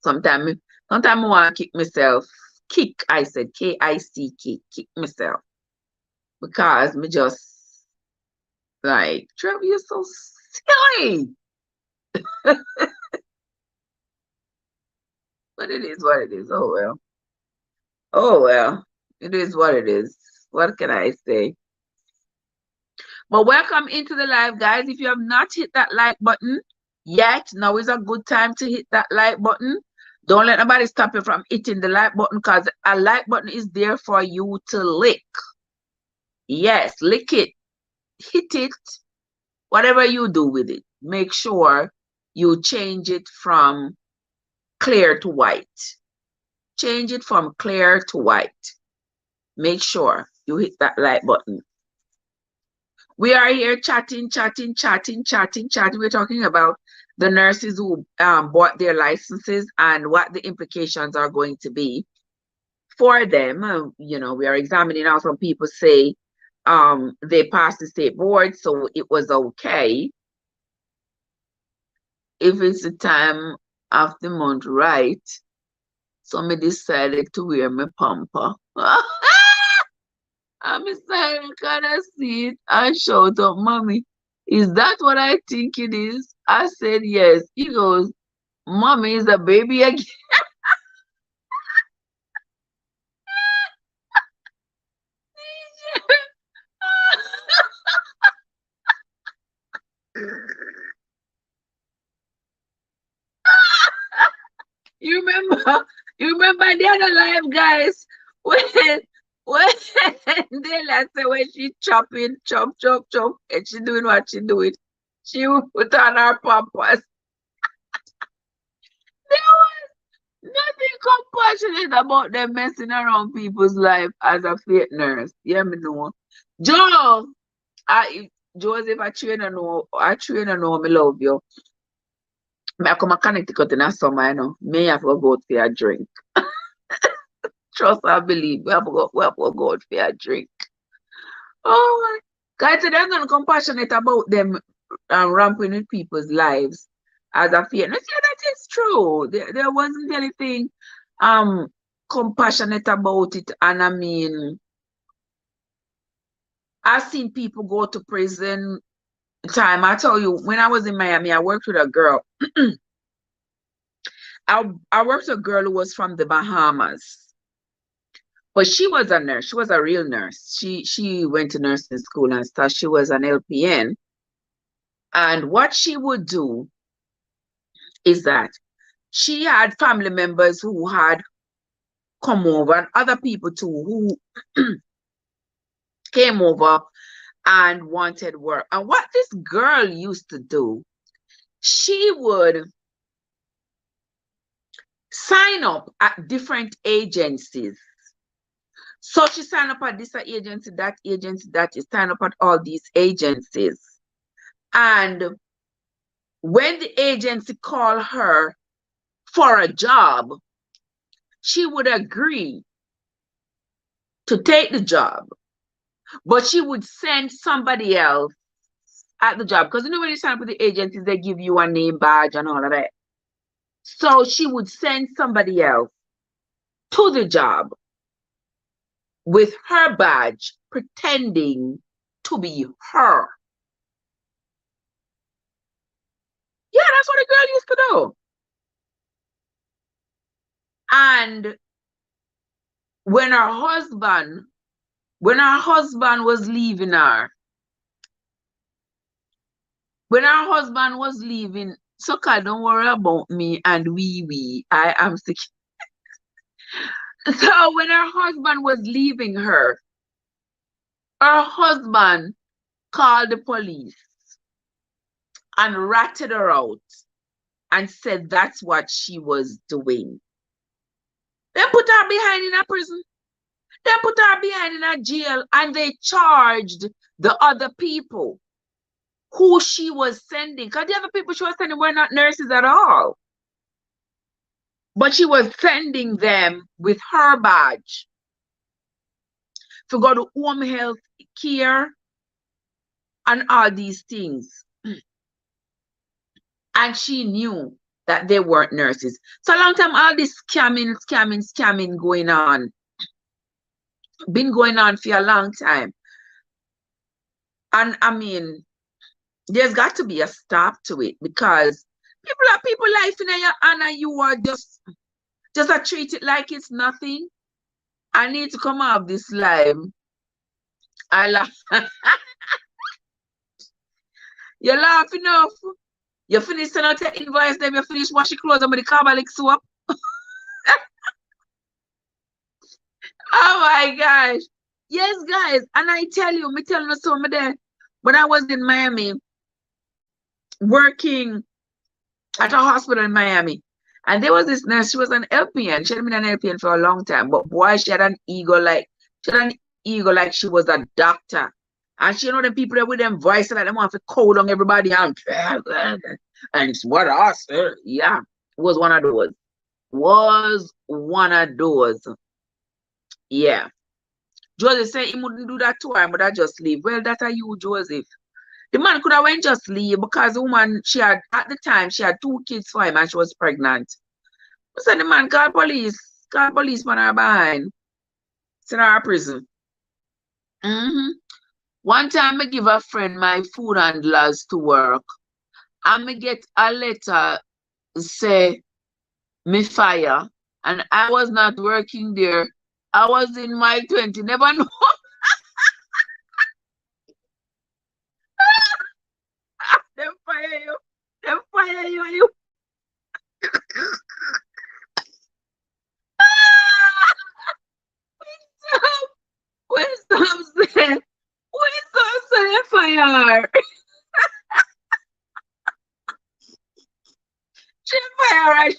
Sometimes I want to kick myself. Kick, I said K-I-C-K, kick myself. Because me just like, Trevor, you're so silly. But it is what it is. Oh well. Oh well. It is what it is. What can I say? But welcome into the live, guys. If you have not hit that like button yet, now is a good time to hit that like button. Don't let nobody stop you from hitting the like button because a like button is there for you to lick. Yes, lick it. Hit it. Whatever you do with it, make sure you change it from clear to white. Change it from clear to white. Make sure you hit that like button. We are here chatting. We're talking about the nurses who bought their licenses and what the implications are going to be for them. You know, we are examining how some people say they passed the state board, so it was okay. If it's the time of the month, right? So I decided to wear my pamper. I'm excited, can I see it and shout out, Mommy, is that what I think it is? I said, yes. He goes, Mommy is a baby again. You remember the other live, guys, when they like say when she chopping, chop, and she doing what she doing, she will put on her pampers. There was nothing compassionate about them messing around people's life as a fake nurse. Yeah, me know. Joe, Joseph, I know, me love you. I come to Connecticut in the summer, you know. Me have to go out for a drink. Trust and believe. We have to go out for a drink. Oh my guys, so there's nothing compassionate about them ramping with people's lives as a fear. No, yeah, that is true. There wasn't anything compassionate about it. And I mean, I've seen people go to prison time. I tell you, when I was in Miami, I worked with a girl. I worked with a girl who was from the Bahamas, but she was a nurse. She was a real nurse. She went to nursing school and stuff. She was an LPN. And what she would do is that she had family members who had come over and other people too who came over and wanted work. And what this girl used to do, she would sign up at different agencies. So she signed up at this agency, that is sign up at all these agencies. And when the agency called her for a job, she would agree to take the job, but she would send somebody else at the job. Because you know when you sign up with the agencies, they give you a name badge and all of that. So she would send somebody else to the job with her badge, pretending to be her. Yeah, that's what a girl used to do. And when her husband was leaving her, Sucker, don't worry about me and I am sick. So when her husband was leaving her husband called the police and ratted her out and said that's what she was doing. They put her behind in a prison. They put her behind in a jail, and they charged the other people who she was sending. Because the other people she was sending were not nurses at all. But she was sending them with her badge to go to home health care and all these things. And she knew that they weren't nurses. So a long time, all this scamming going on. Been going on for a long time. And I mean, there's got to be a stop to it, because people life in your honor, you are just treat it like it's nothing. I need to come off this live. I laugh. You laugh enough. You finish sending out your invoice, then you finish washing clothes with the carbolic soap. Oh my gosh. Yes, guys. And I tell you, me tell you something there. When I was in Miami, working at a hospital in Miami, and there was this nurse, she was an LPN. She had been an LPN for a long time, but boy, she had an ego like she was a doctor. And she, you know, the people that with them voice like them want to code on everybody and it's what I said. Yeah, was one of those. Yeah. Joseph said he wouldn't do that to her, but I just leave. Well, that are you, Joseph. The man could have went just leave, because the woman, at the time, she had 2 kids for him and she was pregnant. So the man called police on her behind. It's in our prison. One time I give a friend my food handlers to work, and me get a letter say me fire, and I was not working there. I was in my 20, never know. Them fire you. Wisdom said fire. She fire.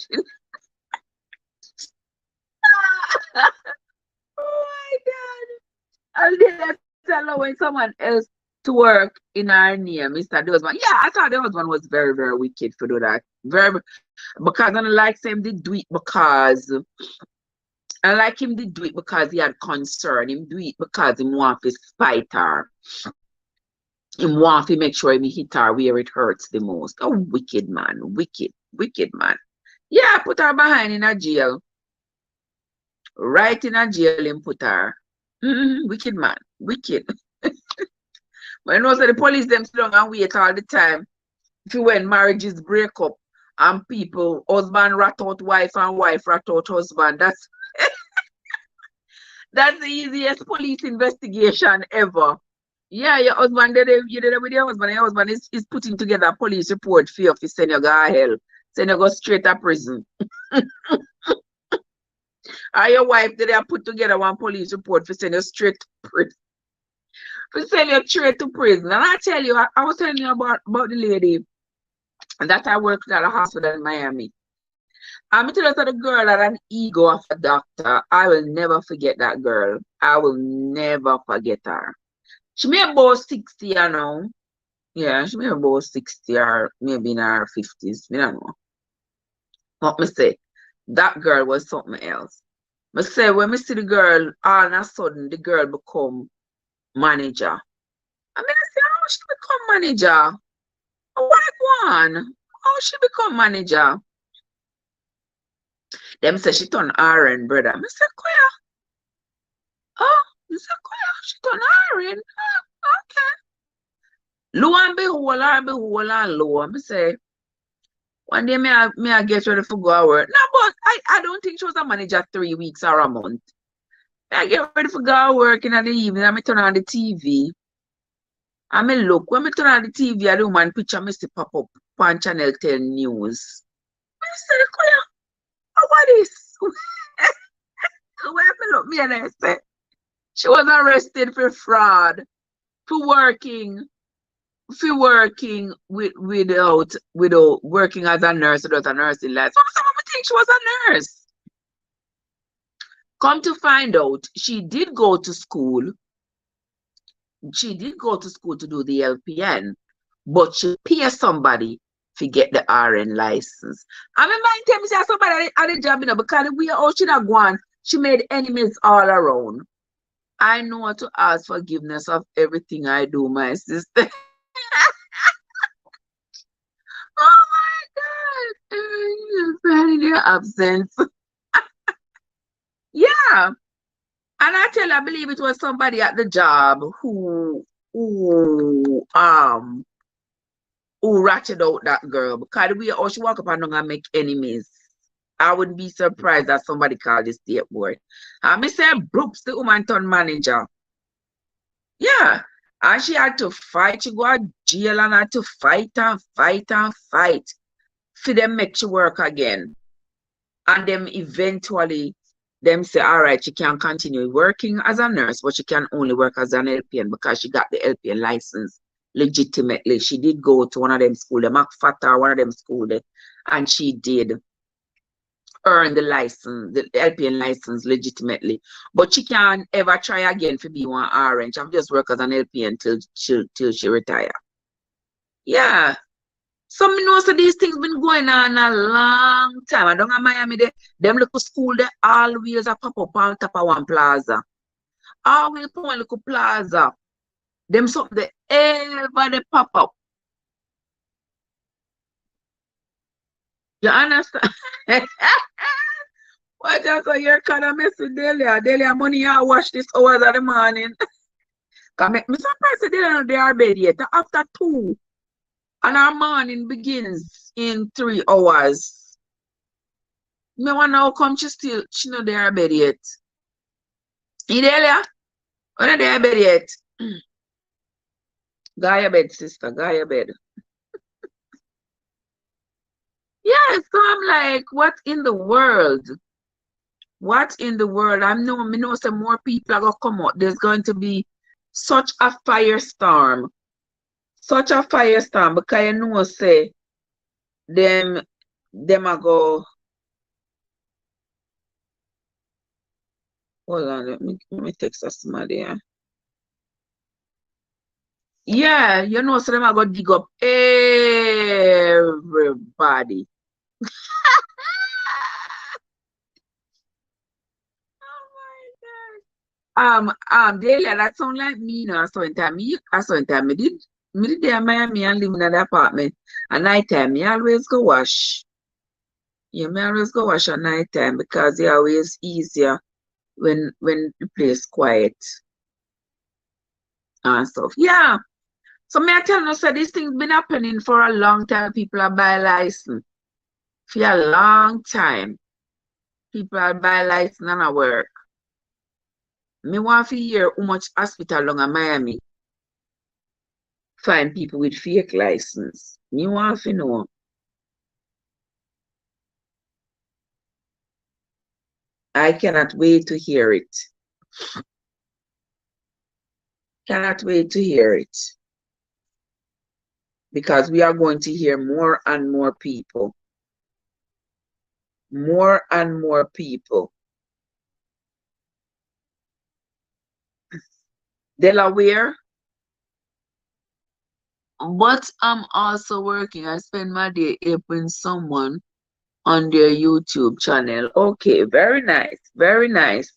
Oh my God. I'll do that allowing someone else to work in our name, Mr. Dozman. Yeah, I thought the husband was very, very wicked to do that. Because I don't like him did do it because he had concern. Him do it because he want to spite her. He want to make sure he hit her where it hurts the most. Oh, wicked man. Wicked man. Yeah, put her behind in a jail. Right in a jail and put her. Wicked man. Wicked. But you know, so the police them sit down and wait all the time. If you when marriages break up and people, husband rat out wife and wife rat out husband, that's the easiest police investigation ever. Yeah, your husband you did it with your husband is putting together a police report for you if you send you go to hell. Send you go straight to prison. Or your wife did they put together one police report for send you straight to prison. For send you straight to prison. And I tell you, I was telling you about the lady that I worked at a hospital in Miami. I'm telling you that the girl had an ego of a doctor. I will never forget that girl. I will never forget her. She may about 60, you know. Yeah, she may about 60 or maybe in her 50s. I don't know. What me say? That girl was something else. Me say when me see the girl, all of a sudden the girl become manager. I mean, I say, how she become manager? What one? How she become manager? Them say she turn RN, brother. I say, Koya. Oh, I say, Koya, she turn RN. Oh, okay. Lo and behold, and lo. I say, one day may I get ready for go to work. No, but I don't think she was a manager 3 weeks or a month. I get ready for go to work in the evening. I turn on the TV. I look. When I turn on the TV, I do one picture I see pop up on Channel 10 News. I said, Koya, what is? Where me look me and I say, she was arrested for fraud, for working without working as a nurse without a nursing license. So someone would think she was a nurse. Come to find out, she did go to school. She did go to school to do the LPN, but she pay somebody to get the RN license. I mean, mind tell me say somebody at the job, you know, because we all should have gone. She made enemies all around. I know how to ask forgiveness of everything I do, my sister. Oh my God. In your absence. Yeah. And I believe it was somebody at the job who ratchet out that girl because the way how she walk up and down and make enemies. I wouldn't be surprised that somebody called the state board. And me say, Brooks, the woman turned manager. Yeah. And she had to fight. She go to jail and had to fight for them make she work again. And them eventually, them say, all right, she can continue working as a nurse, but she can only work as an LPN because she got the LPN license legitimately. She did go to one of them schools, the McFatter, one of them schools, and she did earn the license, the LPN license legitimately. But she can't ever try again to be one RN. She just work as an LPN till she retire. Yeah. So me know so these things been going on a long time. I don't know Miami them little school they always a pop up on top of one plaza. Always put one little plaza. Them something they ever they pop up. You understand? What just so you're kind of mess with Delia? Delia money you watch this hours of the morning. Cause me surprised they are bed yet. After 2. And our morning begins in 3 hours. Me wanna how come she not there bed yet. You Delia? When are there bed yet? Go your bed, sister. Go your bed. Yeah, so I'm like, what in the world? What in the world? I know some more people are gonna come out. There's going to be such a firestorm. Such a firestorm because you know say them are go. Hold on, let me text somebody. Yeah, you know so them are gonna dig up everybody. Delia, that sound like me, you know. I saw in time me did there in Miami and live in an apartment. At night time, me always go wash. Yeah, me always go wash at night time because it's always easier when the place quiet and stuff. Yeah. So me I tell you, so this thing's been happening for a long time. People are buy license. For a long time. People are buy license and I work. Me want to hear how much hospital along in Miami find people with fake license. Me want to know. I cannot wait to hear it. Cannot wait to hear it. Because we are going to hear more and more people. More and more people. Delaware. But I'm also working. I spend my day helping someone on their YouTube channel. Okay, very nice. Very nice.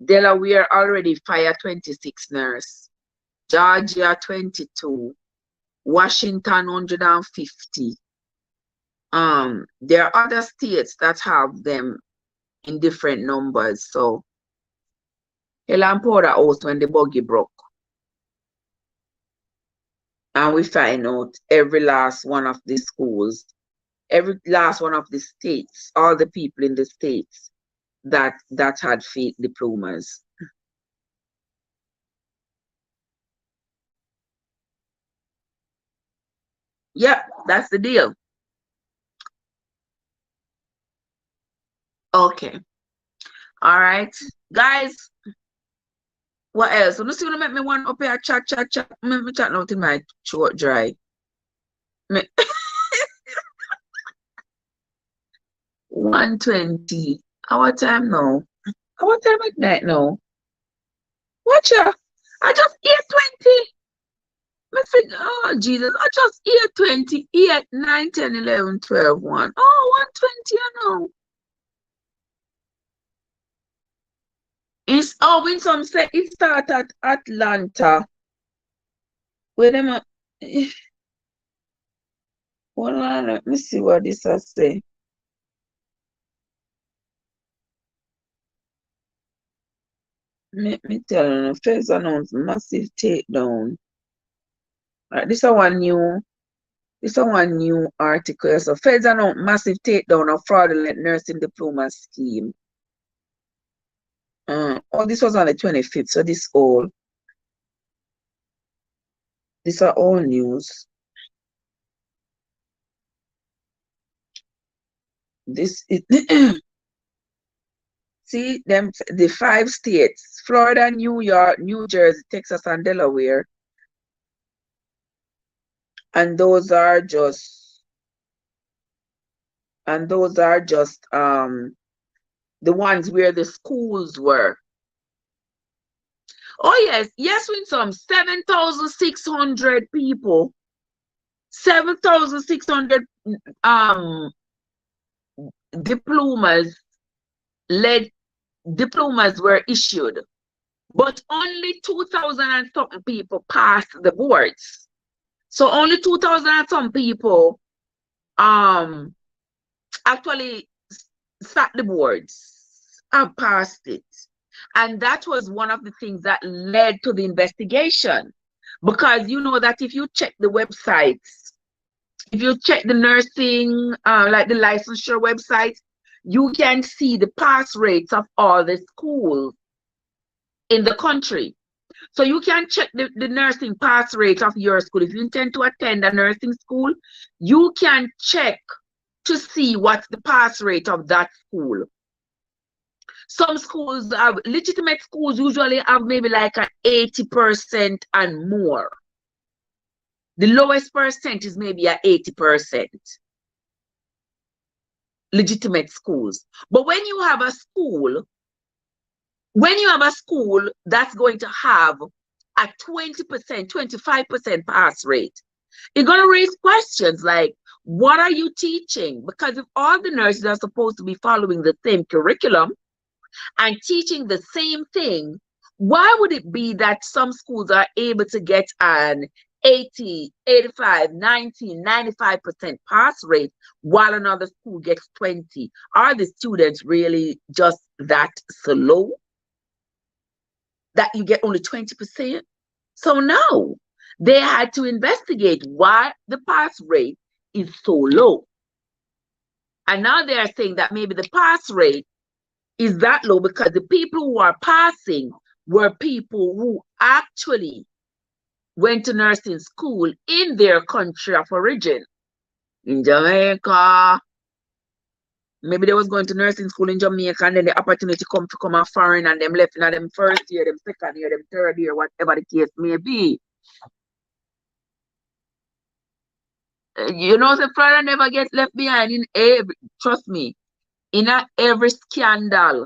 Delaware already fired 26 nurse. Georgia 22. Washington 150. There are other states that have them in different numbers. So Helen poured out when the buggy broke. And we find out every last one of the schools, every last one of the states, all the people in the states that had fake diplomas. Yep, that's the deal. Okay. All right. Guys, what else? So, see, make me one up here, chat. Make me chat now till my throat dry. 1:20. Our time now. Our time at night now. Watch ya. I just 8:20. Me think, oh Jesus, I just 8:20, 8, 9, 10, 11, 12, 1. Oh, 1:20, you know. It's when some say it start at Atlanta. Where them hold on, let me see what this has say. Let me tell you, first announced massive takedown. Right, this is one new article. So feds announced massive takedown of fraudulent nursing diploma scheme. Oh, this was on the 25th, so this all. These are all news. This is see them the 5 states: Florida, New York, New Jersey, Texas, and Delaware. And those are just the ones where the schools were. Oh yes, with some 7,600 people, 7,600 diplomas were issued, but only 2,000 and something people passed the boards. So only 2,000 and some people actually sat the boards and passed it. And that was one of the things that led to the investigation. Because you know that if you check the websites, if you check the nursing, like the licensure website, you can see the pass rates of all the schools in the country. So you can check the nursing pass rate of your school. If you intend to attend a nursing school, you can check to see what's the pass rate of that school. Some schools, legitimate schools usually have maybe like an 80% and more. The lowest percent is maybe at 80%. Legitimate schools. But when you have a school that's going to have a 20%, 25% pass rate, you're going to raise questions like, what are you teaching? Because if all the nurses are supposed to be following the same curriculum and teaching the same thing, why would it be that some schools are able to get an 80, 85, 90, 95% pass rate while another school gets 20? Are the students really just that slow that you get only 20%? So no. They had to investigate why the pass rate is so low. And now they are saying that maybe the pass rate is that low because the people who are passing were people who actually went to nursing school in their country of origin. In Jamaica, maybe they was going to nursing school in Jamaica, and then the opportunity come to come a foreign, and them left in them first year, them second year, them third year, whatever the case may be. You know, the Florida never gets left behind in every, trust me, in every scandal.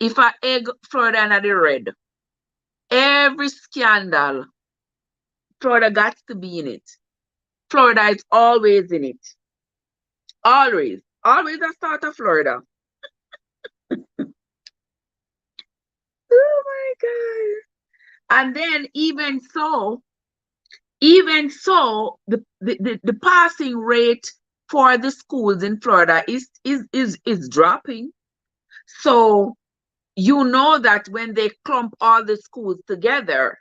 If I egg Florida and the red, every scandal, Florida got to be in it. Florida is always in it. Always. Always a start of Florida. Oh my God. And then even so, the passing rate for the schools in Florida is dropping. So you know that when they clump all the schools together,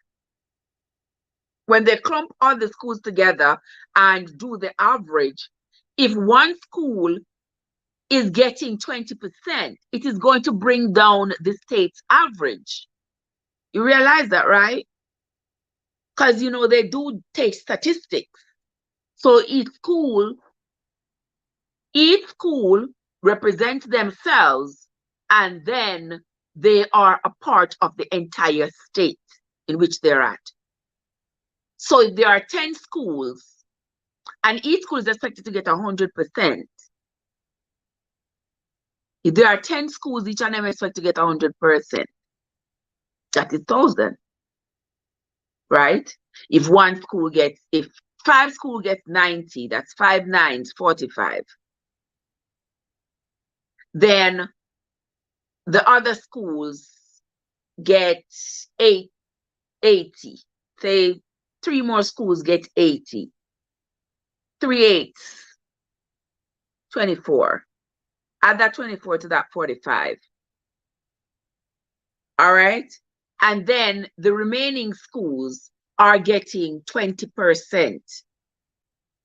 and do the average, if one school is getting 20%, it is going to bring down the state's average. You realize that, right? Because, you know, they do take statistics. So each school represents themselves, and then they are a part of the entire state in which they're at. So if there are 10 schools, and each school is expected to get 100%, if there are 10 schools, each of them expect to get 100%. That is 1,000. Right? If 5 schools get 90, that's 5 nines, 45. Then the other schools get 80. Say 3 more schools get 80. 3 eighths, 24. Add that 24 to that 45. All right? And then the remaining schools are getting 20%.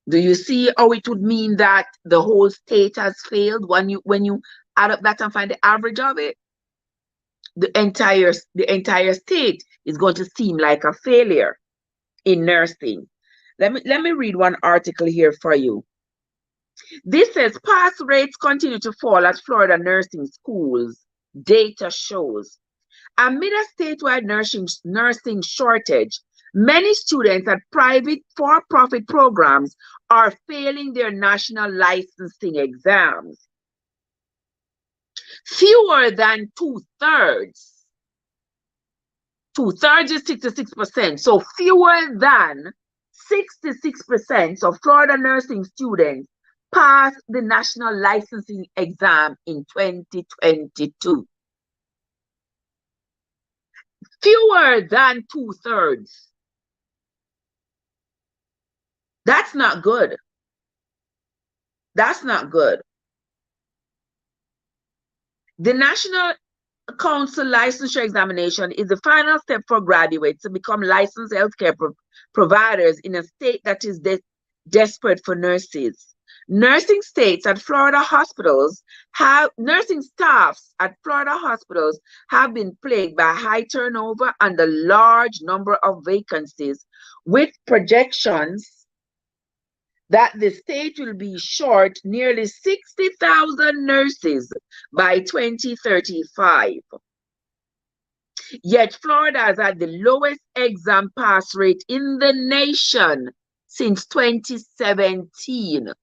Do you see how it would mean that the whole state has failed when you add up that and find the average of it? The entire state is going to seem like a failure in nursing. Let me read one article here for you. This says pass rates continue to fall at Florida nursing schools. Data shows. Amid a statewide nursing shortage, many students at private for-profit programs are failing their national licensing exams. Fewer than 2/3. 2/3 is 66%. So fewer than 66% of Florida nursing students passed the national licensing exam in 2022. Fewer than 2/3. That's not good. That's not good. The National Council licensure examination is the final step for graduates to become licensed healthcare providers in a state that is desperate for nurses. Nursing staffs at Florida hospitals have been plagued by high turnover and a large number of vacancies, with projections that the state will be short nearly 60,000 nurses by 2035. Yet Florida has had the lowest exam pass rate in the nation since 2017.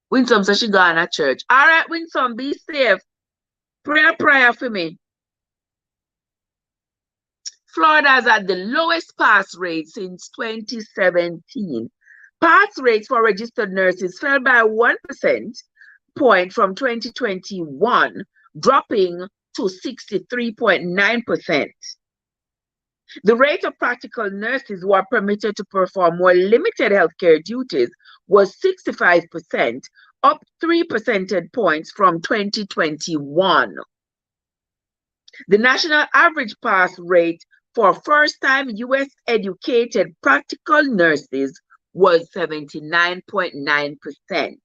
Winsome says she gone to church. All right, Winsome, be safe. Prayer for me. Florida has had the lowest pass rate since 2017. Pass rates for registered nurses fell by 1% point from 2021, dropping to 63.9%. The rate of practical nurses who are permitted to perform more limited healthcare duties was 65%, up 3 percentage points from 2021. The national average pass rate for first-time U.S. educated practical nurses was 79.9%.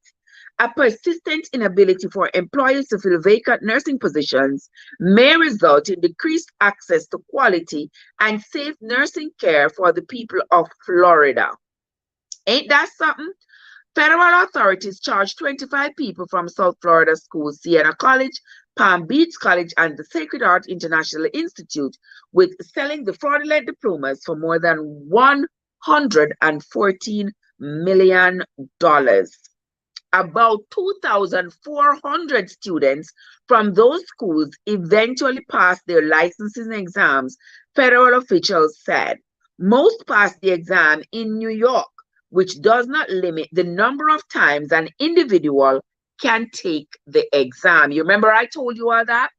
A persistent inability for employers to fill vacant nursing positions may result in decreased access to quality and safe nursing care for the people of Florida. Ain't that something? Federal authorities charged 25 people from South Florida schools, Siena College, Palm Beach College, and the Sacred Heart International Institute with selling the fraudulent diplomas for more than $114 million. About 2,400 students from those schools eventually passed their licensing exams, federal officials said. Most passed the exam in New York, which does not limit the number of times an individual can take the exam. You remember I told you all that?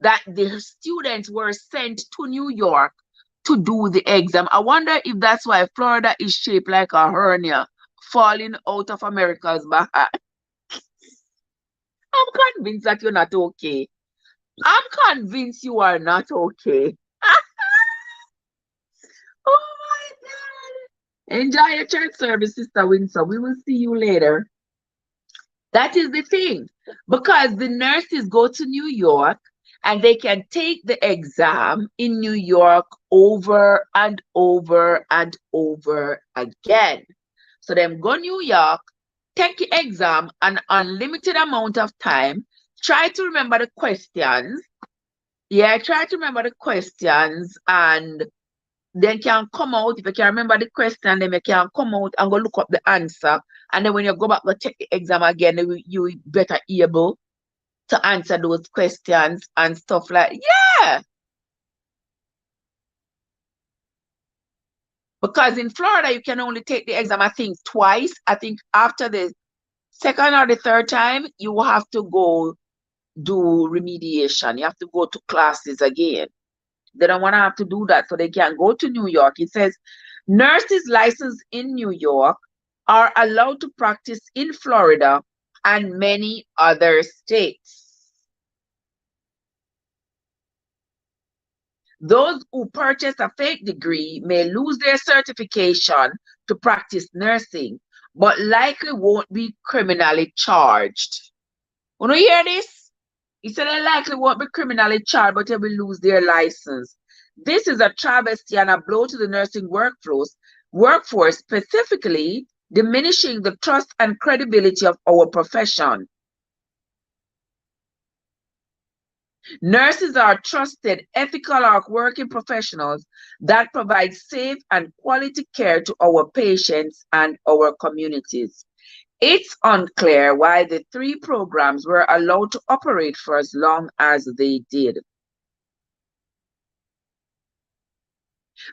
That the students were sent to New York to do the exam. I wonder if that's why Florida is shaped like a hernia falling out of America's back. I'm convinced that you're not okay. I'm convinced you are not okay. Oh my God. Enjoy your church service, Sister Windsor. We will see you later. That is the thing. Because the nurses go to New York and they can take the exam in New York over and over and over again. So them go New York, take the exam an unlimited amount of time, try to remember the questions. Yeah, try to remember the questions and then can come out. If you can remember the question, then you can come out and go look up the answer. And then when you go back to take the exam again, you better able to answer those questions and stuff like, yeah. Because in Florida, you can only take the exam, I think, twice. I think after the second or the third time, you will have to go do remediation. You have to go to classes again. They don't want to have to do that, so they can go to New York. It says, nurses licensed in New York are allowed to practice in Florida and many other states. Those who purchase a fake degree may lose their certification to practice nursing, but likely won't be criminally charged. Want to hear this? He said they likely won't be criminally charged, but they will lose their license. This is a travesty and a blow to the nursing workforce, specifically diminishing the trust and credibility of our profession. Nurses are trusted, ethical, working professionals that provide safe and quality care to our patients and our communities. It's unclear why the three programs were allowed to operate for as long as they did.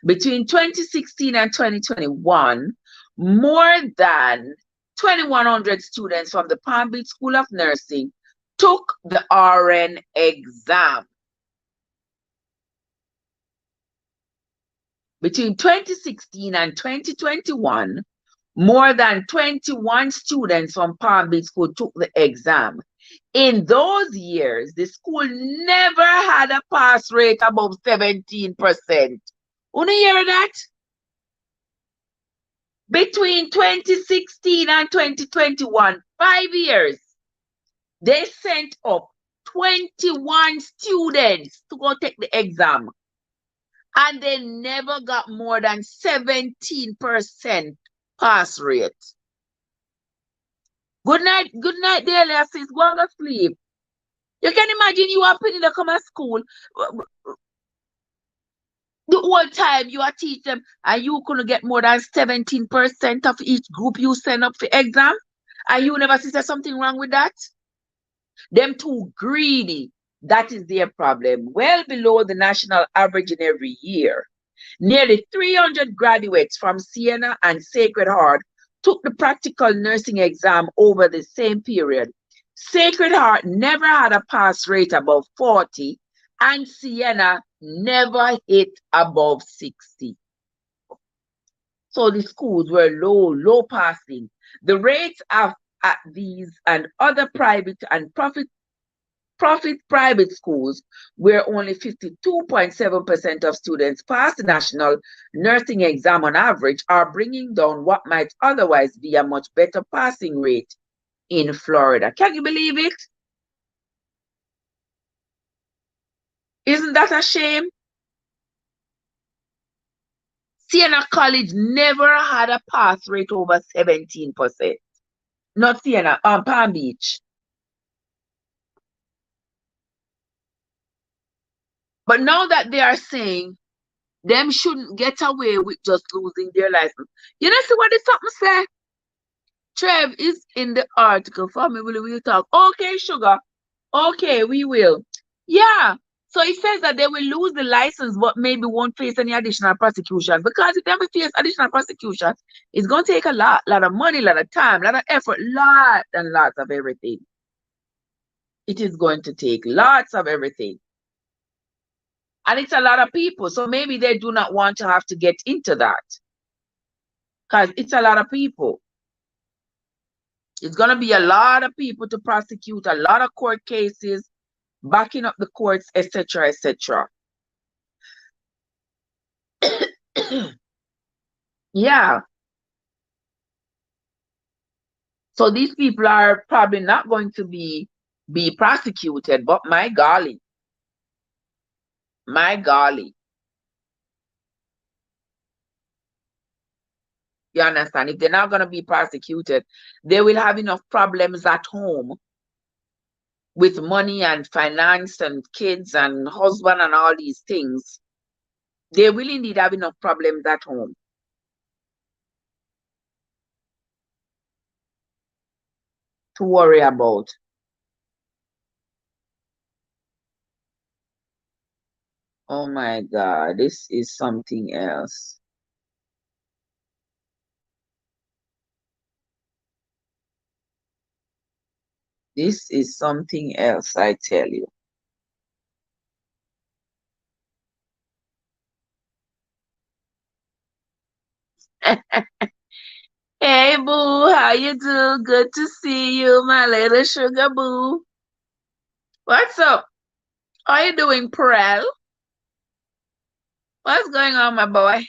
Between 2016 and 2021, more than 2,100 students from the Palm Beach School of Nursing took the RN exam. Between 2016 and 2021, more than 21 students from Palm Beach School took the exam. In those years, the school never had a pass rate above 17%. Wanna hear that? Between 2016 and 2021, 5 years, they sent up 21 students to go take the exam. And they never got more than 17% pass rate. Good night, dear sis. Go and go sleep. You can imagine you are putting to come to school. The whole time you are teaching them and you couldn't get more than 17% of each group you send up for exam. And you never see there's something wrong with that. Them too greedy. That is their problem. Well below the national average in every year. Nearly 300 graduates from Siena and Sacred Heart took the practical nursing exam over the same period. Sacred Heart never had a pass rate above 40, and Siena never hit above 60. So the schools were low passing. The rates at these and other private and for-profit private schools, where only 52.7% of students pass the national nursing exam on average, are bringing down what might otherwise be a much better passing rate in Florida. Can you believe it? Isn't that a shame? Siena College never had a pass rate over 17%. Not Siena, Palm Beach. But now that they are saying them shouldn't get away with just losing their license. You know, see what the something say? Trev is in the article for me. We'll talk. Okay, sugar. Okay, we will. Yeah. So it says that they will lose the license, but maybe won't face any additional prosecution. Because if they ever face additional prosecution, it's going to take a lot of money, a lot of time, a lot of effort, lot and lots of everything. It is going to take lots of everything. And it's a lot of people. So maybe they do not want to have to get into that. Because it's a lot of people. It's going to be a lot of people to prosecute, a lot of court cases, backing up the courts, etc., etc. Yeah. So these people are probably not going to be prosecuted, but my golly. My golly. You understand? If they're not going to be prosecuted, they will have enough problems at home with money and finance and kids and husband and all these things. They will indeed have enough problems at home. To worry about. Oh my God, this is something else. This is something else, I tell you. Hey, boo, how you do? Good to see you, my little sugar boo. What's up? How you doing, Perel? What's going on, my boy?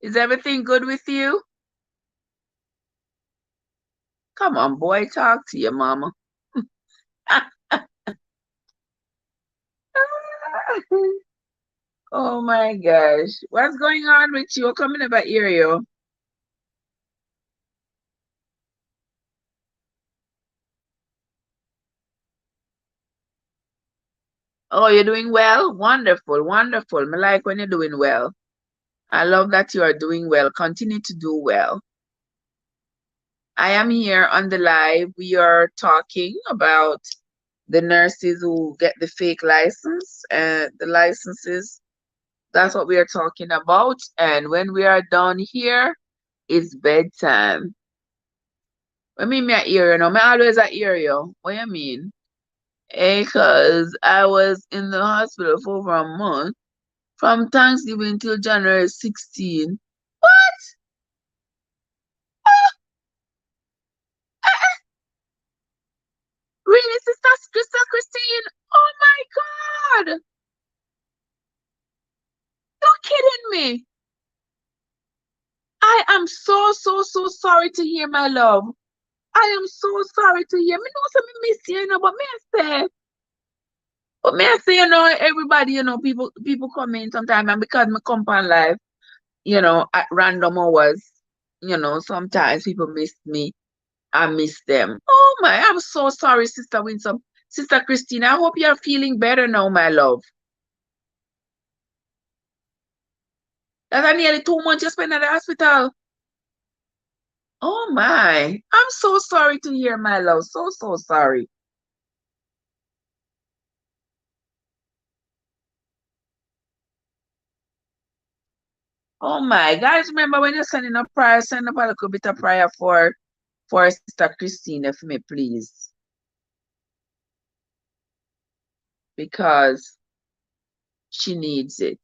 Is everything good with you? Come on, boy, talk to your mama. Oh my gosh. What's going on with you? Coming about you. Oh, you're doing well? Wonderful, wonderful. I like when you're doing well. I love that you are doing well. Continue to do well. I am here on the live. We are talking about the nurses who get the fake license and the licenses. That's what we are talking about. And when we are done here, it's bedtime. I mean, me hear you know. I always hear you. What you mean? Because I was in the hospital for over a month from Thanksgiving till January 16. What? Really, Sister Christine? Oh my God! You're kidding me. I am so sorry to hear, my love. I am so sorry to hear. Me know some miss you, but may I say, everybody, people come in sometimes, and because me come on live, at random hours, sometimes people miss me. I miss them. Oh my, I'm so sorry, Sister Winsome. Sister Christina, I hope you're feeling better now, my love. That's nearly 2 months you spent at the hospital. Oh my, I'm so sorry to hear, my love. So sorry. Oh my, guys, remember when you're sending a prayer, send up a little bit of prayer for Sister Christina for me, please. Because she needs it.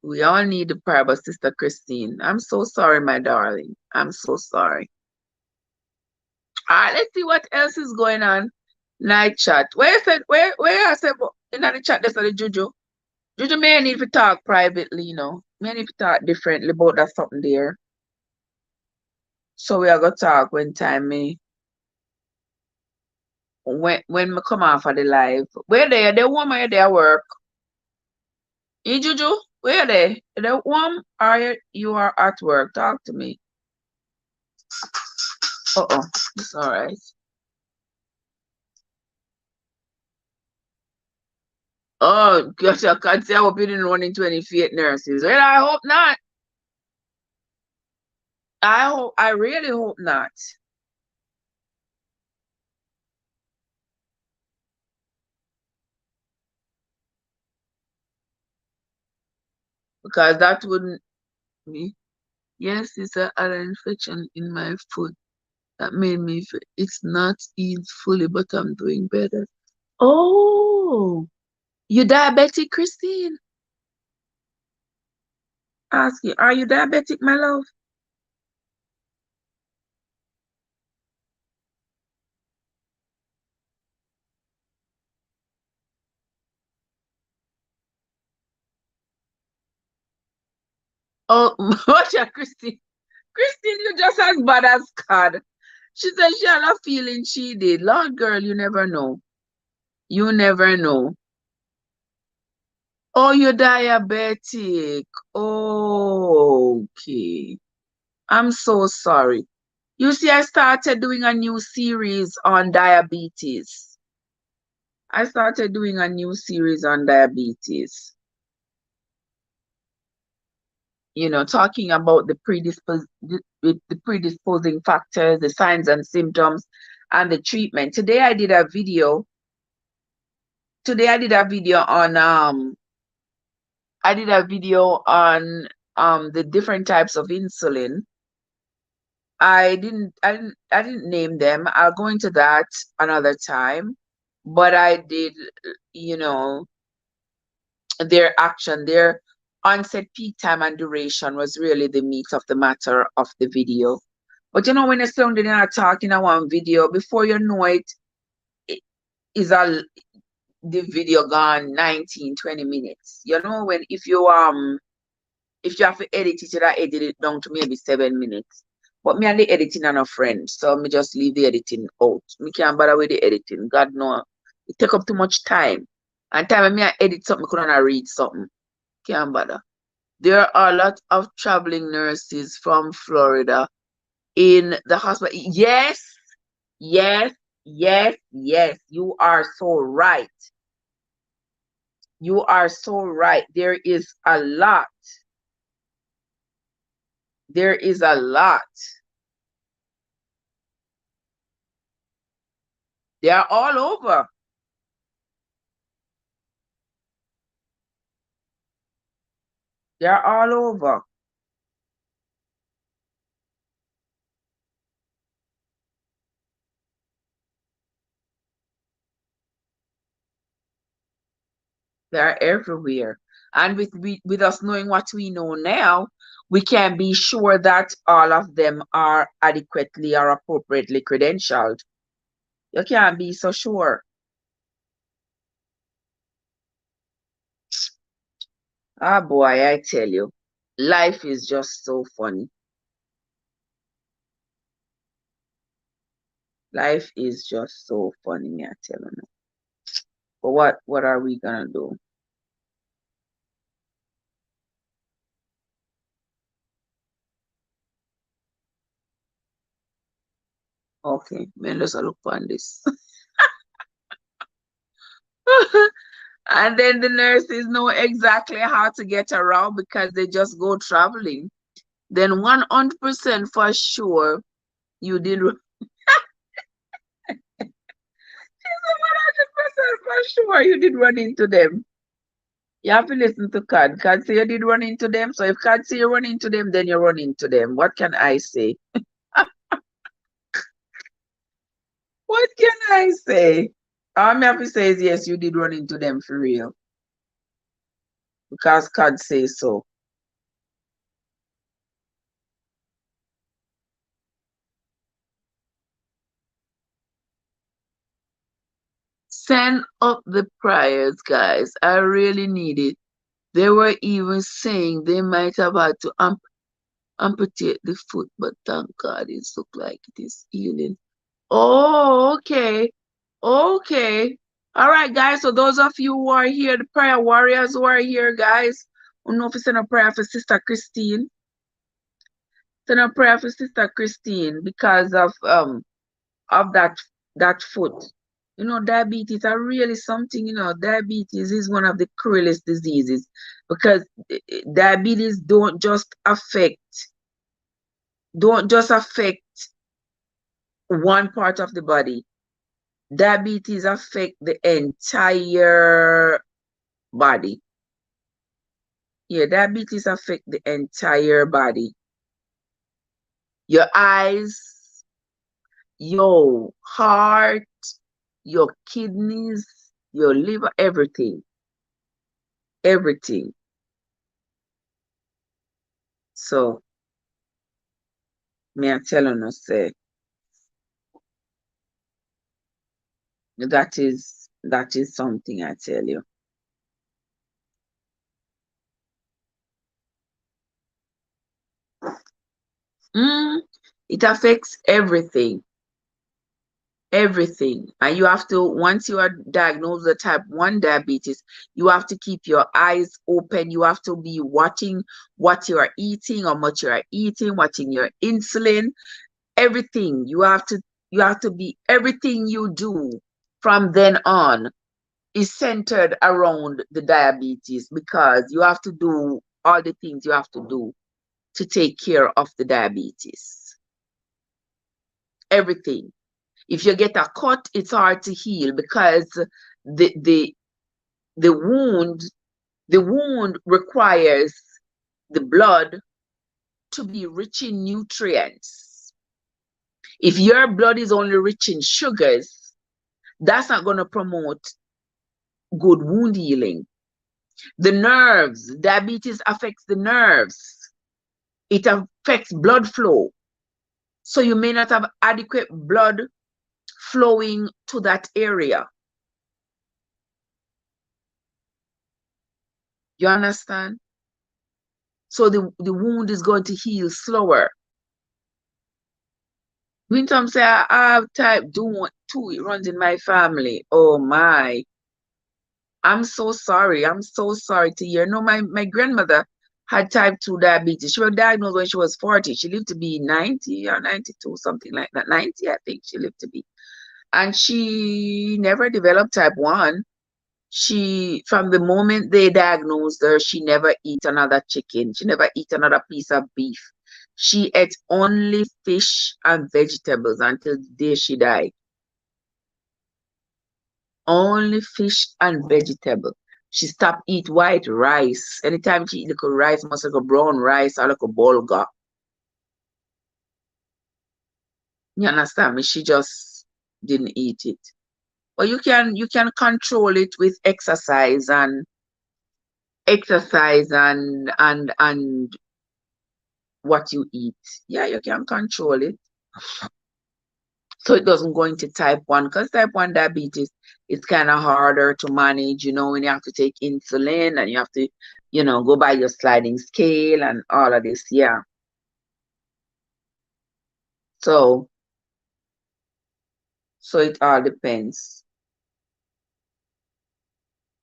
We all need the prayer, but Sister Christine, I'm so sorry, my darling. I'm so sorry. All right, let's see what else is going on. Night chat. Where you said where I said in the chat that's the Juju. Juju may need to talk privately, you know. May need to talk differently about that something there. So we are gonna talk when time me when me come off of the live. Where they warm they at work. Hey Juju, where they? They warm or you are at work? Talk to me. Uh-oh. It's alright. Oh gosh, I can't say I hope you didn't run into any fake nurses. Well, I hope not. I really hope not. Because that wouldn't be. Yes, it's an infection in my foot that made me feel it's not healed fully, but I'm doing better. Oh, you diabetic, Christine? Ask you, are you diabetic, my love? Oh, what's your Christine? Christine, you just as bad as God. She said she had a feeling she did. Lord girl, you never know. You never know. Oh, you're diabetic. Oh, okay. I'm so sorry. You see, I started doing a new series on diabetes. I started doing a new series on diabetes. You know, talking about the predisposing factors, the signs and symptoms, and the treatment. Today I did a video. Today I did a video on the different types of insulin. I didn't name them. I'll go into that another time. But I did, you know, their action, their onset, peak time, and duration was really the meat of the matter of the video. But you know, when you're sounding and talking in one video, before you know it is a the video gone 19, 20 minutes. You know, when if you have to edit it, you have to edit it down to maybe 7 minutes. But me and the editing are no friends, so me just leave the editing out. Me can't bother with the editing. God no, it take up too much time. And time when me I edit something, I couldn't read something. Can't bother. There are a lot of traveling nurses from Florida in the hospital. Yes, yes, yes, yes. You are so right. You are so right. There is a lot. There is a lot. They are all over. They are all over. They are everywhere. And with us knowing what we know now, we can be sure that all of them are adequately or appropriately credentialed. You can't be so sure. Ah, boy, I tell you, life is just so funny. Life is just so funny, me I tell you. But what are we gonna do? Okay, man, let's look on this. And then the nurses know exactly how to get around because they just go traveling. Then 100% for sure you did. 100% for sure you did run into them. You have to listen to Cad. Cad say you did run into them. So if Cad say you run into them, then you run into them. What can I say? What can I say? All me have to say is yes, you did run into them for real. Because Cad says so. Send up the prayers, guys. I really need it. They were even saying they might have had to amputate the foot, but thank God it looks like it is healing. Oh, okay. Okay. All right, guys. So those of you who are here, the prayer warriors who are here, guys, who know if you send a prayer for Sister Christine. Send a prayer for Sister Christine because of that foot. You know, diabetes are really something, you know, diabetes is one of the cruelest diseases because diabetes don't just affect one part of the body. Diabetes affect the entire body. Yeah, diabetes affect the entire body. Your eyes, your heart, your kidneys, your liver, everything. Everything. So, me I telling you, say, that is something I tell you. It affects everything. Everything. And you have to, once you are diagnosed with type 1 diabetes, you have to keep your eyes open. You have to be watching what you are eating, how much you are eating, watching your insulin, everything. You have to be, everything you do from then on is centered around the diabetes because you have to do all the things you have to do to take care of the diabetes. Everything. If you get a cut, it's hard to heal because the wound requires the blood to be rich in nutrients. If your blood is only rich in sugars, that's not going to promote good wound healing. The nerves, diabetes affects the nerves. It affects blood flow. So you may not have adequate blood flowing to that area. You understand? So the wound is going to heal slower. When some say I have type 2, it runs in my family. Oh my. I'm so sorry. I'm so sorry to hear. No, my grandmother had type 2 diabetes. She was diagnosed when she was 40. She lived to be 90 or 92, something like that. 90, I think she lived to be. And she never developed type 1. From the moment they diagnosed her, she never eat another chicken. She never eat another piece of beef. She ate only fish and vegetables until the day she died. Only fish and vegetable. She stopped eat white rice. Anytime she eat like a rice, must like a brown rice or like a bulgur. You understand me? She just didn't eat it. But you can control it with exercise and what you eat. Yeah, you can control it. So it doesn't go into type 1 because type 1 diabetes is kind of harder to manage, you know, when you have to take insulin and you have to, you know, go by your sliding scale and all of this. Yeah. So it all depends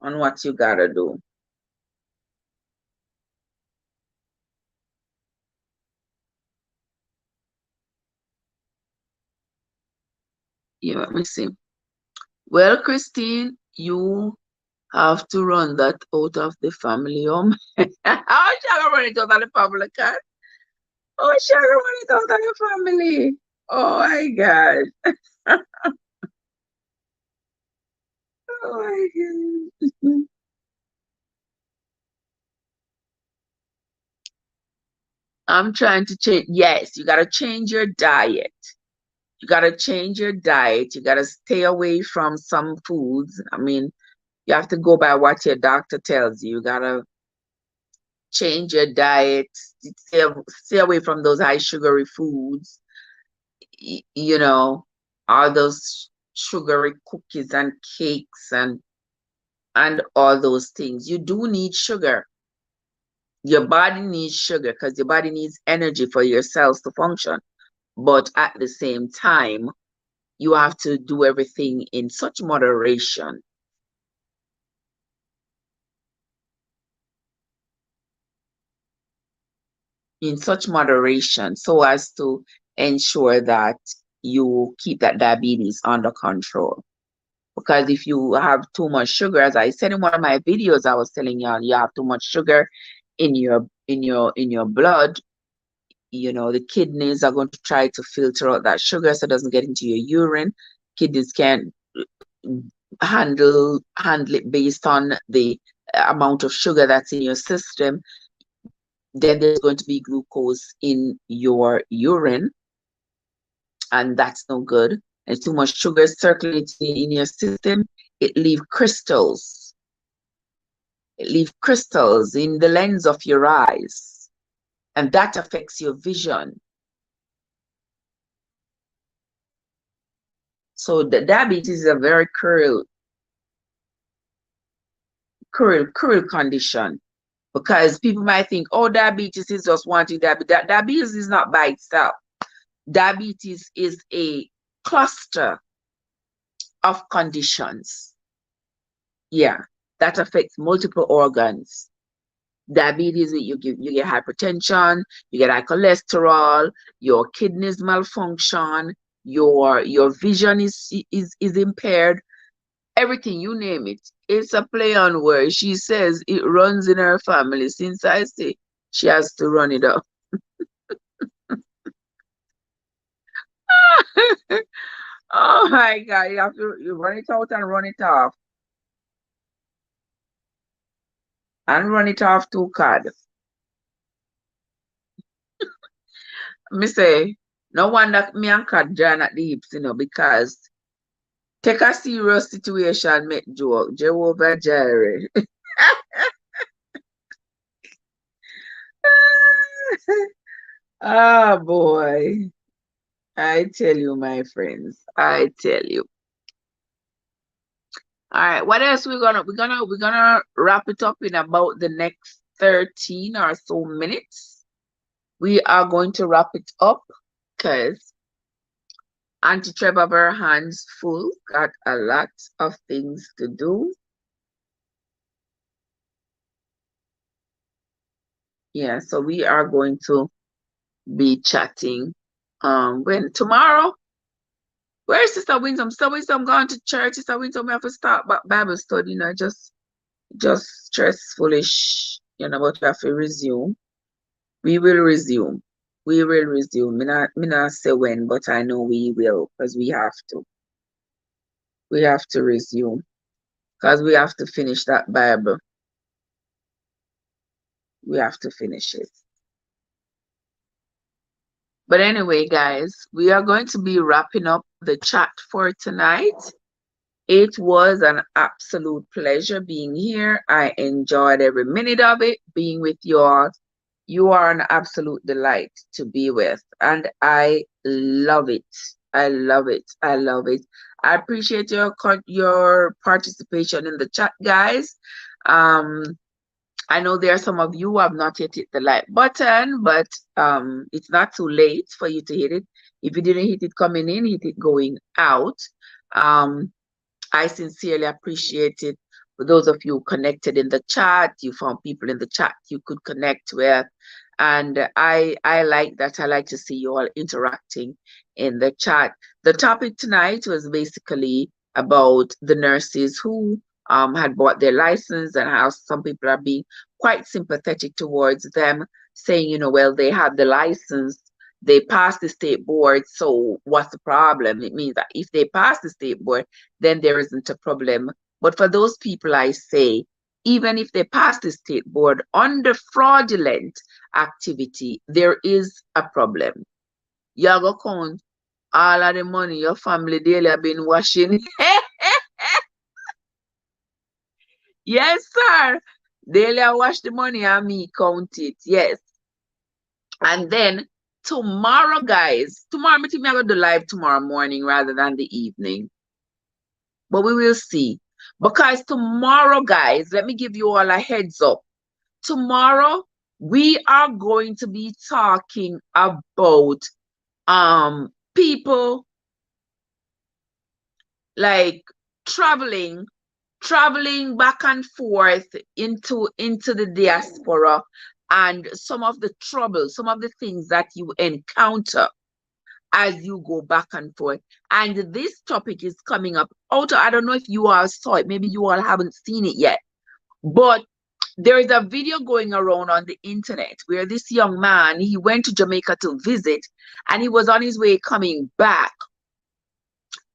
on what you gotta do. Yeah, let me see. Well, Christine, you have to run that out of the family home. How shall I run it out of the family, cat? Oh, shall I run it out of the family? Oh my God. Oh my God. I'm trying to change. Yes, you got to change your diet. You got to change your diet. You got to stay away from some foods. I mean, you have to go by what your doctor tells you. You got to change your diet. Stay away from those high sugary foods. You know, all those sugary cookies and cakes and all those things. You do need sugar. Your body needs sugar because your body needs energy for your cells to function. But at the same time, you have to do everything in such moderation. In such moderation, so as to ensure that you keep that diabetes under control. Because if you have too much sugar, as I said in one of my videos, I was telling y'all, you have too much sugar in your blood, the kidneys are going to try to filter out that sugar so it doesn't get into your urine. Kidneys can't handle it based on the amount of sugar that's in your system. Then there's going to be glucose in your urine, and that's no good. And too much sugar circulating in your system, it leaves crystals. It leaves crystals in the lens of your eyes, and that affects your vision. So the diabetes is a very cruel condition, because people might think, oh, diabetes is just wanting diabetes. Diabetes is not by itself. Diabetes is a cluster of conditions. Yeah, that affects multiple organs. Diabetes, you get hypertension, you get high cholesterol, your kidneys malfunction, your vision is impaired, everything, you name it. It's a play on words. She says it runs in her family. Since I say she has to run it up. Oh my God, you have to run it out and run it off. And run it off too, card. Me say, no wonder me and Cad join at the hips, because take a serious situation, make joke. Jehovah Jireh. Oh boy. I tell you, my friends. I tell you. All right, what else we're gonna wrap it up in about the next 13 or so minutes. We are going to wrap it up because Auntie Trev have her hands full, got a lot of things to do. Yeah, so we are going to be chatting when tomorrow. Where's Sister Winsome? Sister Winsome gone to church. Sister Winsome have to start back Bible study, just stressfulish, but we have to resume. We will resume. We will resume. Me not say when, but I know we will, because we have to. We have to resume. Because we have to finish that Bible. We have to finish it. But anyway, guys, we are going to be wrapping up the chat for tonight. It was an absolute pleasure being here. I enjoyed every minute of it, being with you all. You are an absolute delight to be with, and I love it. I love it. I love it. I appreciate your participation in the chat, guys. I know there are some of you who have not yet hit the like button, but it's not too late for you to hit it. If you didn't hit it coming in, hit it going out. I sincerely appreciate it. For those of you connected in the chat, you found people in the chat you could connect with. And I like that. I like to see you all interacting in the chat. The topic tonight was basically about the nurses who had bought their license, and how some people are being quite sympathetic towards them, saying, well, they had the license, they passed the state board, so what's the problem? It means that if they pass the state board, then there isn't a problem. But for those people, I say, even if they pass the state board under fraudulent activity, there is a problem. You go count all of the money your family daily have been washing. Yes, sir. Daily I wash the money and me count it. Yes. And then tomorrow, guys, tomorrow I'm going to do live tomorrow morning rather than the evening. but we will see. Because tomorrow, guys, let me give you all a heads up. Tomorrow, we are going to be talking about people like traveling back and forth into the diaspora, and some of the trouble, some of the things that you encounter as you go back and forth. And this topic is coming up out. I don't know if you all saw it, maybe you all haven't seen it yet, but there is a video going around on the internet where this young man, he went to Jamaica to visit, and he was on his way coming back.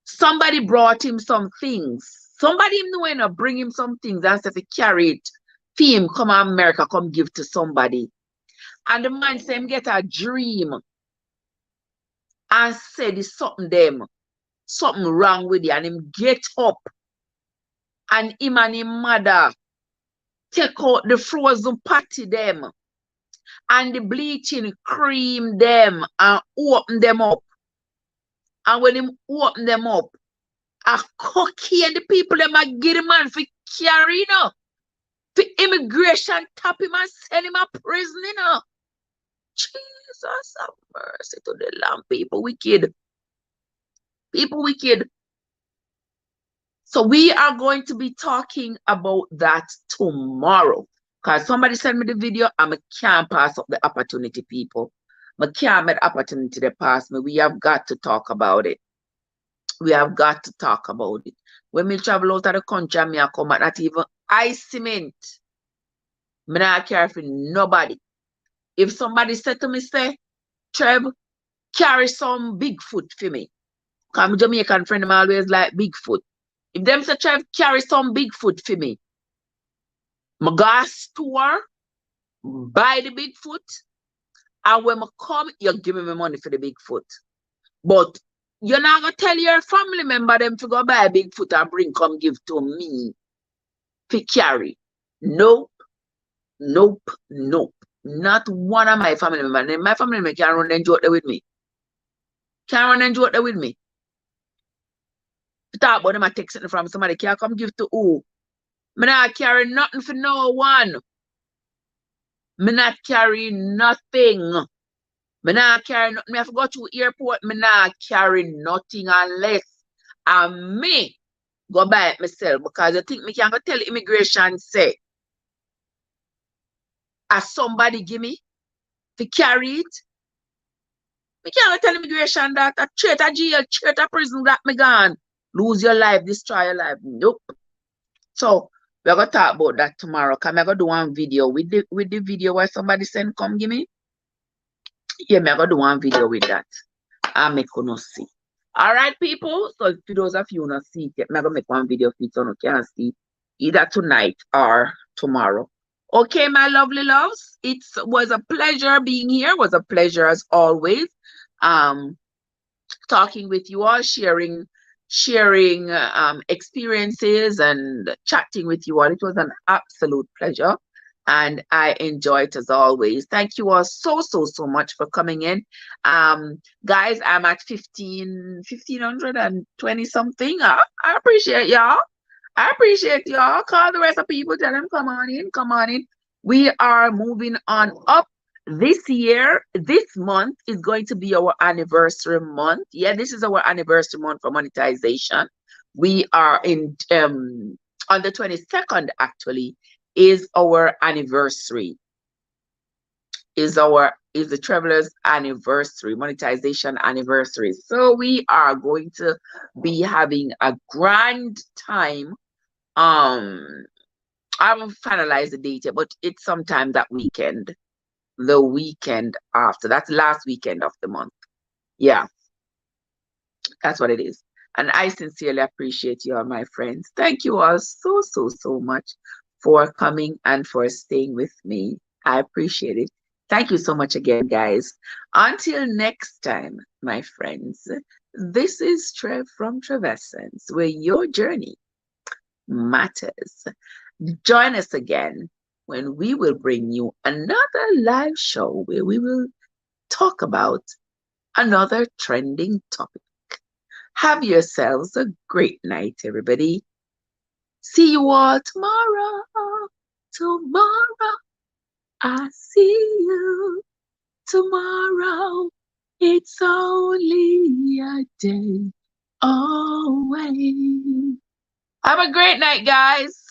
Somebody brought him some things. Somebody him knowing to bring him some things and said, if he carry it, for him come to America, come give to somebody. And the man said him get a dream and said it's something wrong with you. And him get up, and him and his mother take out the frozen patty them and the bleaching cream them and open them up. And when him open them up, a cookie and the people them a give the man for carry, you know, for immigration, tap him and send him a prison, you know. Jesus have mercy to the land. People wicked. People wicked. So we are going to be talking about that tomorrow. Because somebody sent me the video and I can't pass up the opportunity, people. I can't make the opportunity to pass me. We have got to talk about it. We have got to talk about it. When we travel out of the country and I come at not even ice cement, I not care for nobody. If somebody said to me, say, Trev, carry some Bigfoot for me. Because my Jamaican friend them always like Bigfoot. If them say, Trev, carry some Bigfoot for me, I go to store, buy the Bigfoot, and when I come, you give me my money for the Bigfoot. But you're not going to tell your family member them to go buy a Bigfoot and bring, come give to me to carry. Nope. Nope. Nope. Not one of my family members. My family member can't run and joke there with me. Can't run and joke there with me. Talk about them I take something from somebody, can't come give to who? Me not carry nothing for no one. Me not carry nothing. Me not carry nothing. Me have to go to airport. Me not carry nothing unless me go buy it myself. Because I think me can go tell immigration say, as somebody give me to carry it. Me can't tell immigration that a straight to jail, straight to prison that me gone. Lose your life, destroy your life. Nope. So we're gonna talk about that tomorrow. Can I go do one video with the video where somebody send come give me? Yeah, me I go do one video with that. I make you not see. All right, people. So for those of you not see it yet, I'm gonna make one video for you so you can see either tonight or tomorrow. Okay, my lovely loves. It was a pleasure being here. It was a pleasure as always. Talking with you all, sharing experiences and chatting with you all. It was an absolute pleasure, and I enjoyed it as always. Thank you all so much for coming in. Guys, I'm at 1520 something. I appreciate y'all. I appreciate y'all. Call the rest of people, tell them come on in. We are moving on up. This year, this month is going to be our anniversary month. Yeah, this is our anniversary month for monetization. We are in on the 22nd actually is our anniversary. Is the Travelers anniversary, monetization anniversary. So we are going to be having a grand time. I haven't finalized the date yet, but it's sometime that weekend. The weekend after. That's last weekend of the month. Yeah. That's what it is. And I sincerely appreciate you all, my friends. Thank you all so much for coming and for staying with me. I appreciate it. Thank you so much again, guys. Until next time, my friends, this is Trev from Trevessence, where your journey matters. Join us again when we will bring you another live show where we will talk about another trending topic. Have yourselves a great night, everybody. See you all tomorrow. Tomorrow. I see you tomorrow. It's only a day away. Have a great night, guys.